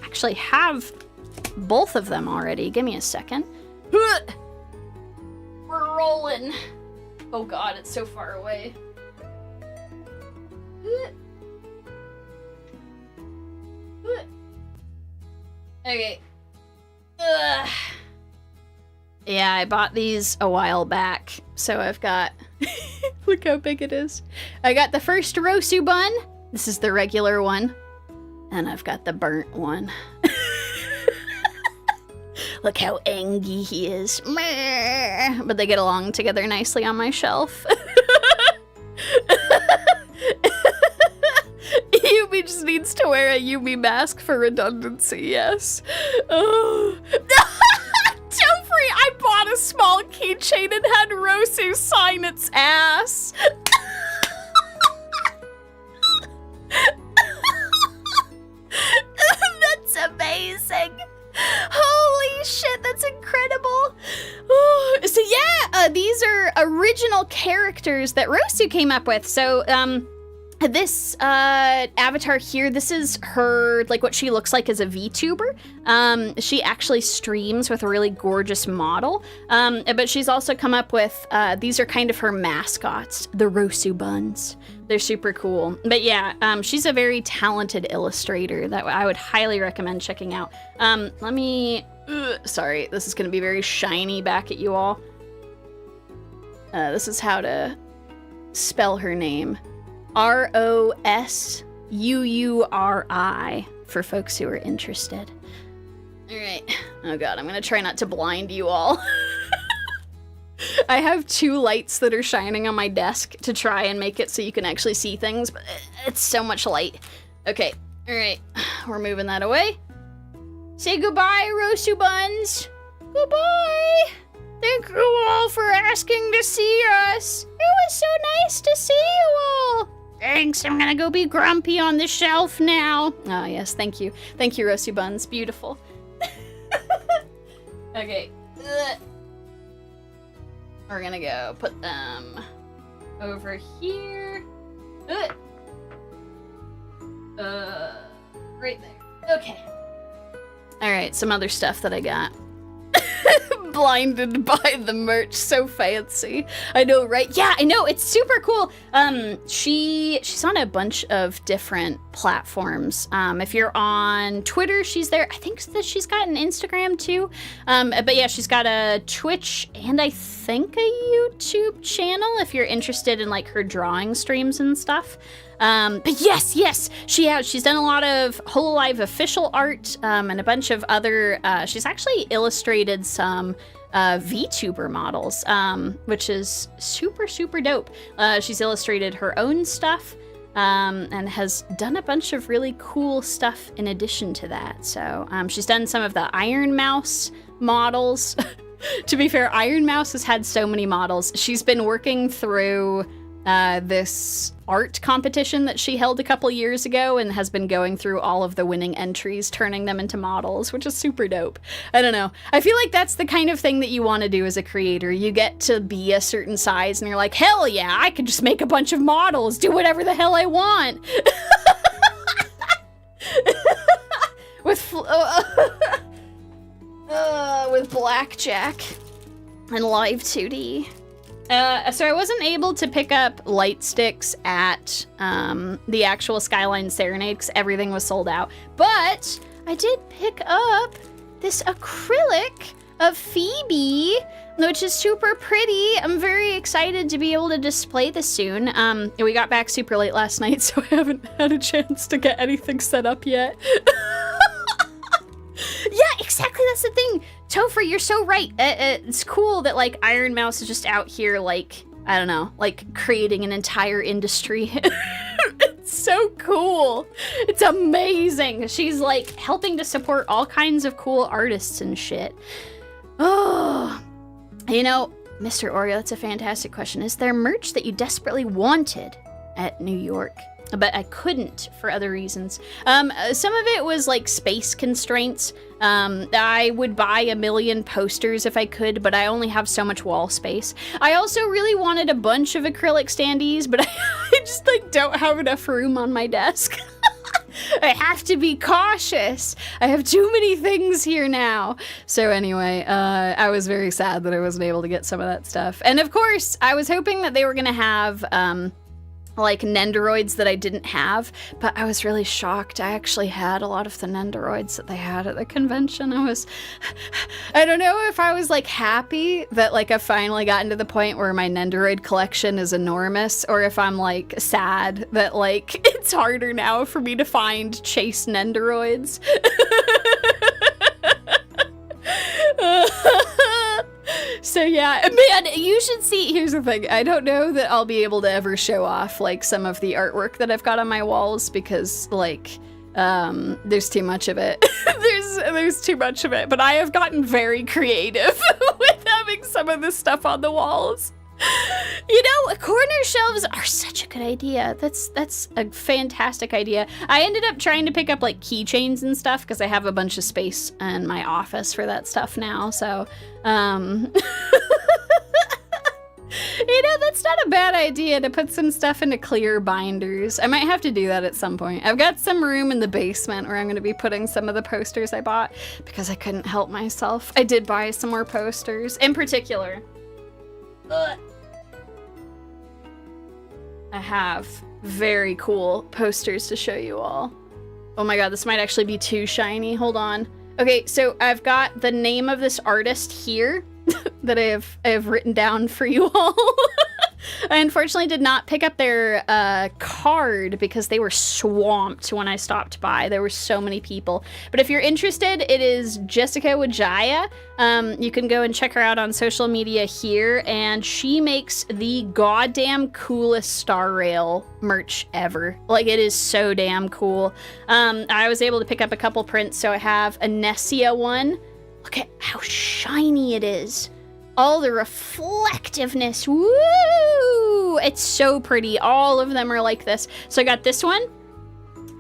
Speaker 1: actually have both of them already. Give me a second. We're rolling. Oh God, it's so far away. Okay. Ugh. Yeah, I bought these a while back, so I've got... Look how big it is. I got the first Rosu bun. This is the regular one. And I've got the burnt one. Look how angry he is. But they get along together nicely on my shelf. Yumie just needs to wear a Yumie mask for redundancy, yes. Oh. Tophree, I bought a small keychain and had Rosu sign its ass. That's amazing. Holy shit, that's incredible. So yeah, these are original characters that Rosu came up with. So, this avatar here, this is her, like what she looks like as a VTuber. She actually streams with a really gorgeous model, but she's also come up with, these are kind of her mascots, the Rosu Buns. They're super cool. But yeah, she's a very talented illustrator that I would highly recommend checking out. Let me, sorry, this is gonna be very shiny back at you all. This is how to spell her name. Rosuuri for folks who are interested. All right. Oh god, I'm gonna try not to blind you all. I have 2 lights that are shining on my desk to try and make it so you can actually see things, but it's so much light. Okay, all right, we're moving that away. Say goodbye, Rosu Buns. Goodbye. Thank you all for asking to see us. It was so nice to see you all. Thanks, I'm gonna go be grumpy on the shelf now. Oh yes, thank you. Thank you, Rosu Buns, beautiful. Okay. We're gonna go put them over here. Right there. Okay. All right, some other stuff that I got. Blinded by the merch, so fancy. I know, right? Yeah, I know, it's super cool. She's on a bunch of different platforms. If you're on Twitter, she's there. I think that she's got an Instagram too. But yeah, she's got a Twitch and I think a YouTube channel if you're interested in like her drawing streams and stuff. But yes, she's done a lot of Hololive official art, and a bunch of other, she's actually illustrated some, VTuber models, which is super, super dope. She's illustrated her own stuff, and has done a bunch of really cool stuff in addition to that. So, she's done some of the Ironmouse models. To be fair, Ironmouse has had so many models. She's been working through this art competition that she held a couple years ago and has been going through all of the winning entries, turning them into models, which is super dope. I don't know. I feel like that's the kind of thing that you want to do as a creator. You get to be a certain size and you're like, hell yeah, I could just make a bunch of models, do whatever the hell I want. With blackjack and live 2D. So I wasn't able to pick up light sticks at the actual Skyline Serenade because everything was sold out. But I did pick up this acrylic of Phoebe, which is super pretty. I'm very excited to be able to display this soon. We got back super late last night, so I haven't had a chance to get anything set up yet. Yeah, exactly, that's the thing. Topher, you're so right. It's cool that, like, Ironmouse is just out here, like, I don't know, like, creating an entire industry. It's so cool. It's amazing. She's, like, helping to support all kinds of cool artists and shit. Oh, you know, Mr. Oreo, that's a fantastic question. Is there merch that you desperately wanted at New York, but I couldn't for other reasons? Some of it was like space constraints. I would buy 1 million posters if I could, but I only have so much wall space. I also really wanted a bunch of acrylic standees, but I just like don't have enough room on my desk. I have to be cautious. I have too many things here now. So anyway, I was very sad that I wasn't able to get some of that stuff. And of course, I was hoping that they were gonna have, like Nendoroids that I didn't have, but I was really shocked. I actually had a lot of the Nendoroids that they had at the convention. I don't know if I was like happy that like I finally gotten to the point where my Nendoroid collection is enormous, or if I'm like sad that like it's harder now for me to find chase Nendoroids. So yeah, man, you should see, here's the thing, I don't know that I'll be able to ever show off like some of the artwork that I've got on my walls because like, there's too much of it. there's too much of it, but I have gotten very creative with having some of this stuff on the walls. You know, corner shelves are such a good idea. That's a fantastic idea. I ended up trying to pick up like keychains and stuff because I have a bunch of space in my office for that stuff now. So, You know, that's not a bad idea to put some stuff into clear binders. I might have to do that at some point. I've got some room in the basement where I'm going to be putting some of the posters I bought because I couldn't help myself. I did buy some more posters. In particular, I have very cool posters to show you all. Oh my god, this might actually be too shiny. Hold on. Okay, so I've got the name of this artist here that I have written down for you all. I unfortunately did not pick up their card because they were swamped when I stopped by. There were so many people. But if you're interested, it is Jessica Wijaya. You can go and check her out on social media here, and she makes the goddamn coolest Star Rail merch ever. Like, it is so damn cool. I was able to pick up a couple prints, so I have a Nessia one. Look at how shiny it is. All the reflectiveness. Woo! It's so pretty. All of them are like this. So I got this one.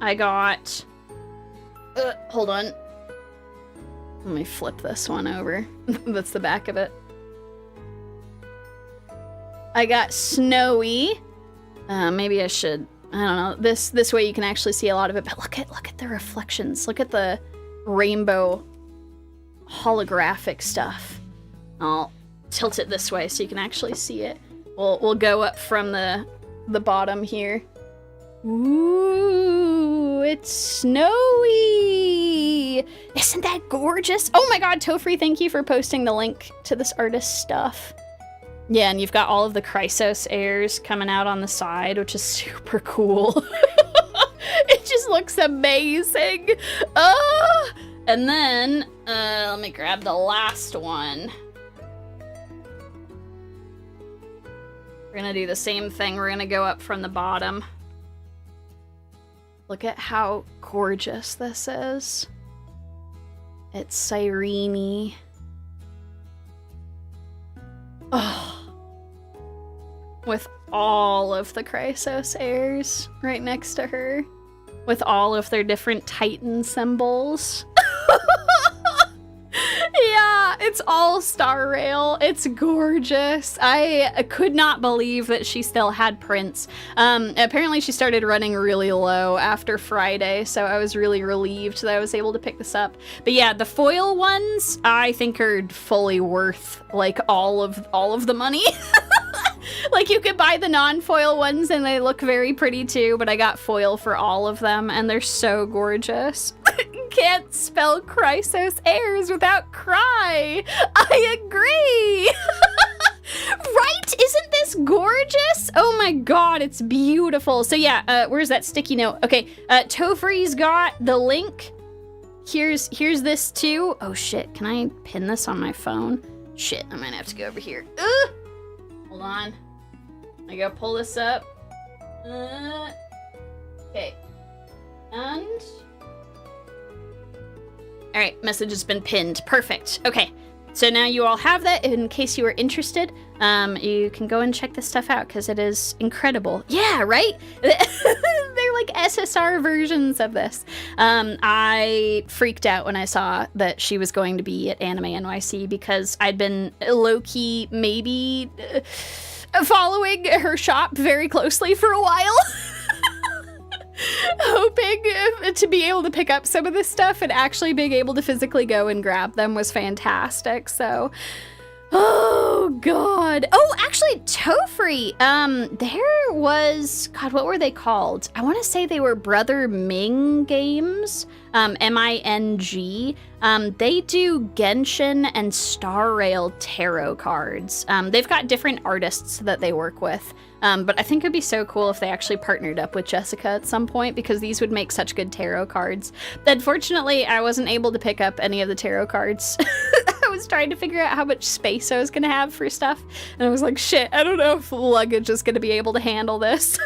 Speaker 1: I got... hold on. Let me flip this one over. That's the back of it. I got Snowy. Maybe I should... I don't know. This way you can actually see a lot of it. But look at the reflections. Look at the rainbow holographic stuff. I'll tilt it this way so you can actually see it. We'll go up from the bottom here. Ooh, it's snowy. Isn't that gorgeous? Oh my god, Tofree, thank you for posting the link to this artist's stuff. Yeah, and you've got all of the Chrysos airs coming out on the side, which is super cool. It just looks amazing. And then, let me grab the last one. We're gonna do the same thing. We're gonna go up from the bottom. Look at how gorgeous this is. It's Psyren-y. Oh. With all of the Chrysos airs right next to her. With all of their different Titan symbols. Yeah, it's all Star Rail. It's gorgeous. I could not believe that she still had prints. Apparently she started running really low after Friday, so I was really relieved that I was able to pick this up. But yeah, the foil ones I think are fully worth like all of the money. Like, you could buy the non-foil ones and they look very pretty too, but I got foil for all of them and they're so gorgeous. Can't spell Chrysos airs without cry. I agree. Right? Isn't this gorgeous? Oh my god, it's beautiful. So yeah, where's that sticky note? Okay, Tofree's got the link. Here's this too. Oh shit, can I pin this on my phone? Shit, I might have to go over here. Hold on. I gotta pull this up. Okay. And... Alright, message has been pinned. Perfect. Okay. So now you all have that. In case you were interested, you can go and check this stuff out because it is incredible. Yeah, right? They're like SSR versions of this. I freaked out when I saw that she was going to be at Anime NYC because I'd been low-key maybe following her shop very closely for a while. Hoping to be able to pick up some of this stuff and actually being able to physically go and grab them was fantastic. So, oh god. Oh, actually, Tofree. There was, god, what were they called? I want to say they were Brother Ming games. M-I-N-G. They do Genshin and Star Rail tarot cards. They've got different artists that they work with. But I think it'd be so cool if they actually partnered up with Jessica at some point because these would make such good tarot cards. Unfortunately, I wasn't able to pick up any of the tarot cards. I was trying to figure out how much space I was going to have for stuff. And I was like, shit, I don't know if luggage is going to be able to handle this.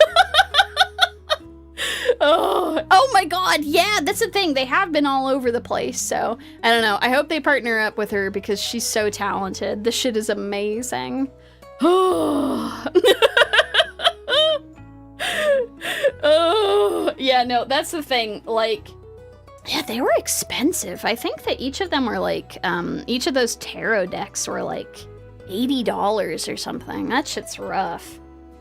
Speaker 1: Oh my god, yeah, that's the thing. They have been all over the place, so I don't know. I hope they partner up with her because she's so talented. This shit is amazing. Oh, yeah, no, that's the thing. Like, yeah, they were expensive. I think that each of them were like, each of those tarot decks were like $80 or something. That shit's rough.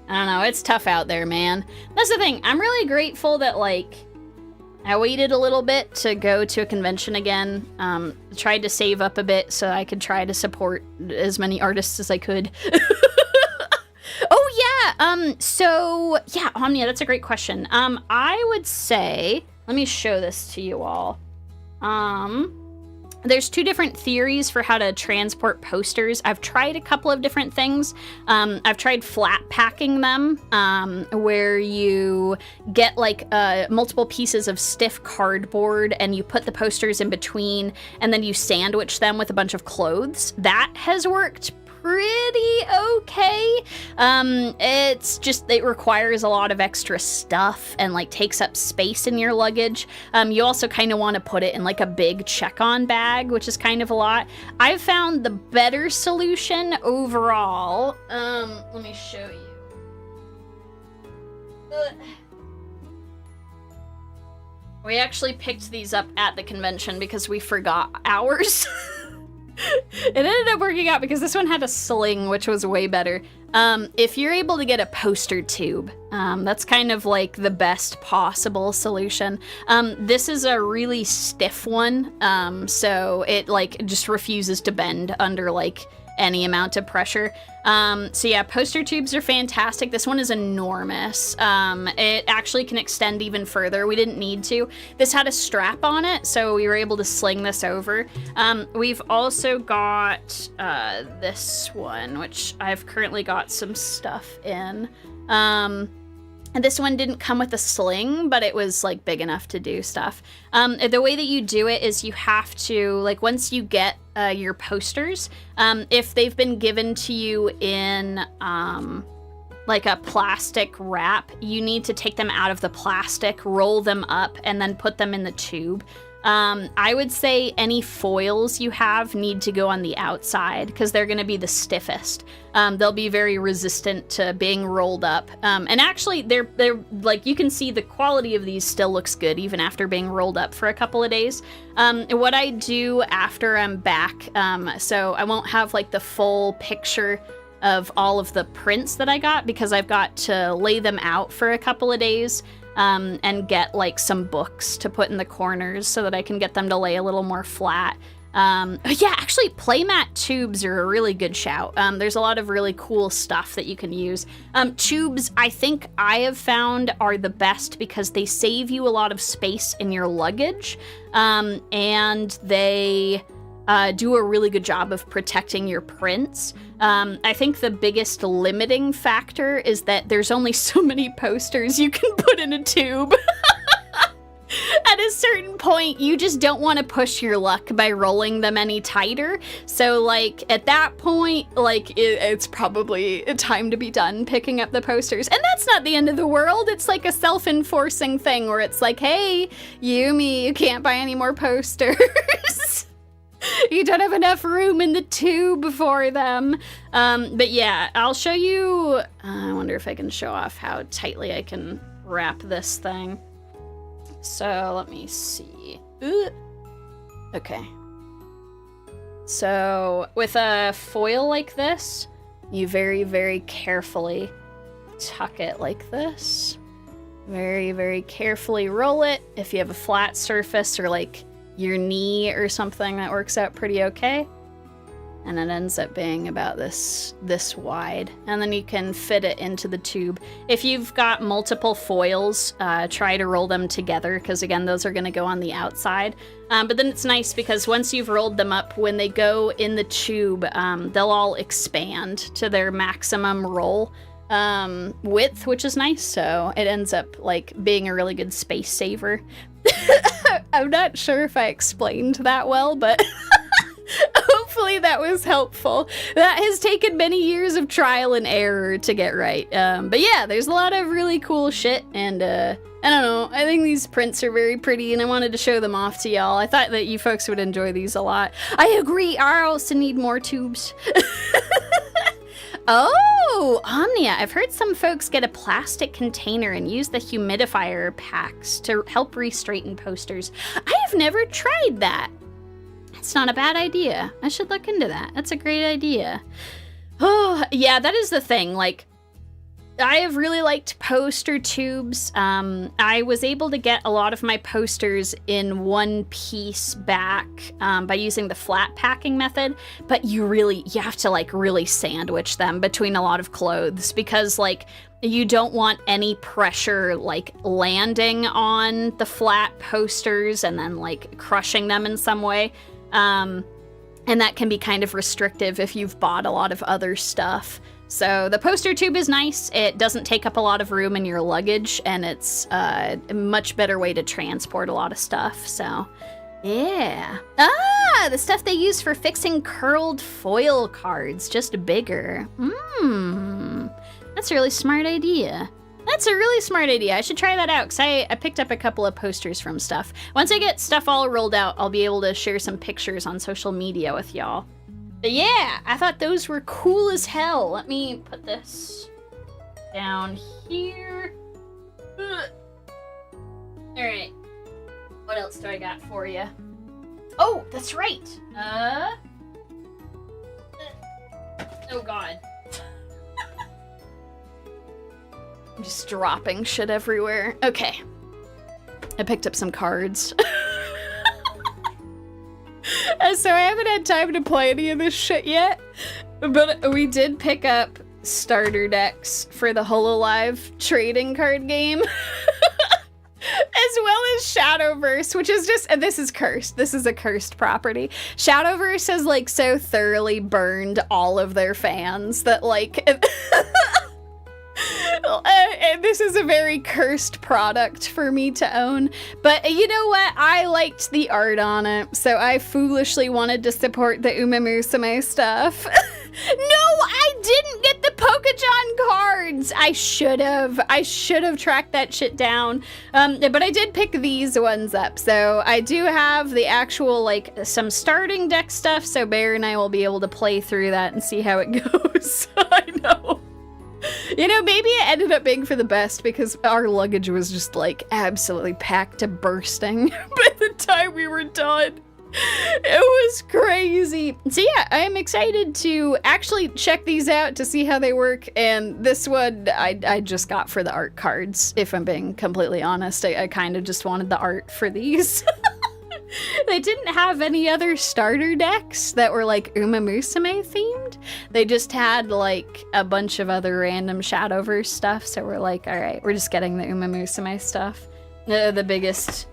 Speaker 1: I don't know, it's tough out there, man. That's the thing, I'm really grateful that, like, I waited a little bit to go to a convention again. Tried to save up a bit so I could try to support as many artists as I could. Oh yeah, so yeah, Omnia, that's a great question. I would say, let me show this to you all. There's 2 different theories for how to transport posters. I've tried a couple of different things. I've tried flat packing them, where you get like multiple pieces of stiff cardboard and you put the posters in between and then you sandwich them with a bunch of clothes. That has worked pretty okay. It's just, it requires a lot of extra stuff and like takes up space in your luggage. You also kind of want to put it in like a big check-on bag, which is kind of a lot. I've found the better solution overall. Let me show you. We actually picked these up at the convention because we forgot ours. It ended up working out because this one had a sling, which was way better. If you're able to get a poster tube, that's kind of like the best possible solution. This is a really stiff one, so it like just refuses to bend under like any amount of pressure. So yeah, poster tubes are fantastic. This one is enormous. It actually can extend even further. We didn't need to. This had a strap on it, so we were able to sling this over. We've also got this one, which I've currently got some stuff in. And this one didn't come with a sling, but it was like big enough to do stuff. The way that you do it is you have to, like, once you get your posters, if they've been given to you in like a plastic wrap, you need to take them out of the plastic, roll them up, and then put them in the tube. I would say any foils you have need to go on the outside because they're going to be the stiffest. They'll be very resistant to being rolled up. And actually, they're like, you can see the quality of these still looks good even after being rolled up for a couple of days. What I do after I'm back, so I won't have like the full picture of all of the prints that I got because I've got to lay them out for a couple of days. And get like some books to put in the corners so that I can get them to lay a little more flat. Yeah, actually playmat tubes are a really good shout. There's a lot of really cool stuff that you can use. Tubes, I think I have found, are the best because they save you a lot of space in your luggage, and they do a really good job of protecting your prints. I think the biggest limiting factor is that there's only so many posters you can put in a tube. At a certain point, you just don't want to push your luck by rolling them any tighter. So, like, at that point, like, it's probably time to be done picking up the posters. And that's not the end of the world. It's like a self-enforcing thing where it's like, hey, Yumie, you can't buy any more posters. You don't have enough room in the tube for them. But yeah, I'll show you. I wonder if I can show off how tightly I can wrap this thing. So let me see. Okay. So with a foil like this, you very, very carefully tuck it like this. Very, very carefully roll it. If you have a flat surface or like your knee or something, that works out pretty okay. And it ends up being about this wide. And then you can fit it into the tube. If you've got multiple foils, try to roll them together, because again, those are gonna go on the outside. But then it's nice because once you've rolled them up, when they go in the tube, they'll all expand to their maximum roll width, which is nice. So it ends up like being a really good space saver. I'm not sure if I explained that well, but hopefully that was helpful. That has taken many years of trial and error to get right. But yeah, there's a lot of really cool shit, and I don't know, I think these prints are very pretty, and I wanted to show them off to y'all. I thought that you folks would enjoy these a lot. I agree, I also need more tubes. Oh, Omnia, I've heard some folks get a plastic container and use the humidifier packs to help re-straighten posters. I have never tried that. That's not a bad idea. I should look into that. That's a great idea. Oh, yeah, that is the thing. Like, I have really liked poster tubes. I was able to get a lot of my posters in one piece back by using the flat packing method, but you have to like really sandwich them between a lot of clothes because like you don't want any pressure like landing on the flat posters and then like crushing them in some way. And that can be kind of restrictive if you've bought a lot of other stuff. So the poster tube is nice. It doesn't take up a lot of room in your luggage, and it's a much better way to transport a lot of stuff. So, yeah. Ah, the stuff they use for fixing curled foil cards, just bigger. That's a really smart idea. That's a really smart idea. I should try that out, because I picked up a couple of posters from stuff. Once I get stuff all rolled out, I'll be able to share some pictures on social media with y'all. But yeah, I thought those were cool as hell. Let me put this down here. Alright. What else do I got for you? Oh, that's right. Oh god. I'm just dropping shit everywhere. Okay. I picked up some cards. So I haven't had time to play any of this shit yet, but we did pick up starter decks for the HoloLive trading card game, as well as Shadowverse, which is just, this is cursed. This is a cursed property. Shadowverse has like so thoroughly burned all of their fans that like, and this is a very cursed product for me to own. But you know what? I liked the art on it, so I foolishly wanted to support the Uma Musume stuff. No, I didn't get the Pokejon cards. I should have tracked that shit down. But I did pick these ones up. So I do have the actual, like, some starting deck stuff, so Bear and I will be able to play through that and see how it goes. I know. You know, maybe it ended up being for the best because our luggage was just like absolutely packed to bursting by the time we were done. It was crazy. So yeah, I'm excited to actually check these out to see how they work. And this one I just got for the art cards, if I'm being completely honest. I kind of just wanted the art for these. They didn't have any other starter decks that were like Uma Musume themed. They just had like a bunch of other random Shadowverse stuff. So we're like, all right, we're just getting the Uma Musume stuff. The biggest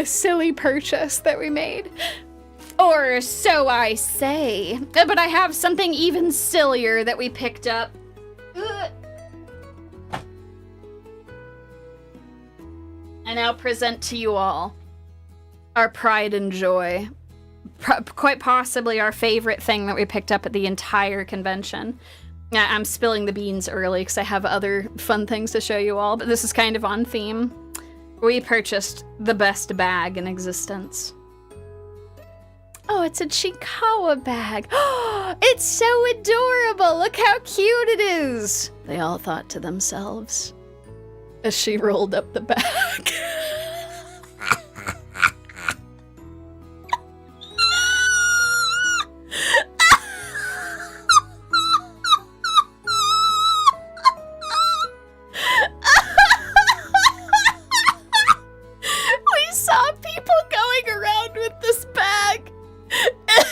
Speaker 1: silly purchase that we made. Or so I say. But I have something even sillier that we picked up. I now present to you all our pride and joy. Quite possibly our favorite thing that we picked up at the entire convention. I'm spilling the beans early because I have other fun things to show you all, but this is kind of on theme. We purchased the best bag in existence. Oh, it's a Chikawa bag. Oh, it's so adorable. Look how cute it is. They all thought to themselves as she rolled up the bag. We saw people going around with this bag, and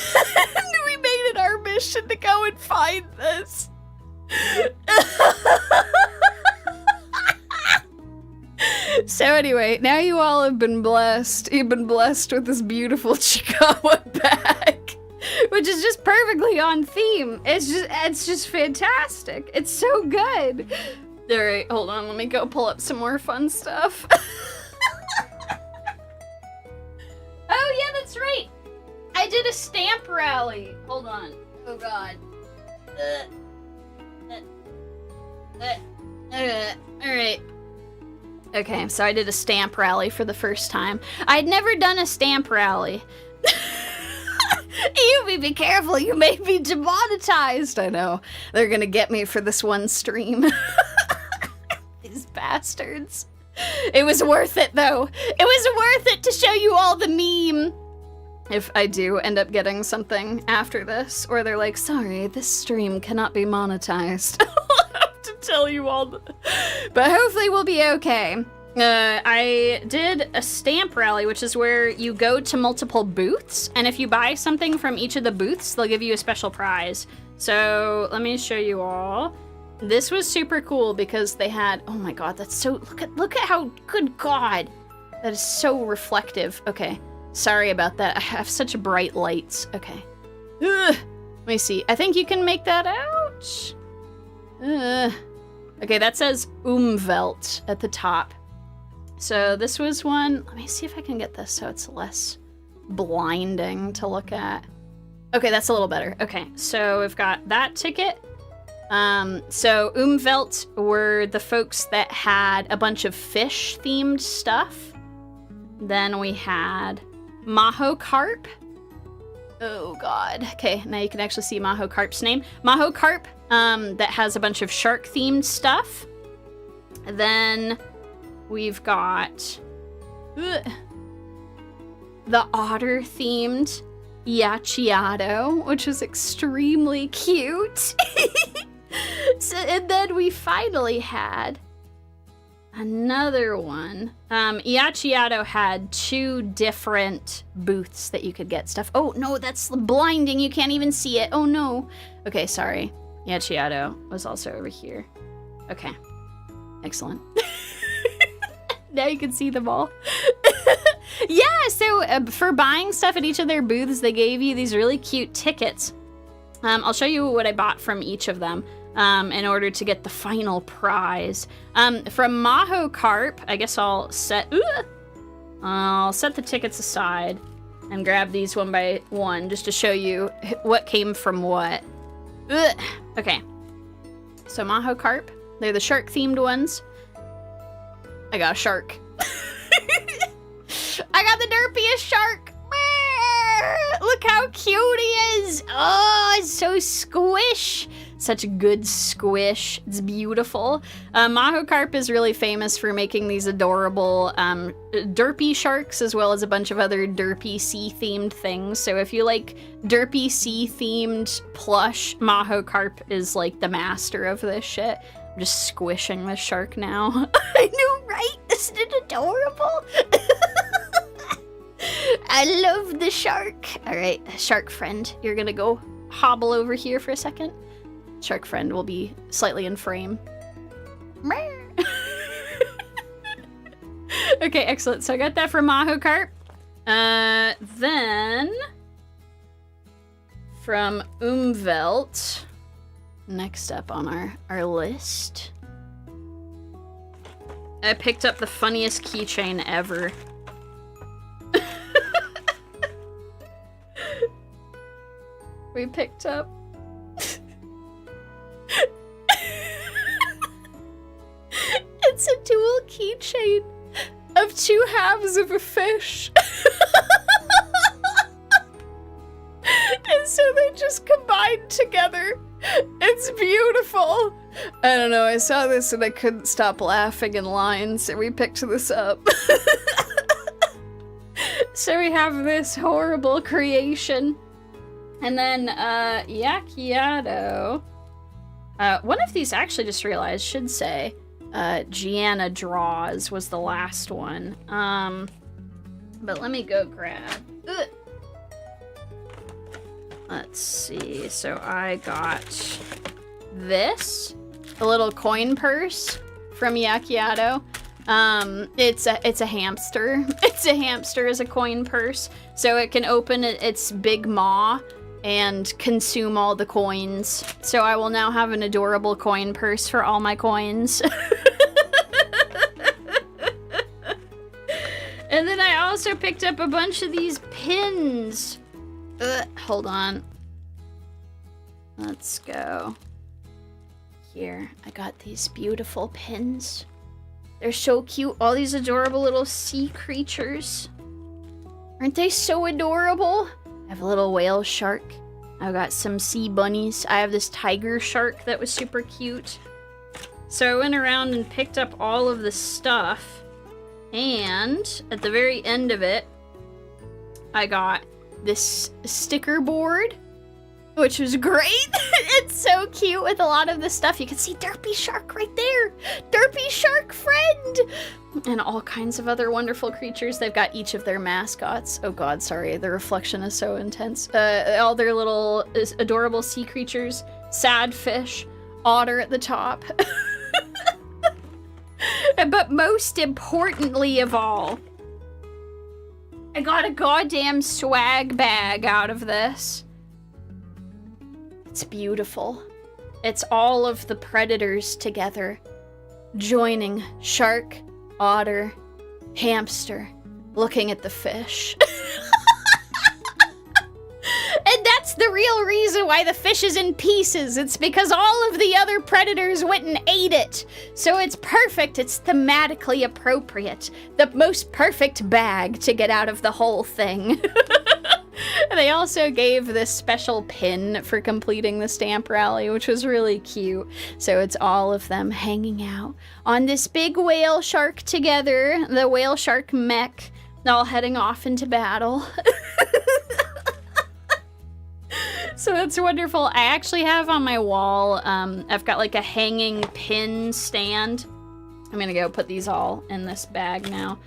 Speaker 1: we made it our mission to go and find this. So anyway, now you all have been blessed. You've been blessed with this beautiful Chikawa bag, which is just perfectly on theme. It's just fantastic. It's so good. All right, hold on. Let me go pull up some more fun stuff. Oh yeah, that's right. I did a stamp rally. Hold on. Oh god. All right. Okay, so I did a stamp rally for the first time. I'd never done a stamp rally. Yumie, be careful, you may be demonetized. I know, they're gonna get me for this one stream. These bastards. It was worth it though. It was worth it to show you all the meme. if I do end up getting something after this, or they're like, sorry, this stream cannot be monetized. I'll have to tell you all. But hopefully we'll be okay. I did a stamp rally, which is where you go to multiple booths, and if you buy something from each of the booths, they'll give you a special prize. So let me show you all. This was super cool because they had, oh my god, that's so, look at how, good god, that is so reflective. Okay, sorry about that. I have such bright lights. Okay. Ugh. Let me see. I think you can make that out. Okay, that says Umwelt at the top. So this was one. Let me see if I can get this so it's less blinding to look at. Okay, that's a little better. Okay, so we've got that ticket. So Umwelt were the folks that had a bunch of fish-themed stuff. Then we had Maho Carp. Oh god. Okay, now you can actually see Maho Carp's name. Maho Carp, that has a bunch of shark-themed stuff. Then we've got the otter-themed Yachiato, which was extremely cute. So, and then we finally had another one. Yachiato had 2 different booths that you could get stuff. Oh no, that's blinding. You can't even see it. Oh no. Okay, sorry. Yachiato was also over here. Okay. Excellent. Now you can see them all. Yeah, so for buying stuff at each of their booths, they gave you these really cute tickets. I'll show you what I bought from each of them in order to get the final prize. From Maho Carp, I guess I'll set the tickets aside and grab these one by one just to show you what came from what. Okay, so Maho Carp, they're the shark-themed ones. I got a shark. I got the derpiest shark. Look how cute he is. Oh, it's so squish. Such a good squish. It's beautiful. Maho Carp is really famous for making these adorable derpy sharks, as well as a bunch of other derpy sea-themed things. So if you like derpy sea-themed plush, Maho Carp is like the master of this shit. I'm just squishing this shark now. I know, right? Isn't it adorable? I love the shark. All right, shark friend, you're gonna go hobble over here for a second. Shark friend will be slightly in frame. Okay, excellent. So I got that from Maho Carp. Then from Umwelt, next up on our list, I picked up the funniest keychain ever. We picked up it's a dual keychain of 2 halves of a fish. And so they just combined together. It's beautiful. I don't know, I saw this and I couldn't stop laughing in line, so we picked this up. So we have this horrible creation. And then, Yachiato. One of these, actually just realized, should say, Gianna Draws was the last one. But let me go grab. Ugh. Let's see. So I got this, a little coin purse from Yachiato. It's a hamster. It's a hamster as a coin purse, so it can open its big maw and consume all the coins. So I will now have an adorable coin purse for all my coins. And then I also picked up a bunch of these pins. Hold on. Let's go. Here, I got these beautiful pins. They're so cute. All these adorable little sea creatures. Aren't they so adorable? I have a little whale shark. I've got some sea bunnies. I have this tiger shark that was super cute. So I went around and picked up all of the stuff. And at the very end of it, I got this sticker board, which was great. It's so cute with a lot of the stuff. You can see Derpy Shark right there. Derpy Shark friend. And all kinds of other wonderful creatures. They've got each of their mascots. Oh god, sorry. The reflection is so intense. All their little adorable sea creatures. Sad fish. Otter at the top. But most importantly of all, I got a goddamn swag bag out of this. It's beautiful. It's all of the predators together, joining shark, otter, hamster, looking at the fish. And that's the real reason why the fish is in pieces. It's because all of the other predators went and ate it. So it's perfect. It's thematically appropriate. The most perfect bag to get out of the whole thing. They also gave this special pin for completing the stamp rally, which was really cute. So it's all of them hanging out on this big whale shark together, the whale shark mech, all heading off into battle. So that's wonderful. I actually have on my wall, I've got like a hanging pin stand. I'm gonna go put these all in this bag now.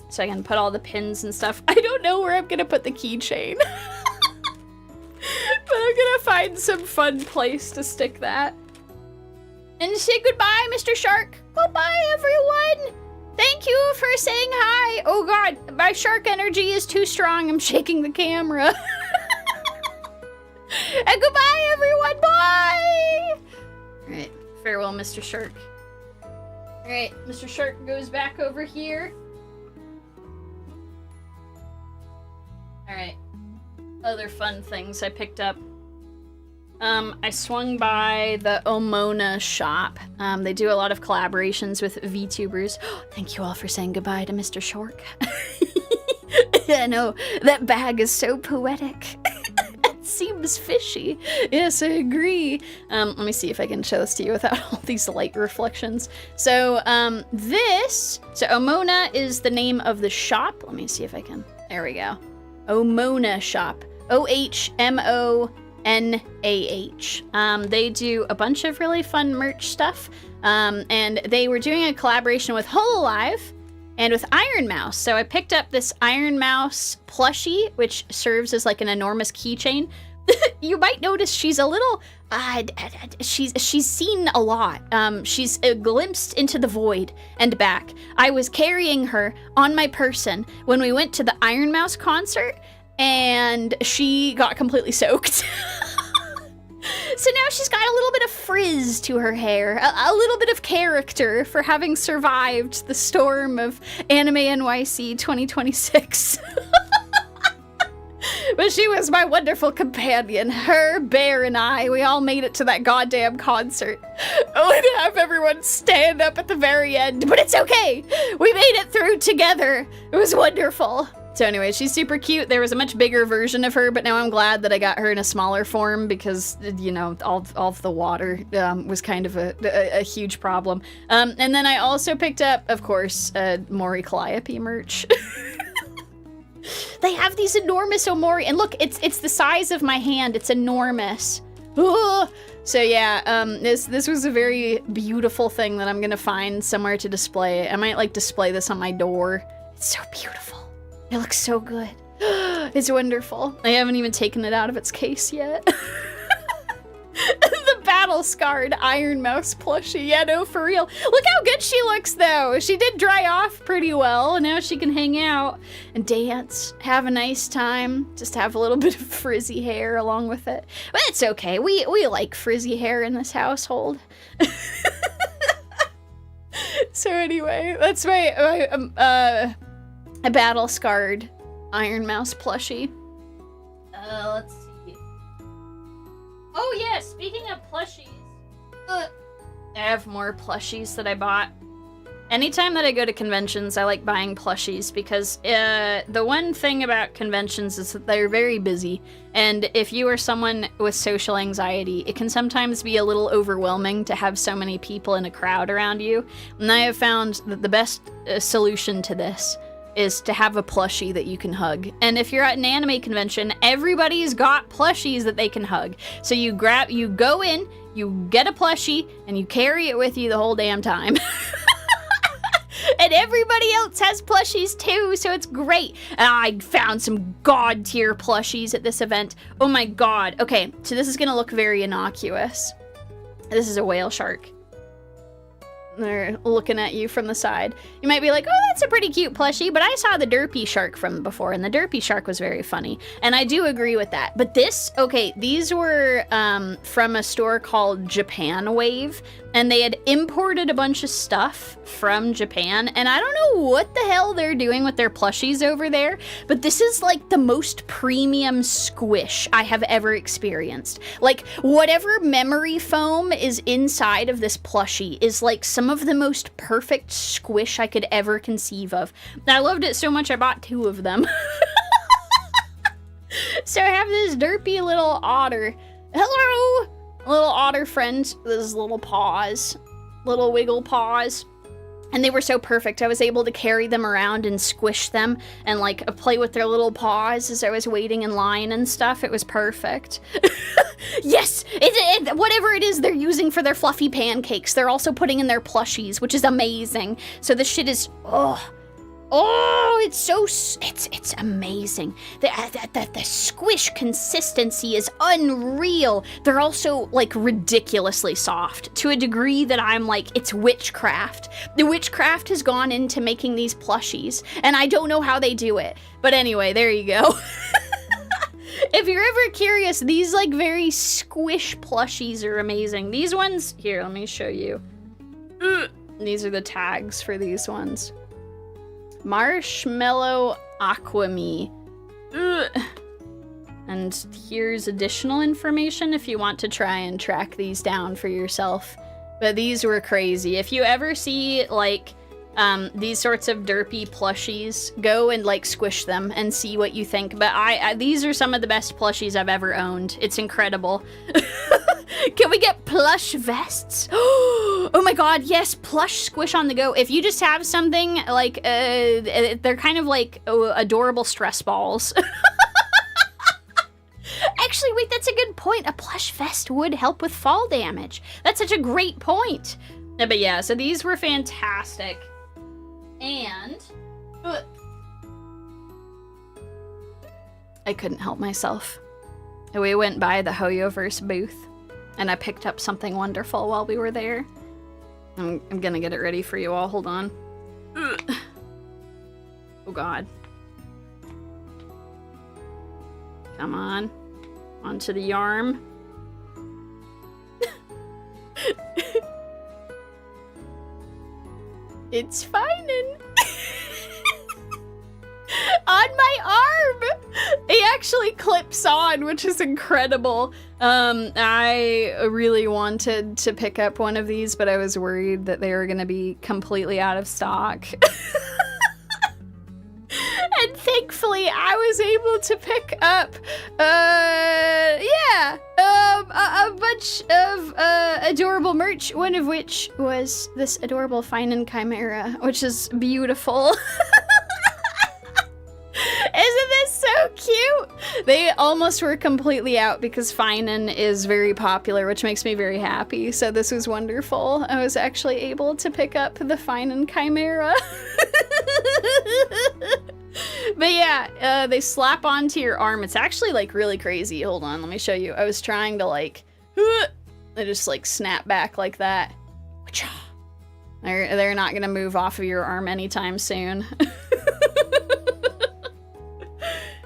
Speaker 1: So I can put all the pins and stuff. I don't know where I'm gonna put the keychain. But I'm gonna find some fun place to stick that. And say goodbye, Mr. Shark. Goodbye, everyone. Thank you for saying hi. Oh god, my shark energy is too strong. I'm shaking the camera. And goodbye, everyone. Bye. Alright, farewell, Mr. Shark. Alright, Mr. Shark goes back over here. Alright, other fun things I picked up. I swung by the Omona shop. They do a lot of collaborations with VTubers. Thank you all for saying goodbye to Mr. Shark. I know, that bag is so poetic. It seems fishy. Yes, I agree. Let me see if I can show this to you without all these light reflections. So, so Omona is the name of the shop. Let me see if I can, there we go. Omona shop. OHMONAH. They do a bunch of really fun merch stuff. And they were doing a collaboration with Hololive and with Ironmouse. So I picked up this Ironmouse plushie, which serves as like an enormous keychain. You might notice she's a little, she's seen a lot. She's glimpsed into the void and back. I was carrying her on my person when we went to the Ironmouse concert, and she got completely soaked. So now she's got a little bit of frizz to her hair, a little bit of character for having survived the storm of Anime NYC 2026. But she was my wonderful companion. Her, Bear, and I, we all made it to that goddamn concert. Oh, and have everyone stand up at the very end, but it's okay. We made it through together. It was wonderful. So anyway, she's super cute. There was a much bigger version of her, but now I'm glad that I got her in a smaller form because, you know, all of the water was kind of a huge problem. And then I also picked up, of course, Mori Calliope merch. They have these enormous Omori, and look, it's the size of my hand. It's enormous. Ooh. So yeah, this was a very beautiful thing that I'm gonna find somewhere to display. I might like display this on my door. It's so beautiful. It looks so good. It's wonderful. I haven't even taken it out of its case yet. The battle-scarred Ironmouse plushie. Yeah, no, for real. Look how good she looks, though. She did dry off pretty well, and now she can hang out and dance, have a nice time, just have a little bit of frizzy hair along with it. But it's okay. We like frizzy hair in this household. So anyway, that's my a battle-scarred Ironmouse plushie. Let's see. Oh yeah, speaking of plushies, I have more plushies that I bought. Anytime that I go to conventions, I like buying plushies because the one thing about conventions is that they're very busy. And if you are someone with social anxiety, it can sometimes be a little overwhelming to have so many people in a crowd around you. And I have found that the best solution to this is to have a plushie that you can hug. And if you're at an anime convention, everybody's got plushies that they can hug. So you go in, you get a plushie, and you carry it with you the whole damn time. And everybody else has plushies too, so it's great. And I found some god tier plushies at this event. Oh my god. Okay, so this is gonna look very innocuous. This is a whale shark. They're looking at you from the side. You might be like, oh, that's a pretty cute plushie, but I saw the derpy shark from before, and the derpy shark was very funny. And I do agree with that. But this, okay, these were from a store called Japan Wave, and they had imported a bunch of stuff from Japan, and I don't know what the hell they're doing with their plushies over there, but this is like the most premium squish I have ever experienced. Like, whatever memory foam is inside of this plushie is like some of the most perfect squish I could ever conceive of. I loved it so much I bought 2 of them. So I have this derpy little otter. Hello! Little otter friend with his little paws. Little wiggle paws. And they were so perfect. I was able to carry them around and squish them and like play with their little paws as I was waiting in line and stuff. It was perfect. Yes! Whatever it is they're using for their fluffy pancakes, they're also putting in their plushies, which is amazing. So this shit is, oh, it's amazing. The squish consistency is unreal. They're also like ridiculously soft to a degree that I'm like, it's witchcraft. The witchcraft has gone into making these plushies, and I don't know how they do it. But anyway, there you go. If you're ever curious, these like very squish plushies are amazing. These ones, here, let me show you. These are the tags for these ones. Marshmallow Aquame. And here's additional information if you want to try and track these down for yourself. But these were crazy. If you ever see like these sorts of derpy plushies, go and like squish them and see what you think. But these are some of the best plushies I've ever owned. It's incredible. Can we get plush vests? Oh my god, yes, plush squish on the go. If you just have something like, they're kind of like adorable stress balls. Actually, wait, that's a good point. A plush vest would help with fall damage. That's such a great point. But yeah, so these were fantastic. And I couldn't help myself. We went by the Hoyoverse booth, and I picked up something wonderful while we were there. I'm gonna get it ready for you all. Hold on. Oh god. Come on. Onto the yarn. It's finin'. On my arm! It actually clips on, which is incredible. I really wanted to pick up one of these, but I was worried that they were gonna be completely out of stock. And thankfully, I was able to pick up, a bunch of adorable merch, one of which was this adorable Finin Chimera, which is beautiful. Isn't this so cute? They almost were completely out because Finin is very popular, which makes me very happy. So this was wonderful. I was actually able to pick up the Finin Chimera. But yeah, they slap onto your arm. It's actually like really crazy. Hold on, let me show you. I was trying to like, they just like snap back like that. They're not gonna move off of your arm anytime soon.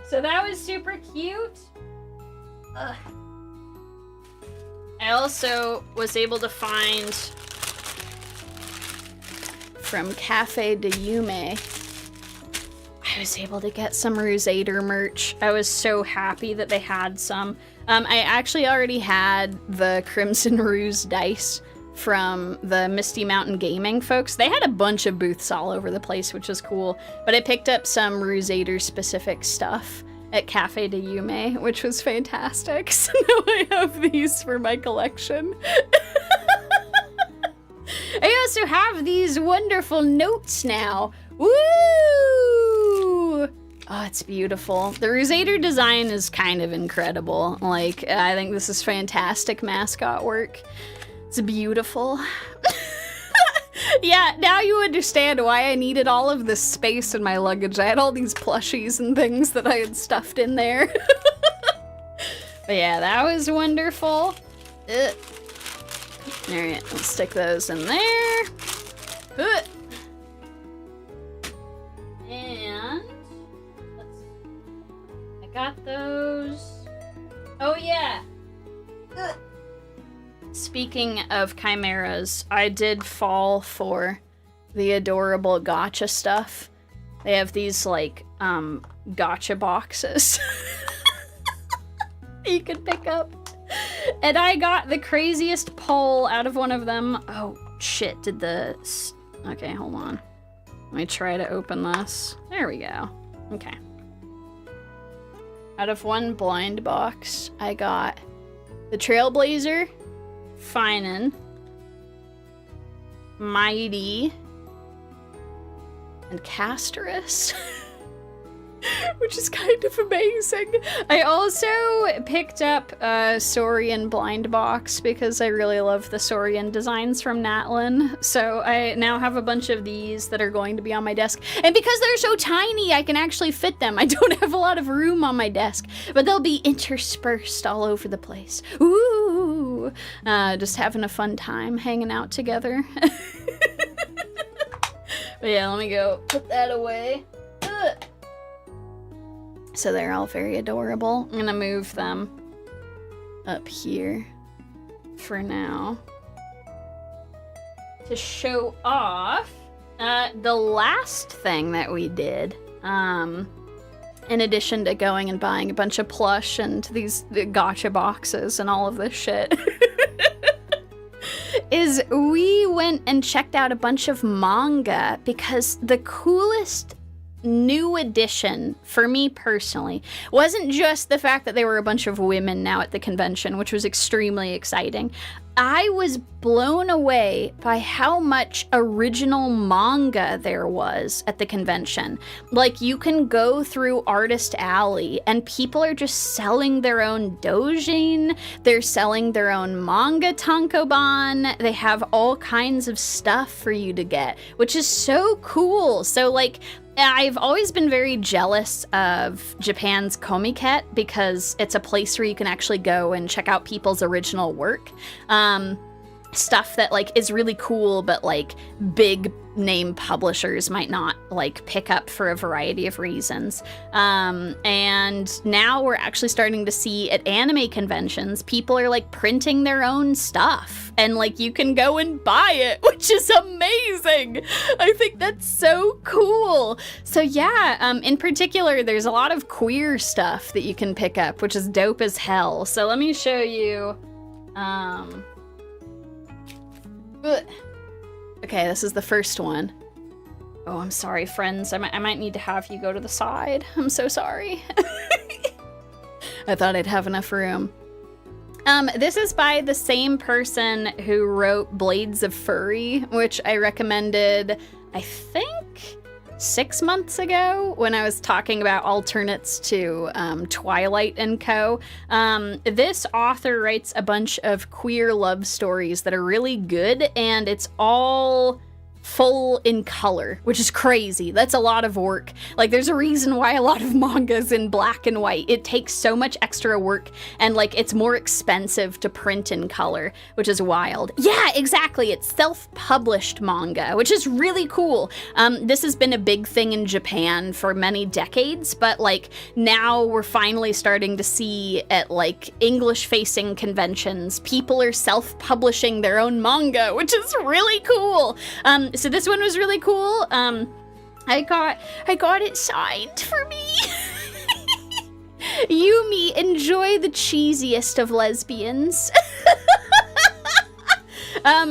Speaker 1: So that was super cute. Ugh. I also was able to find from Cafe de Yumie, I was able to get some Rusader merch. I was so happy that they had some. I actually already had the Crimson Ruse dice from the Misty Mountain Gaming folks. They had a bunch of booths all over the place, which was cool. But I picked up some Rusader specific stuff at Cafe de Yumie, which was fantastic. So now I have these for my collection. I also have these wonderful notes now. Woo! Oh, it's beautiful. The Rosator design is kind of incredible. Like, I think this is fantastic mascot work. It's beautiful. Yeah, now you understand why I needed all of this space in my luggage. I had all these plushies and things that I had stuffed in there. But yeah, that was wonderful. Ugh. All right, let's stick those in there. Ugh. And I got those. Oh yeah. Ugh. Speaking of chimeras, I did fall for the adorable gacha stuff. They have these like gacha boxes you can pick up. And I got the craziest pull out of one of them. Oh shit, okay, hold on. Let me try to open this. There we go. Okay. Out of one blind box, I got the Trailblazer, Finan, Mighty, and Casterus. Which is kind of amazing. I also picked up a Saurian blind box because I really love the Saurian designs from Natlin. So I now have a bunch of these that are going to be on my desk. And because they're so tiny, I can actually fit them. I don't have a lot of room on my desk, but they'll be interspersed all over the place. Ooh, just having a fun time hanging out together. But yeah, let me go put that away. Ugh. So they're all very adorable. I'm gonna move them up here for now to show off the last thing that we did. In addition to going and buying a bunch of plush and the gacha boxes and all of this shit, is we went and checked out a bunch of manga because the coolest new addition for me personally wasn't just the fact that there were a bunch of women now at the convention, which was extremely exciting. I was blown away by how much original manga there was at the convention. Like, you can go through Artist Alley and people are just selling their own doujin, they're selling their own manga tankobon, they have all kinds of stuff for you to get, which is so cool. So like, I've always been very jealous of Japan's Komiket because it's a place where you can actually go and check out people's original work. Stuff that like is really cool, but like big name publishers might not like pick up for a variety of reasons. And now we're actually starting to see at anime conventions, people are like printing their own stuff and like you can go and buy it, which is amazing. I think that's so cool. So yeah, in particular, there's a lot of queer stuff that you can pick up, which is dope as hell. So let me show you, okay, this is the first one. Oh, I'm sorry, friends. I might need to have you go to the side. I'm so sorry. I thought I'd have enough room. This is by the same person who wrote Blades of Furry, which I recommended, I think, 6 months ago when I was talking about alternates to Twilight and Co. This author writes a bunch of queer love stories that are really good, and it's all full in color, which is crazy. That's a lot of work. Like, there's a reason why a lot of manga's in black and white. It takes so much extra work, and like it's more expensive to print in color, which is wild. Yeah, exactly. It's self-published manga, which is really cool. This has been a big thing in Japan for many decades, but like now we're finally starting to see at like English-facing conventions, people are self-publishing their own manga, which is really cool. So this one was really cool. I got it signed for me. Yumie, enjoy the cheesiest of lesbians.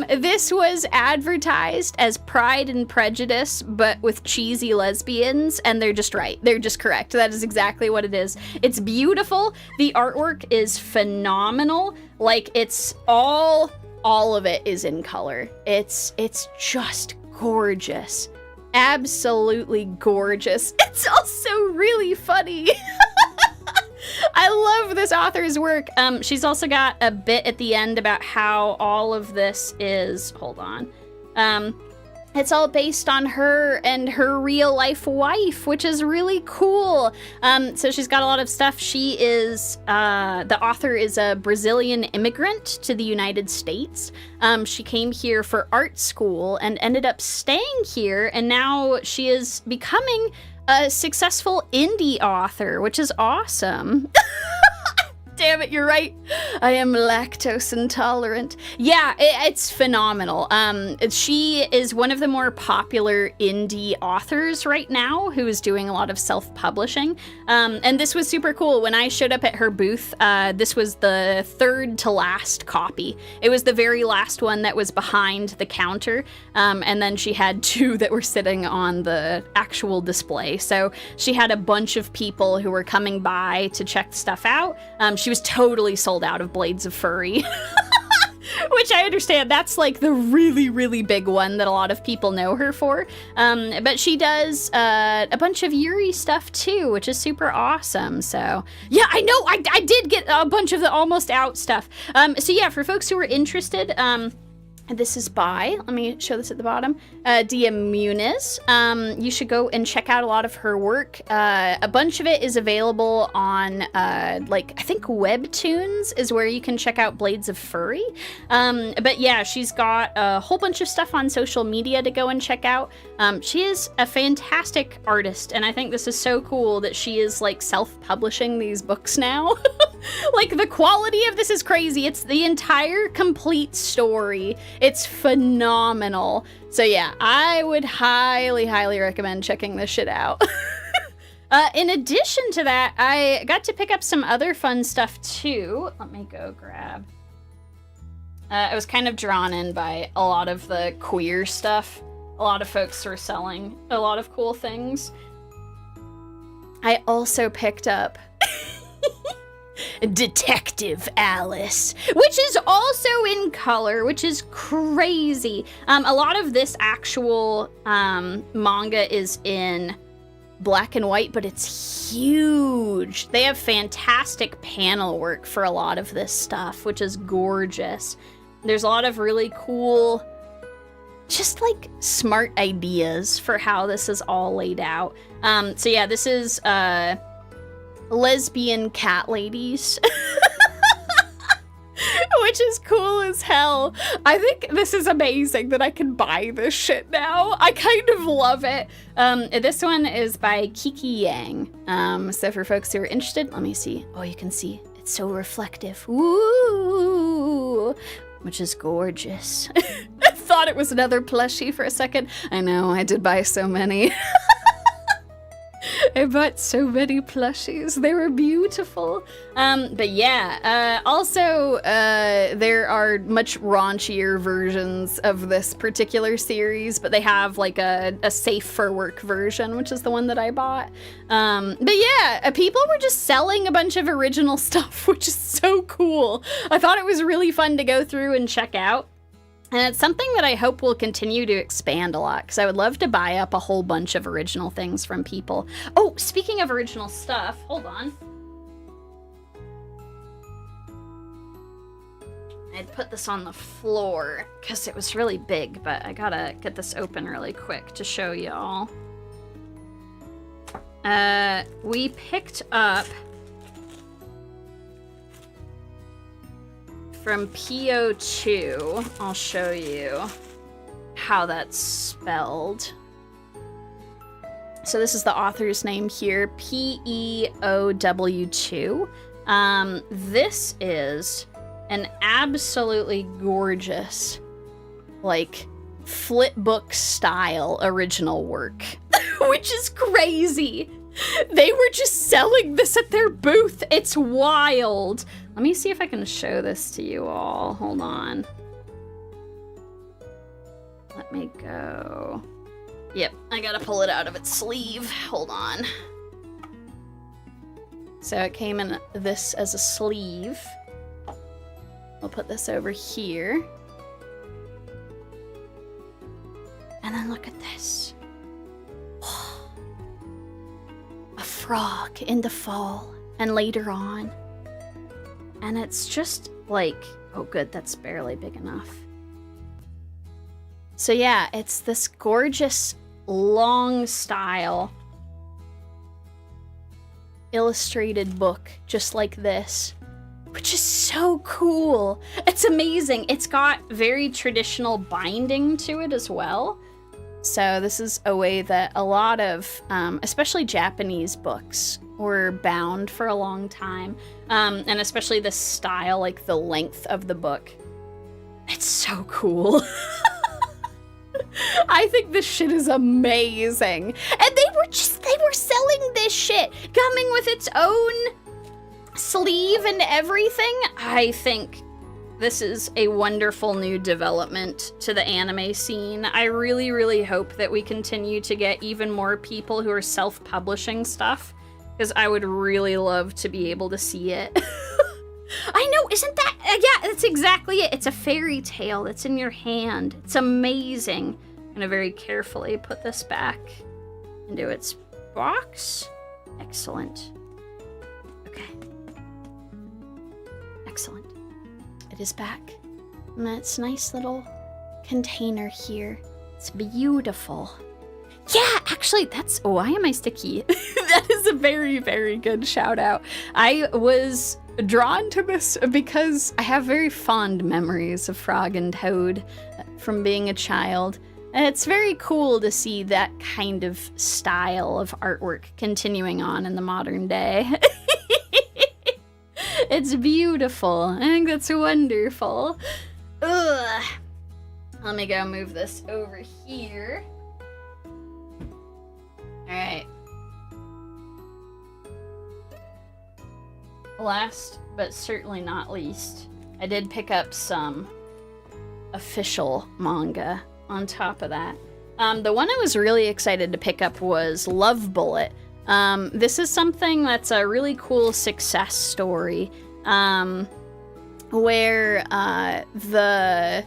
Speaker 1: This was advertised as Pride and Prejudice, but with cheesy lesbians, and they're just right. They're just correct. That is exactly what it is. It's beautiful. The artwork is phenomenal. Like, it's all of it is in color. It's just gorgeous. absolutely gorgeous. It's also really funny. I love this author's work. She's also got a bit at the end about how all of this is, hold on. It's all based on her and her real life wife, which is really cool. So she's got a lot of stuff. She is, the author is a Brazilian immigrant to the United States. She came here for art school and ended up staying here, and now she is becoming a successful indie author, which is awesome. Damn it, you're right. I am lactose intolerant. Yeah, it's phenomenal. She is one of the more popular indie authors right now who is doing a lot of self-publishing. And this was super cool. When I showed up at her booth, this was the third to last copy. It was the very last one that was behind the counter. And then she had two that were sitting on the actual display. So she had a bunch of people who were coming by to check stuff out. She was totally sold out of Blades of Furry, which I understand. That's like the really, really big one that a lot of people know her for. But she does a bunch of Yuri stuff too, which is super awesome. So yeah, I know I did get a bunch of the almost out stuff. So yeah, for folks who are interested, this is by, let me show this at the bottom, Dia Muniz. You should go and check out a lot of her work. A bunch of it is available on, like, I think Webtoons is where you can check out Blades of Furry. But yeah, she's got a whole bunch of stuff on social media to go and check out. She is a fantastic artist, and I think this is so cool that she is, like, self-publishing these books now. Like, the quality of this is crazy. It's the entire complete story. It's phenomenal. So yeah, I would highly, highly recommend checking this shit out. In addition to that, I got to pick up some other fun stuff too. Let me go grab. I was kind of drawn in by a lot of the queer stuff. A lot of folks were selling a lot of cool things. I also picked up Detective Alice, which is also in color, which is crazy. A lot of this actual manga is in black and white, but it's huge. They have fantastic panel work for a lot of this stuff, which is gorgeous. There's a lot of really cool, just like smart ideas for how this is all laid out. So yeah, this is lesbian cat ladies, which is cool as hell. I think this is amazing that I can buy this shit now. I kind of love it. This one is by Kiki Yang. So for folks who are interested, let me see. Oh, you can see it's so reflective. Woo! Which is gorgeous. I thought it was another plushie for a second. I know, I did buy so many. I bought so many plushies. They were beautiful. But yeah, also there are much raunchier versions of this particular series, but they have like a safe for work version, which is the one that I bought. But yeah, people were just selling a bunch of original stuff, which is so cool. I thought it was really fun to go through and check out. And it's something that I hope will continue to expand a lot, because I would love to buy up a whole bunch of original things from people. Oh, speaking of original stuff, hold on. I'd put this on the floor because it was really big, but I gotta get this open really quick to show y'all. We picked up from PO2, I'll show you how that's spelled. So this is the author's name here, PEOW2. This is an absolutely gorgeous, like, flipbook style original work, which is crazy. They were just selling this at their booth. It's wild. Let me see if I can show this to you all. Hold on. Let me go. Yep, I gotta pull it out of its sleeve. Hold on. So it came in this as a sleeve. I'll put this over here. And then look at this. book in the fall and later on. And it's just like, oh good, that's barely big enough. So yeah, it's this gorgeous long style illustrated book just like this, which is so cool. It's amazing. It's got very traditional binding to it as well. So this is a way that a lot of, especially Japanese books, were bound for a long time. And especially this style, like the length of the book. It's so cool. I think this shit is amazing. And they were selling this shit, coming with its own sleeve and everything. I think this is a wonderful new development to the anime scene. I really, really hope that we continue to get even more people who are self-publishing stuff, because I would really love to be able to see it. I know, isn't that, yeah, that's exactly it. It's a fairy tale that's in your hand. It's amazing. I'm gonna very carefully put this back into its box. Excellent. Okay. Excellent. It is back. And that's nice little container here. It's beautiful. Yeah, actually, that's, why am I sticky? That is a very, very good shout out. I was drawn to this because I have very fond memories of Frog and Toad from being a child. And it's very cool to see that kind of style of artwork continuing on in the modern day. It's beautiful. I think that's wonderful. Ugh. Let me go move this over here. Alright. Last, but certainly not least, I did pick up some official manga on top of that. The one I was really excited to pick up was Love Bullet. This is something that's a really cool success story, where the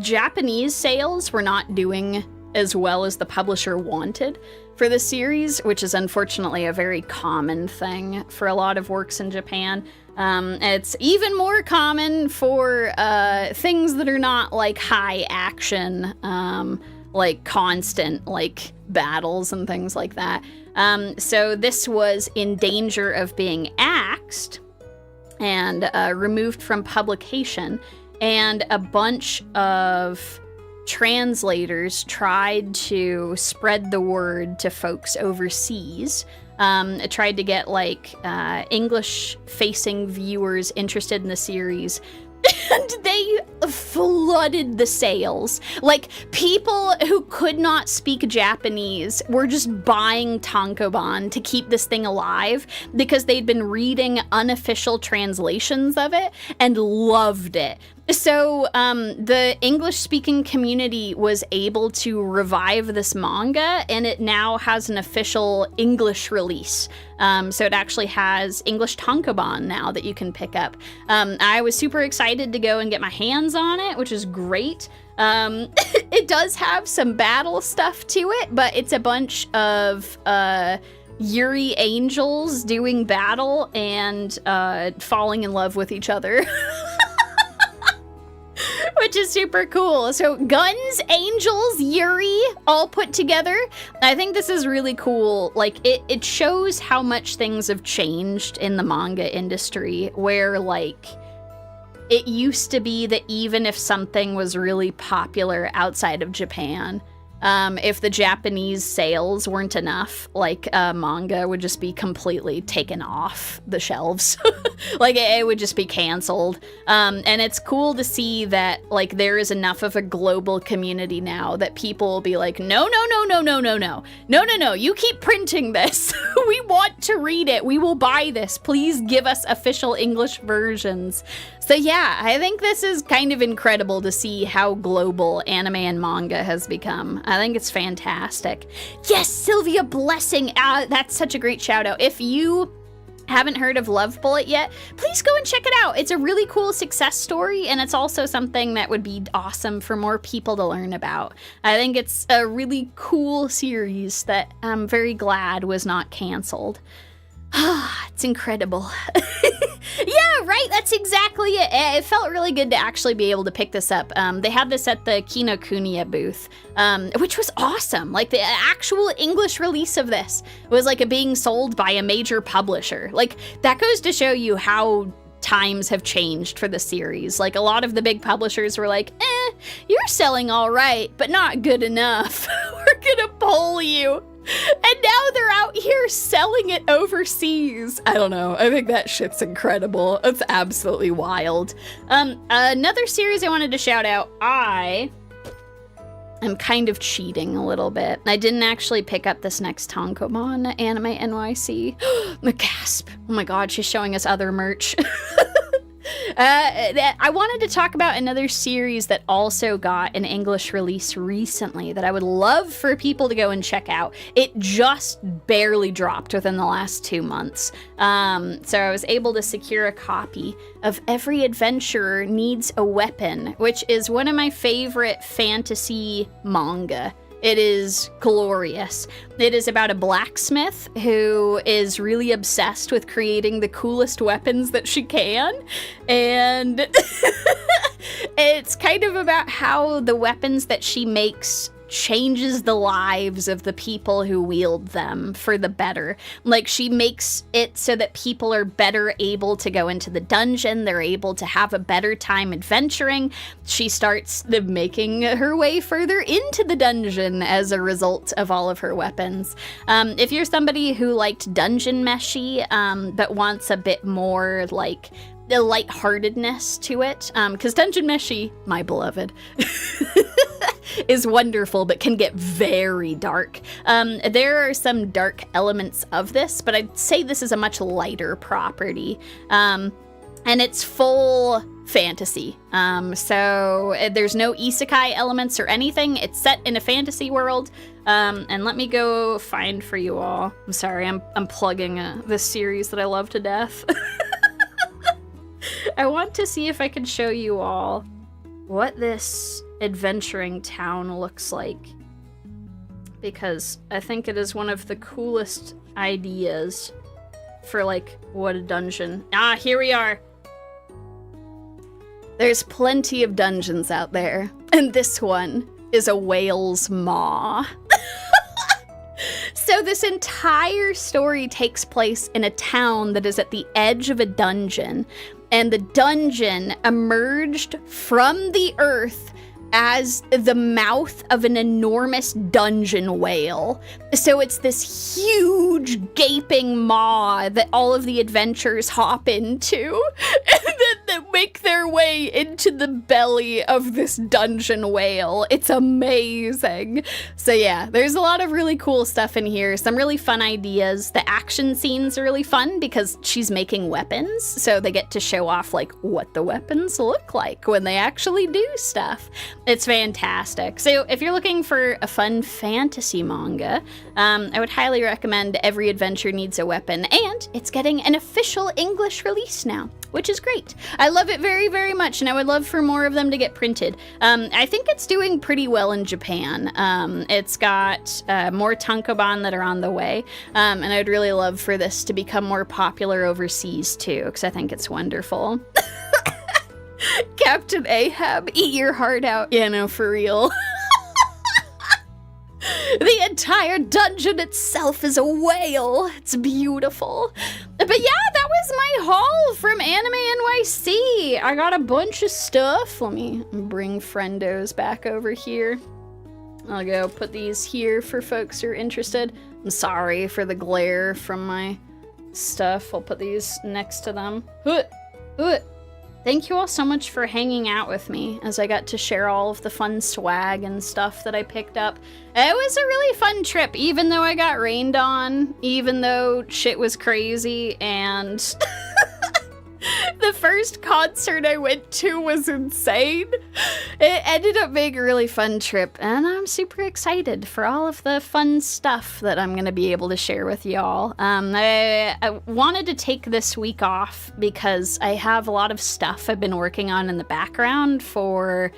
Speaker 1: Japanese sales were not doing as well as the publisher wanted for the series, which is unfortunately a very common thing for a lot of works in Japan. It's even more common for things that are not like high action, like constant like battles and things like that. So this was in danger of being axed and removed from publication, and a bunch of translators tried to spread the word to folks overseas. Tried to get like English-facing viewers interested in the series, and they flooded the sales. Like, people who could not speak Japanese were just buying tankobon to keep this thing alive because they'd been reading unofficial translations of it and loved it. So the English-speaking community was able to revive this manga, and it now has an official English release. So it actually has English tankobon now that you can pick up. I was super excited to go and get my hands on it, which is great. It does have some battle stuff to it, but it's a bunch of Yuri angels doing battle and falling in love with each other. Which is super cool. So guns, angels, Yuri, all put together. I think this is really cool. Like, it shows how much things have changed in the manga industry, where like it used to be that even if something was really popular outside of Japan, if the Japanese sales weren't enough, like manga would just be completely taken off the shelves. Like it would just be canceled. And it's cool to see that like there is enough of a global community now that people will be like, no, you keep printing this. We want to read it. We will buy this. Please give us official English versions. So yeah, I think this is kind of incredible to see how global anime and manga has become. I think it's fantastic. Yes, Sylvia Blessing. That's such a great shout out. If you haven't heard of Love Bullet yet, please go and check it out. It's a really cool success story, and it's also something that would be awesome for more people to learn about. I think it's a really cool series that I'm very glad was not canceled. It's incredible. Yeah, right, that's exactly it. It felt really good to actually be able to pick this up. They had this at the Kinokuniya booth, which was awesome. Like, the actual English release of this was like being sold by a major publisher. Like, that goes to show you how times have changed for the series. Like, a lot of the big publishers were like, you're selling all right, but not good enough. We're gonna pull you. And now they're out here selling it overseas. I don't know. I think that shit's incredible. It's absolutely wild. Another series I wanted to shout out. I'm kind of cheating a little bit. I didn't actually pick up this next Tankobon Anime NYC. The gasp. Oh my god, she's showing us other merch. I wanted to talk about another series that also got an English release recently that I would love for people to go and check out. It just barely dropped within the last 2 months. So I was able to secure a copy of Every Adventurer Needs a Weapon, which is one of my favorite fantasy manga. It is glorious. It is about a blacksmith who is really obsessed with creating the coolest weapons that she can. And it's kind of about how the weapons that she makes changes the lives of the people who wield them for the better. Like, she makes it so that people are better able to go into the dungeon, they're able to have a better time adventuring. She starts making her way further into the dungeon as a result of all of her weapons. If you're somebody who liked Dungeon Meshi, but wants a bit more, like, the lightheartedness to it, because Dungeon Meshi, my beloved, is wonderful, but can get very dark. There are some dark elements of this, but I'd say this is a much lighter property. And it's full fantasy. So there's no isekai elements or anything. It's set in a fantasy world. And let me go find for you all. I'm sorry, I'm plugging this series that I love to death. I want to see if I can show you all what this adventuring town looks like, because I think it is one of the coolest ideas for, like, what a dungeon. Here we are. There's plenty of dungeons out there, and this one is a whale's maw. So this entire story takes place in a town that is at the edge of a dungeon, and the dungeon emerged from the earth as the mouth of an enormous dungeon whale. So it's this huge gaping maw that all of the adventurers hop into, and then they make their way into the belly of this dungeon whale. It's amazing. So yeah, there's a lot of really cool stuff in here, some really fun ideas. The action scenes are really fun because she's making weapons, so they get to show off, like, what the weapons look like when they actually do stuff. It's fantastic. So if you're looking for a fun fantasy manga, I would highly recommend Every Adventure Needs a Weapon, and it's getting an official English release now, which is great. I love it very, very much, and I would love for more of them to get printed. I think it's doing pretty well in Japan. It's got more tankobon that are on the way, and I'd really love for this to become more popular overseas too, because I think it's wonderful. Captain Ahab, eat your heart out. Yeah, no, for real. The entire dungeon itself is a whale. It's beautiful. But yeah, that was my haul from Anime NYC. I got a bunch of stuff. Let me bring friendos back over here. I'll go put these here for folks who are interested. I'm sorry for the glare from my stuff. I'll put these next to them. Thank you all so much for hanging out with me as I got to share all of the fun swag and stuff that I picked up. It was a really fun trip, even though I got rained on, even though shit was crazy, and The first concert I went to was insane. It ended up being a really fun trip, and I'm super excited for all of the fun stuff that I'm going to be able to share with y'all. I wanted to take this week off because I have a lot of stuff I've been working on in the background for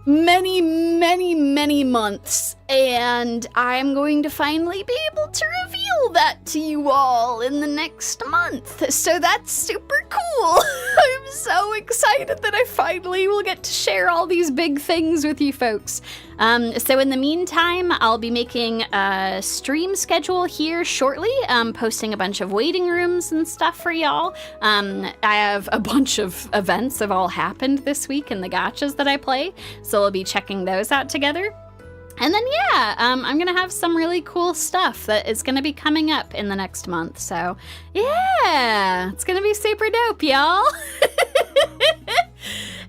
Speaker 1: many months, and I'm going to finally be able to reveal that to you all in the next month. So that's super cool. I'm so excited that I finally will get to share all these big things with you folks. So in the meantime, I'll be making a stream schedule here shortly, posting a bunch of waiting rooms and stuff for y'all. I have a bunch of events that have all happened this week in the gachas that I play, so we'll be checking those out together. And then, yeah, I'm going to have some really cool stuff that is going to be coming up in the next month. So, yeah, it's going to be super dope, y'all.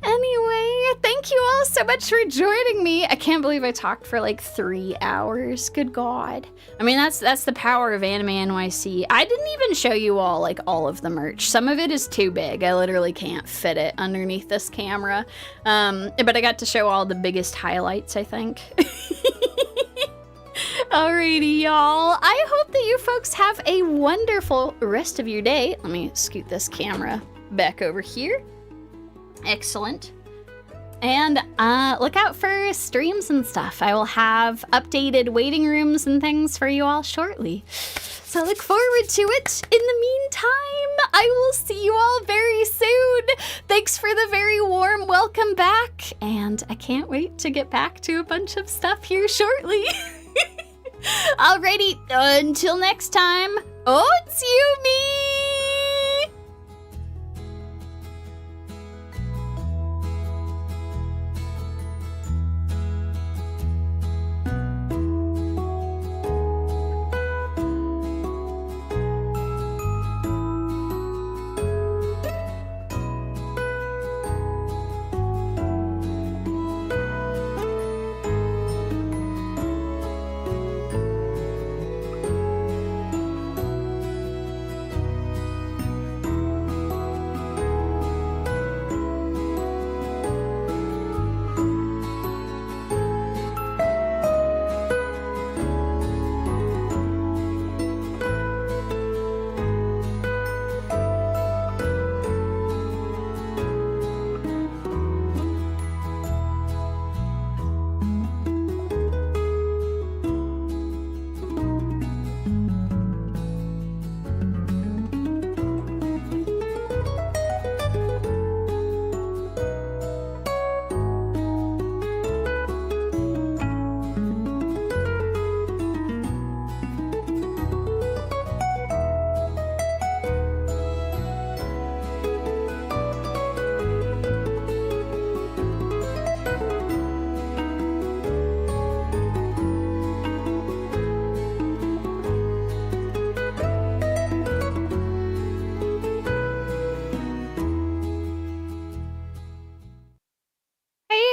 Speaker 1: Anyway, thank you all so much for joining me. I can't believe I talked for like 3 hours. Good God. I mean, that's the power of Anime NYC. I didn't even show you all like all of the merch. Some of it is too big. I literally can't fit it underneath this camera. But I got to show all the biggest highlights, I think. Alrighty, y'all. I hope that you folks have a wonderful rest of your day. Let me scoot this camera back over here. Excellent. And look out for streams and stuff. I will have updated waiting rooms and things for you all shortly. So look forward to it. In the meantime, I will see you all very soon. Thanks for the very warm welcome back. And I can't wait to get back to a bunch of stuff here shortly. Alrighty, until next time, it's Yumie!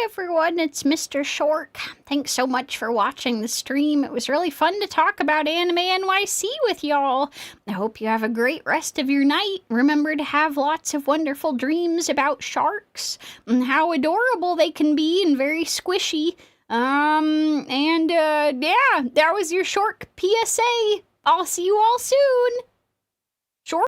Speaker 1: Everyone, it's Mr. Shork. Thanks so much for watching the stream. It was really fun to talk about Anime NYC with y'all. I hope you have a great rest of your night. Remember to have lots of wonderful dreams about sharks and how adorable they can be and very squishy. Yeah, that was your Shork PSA. I'll see you all soon.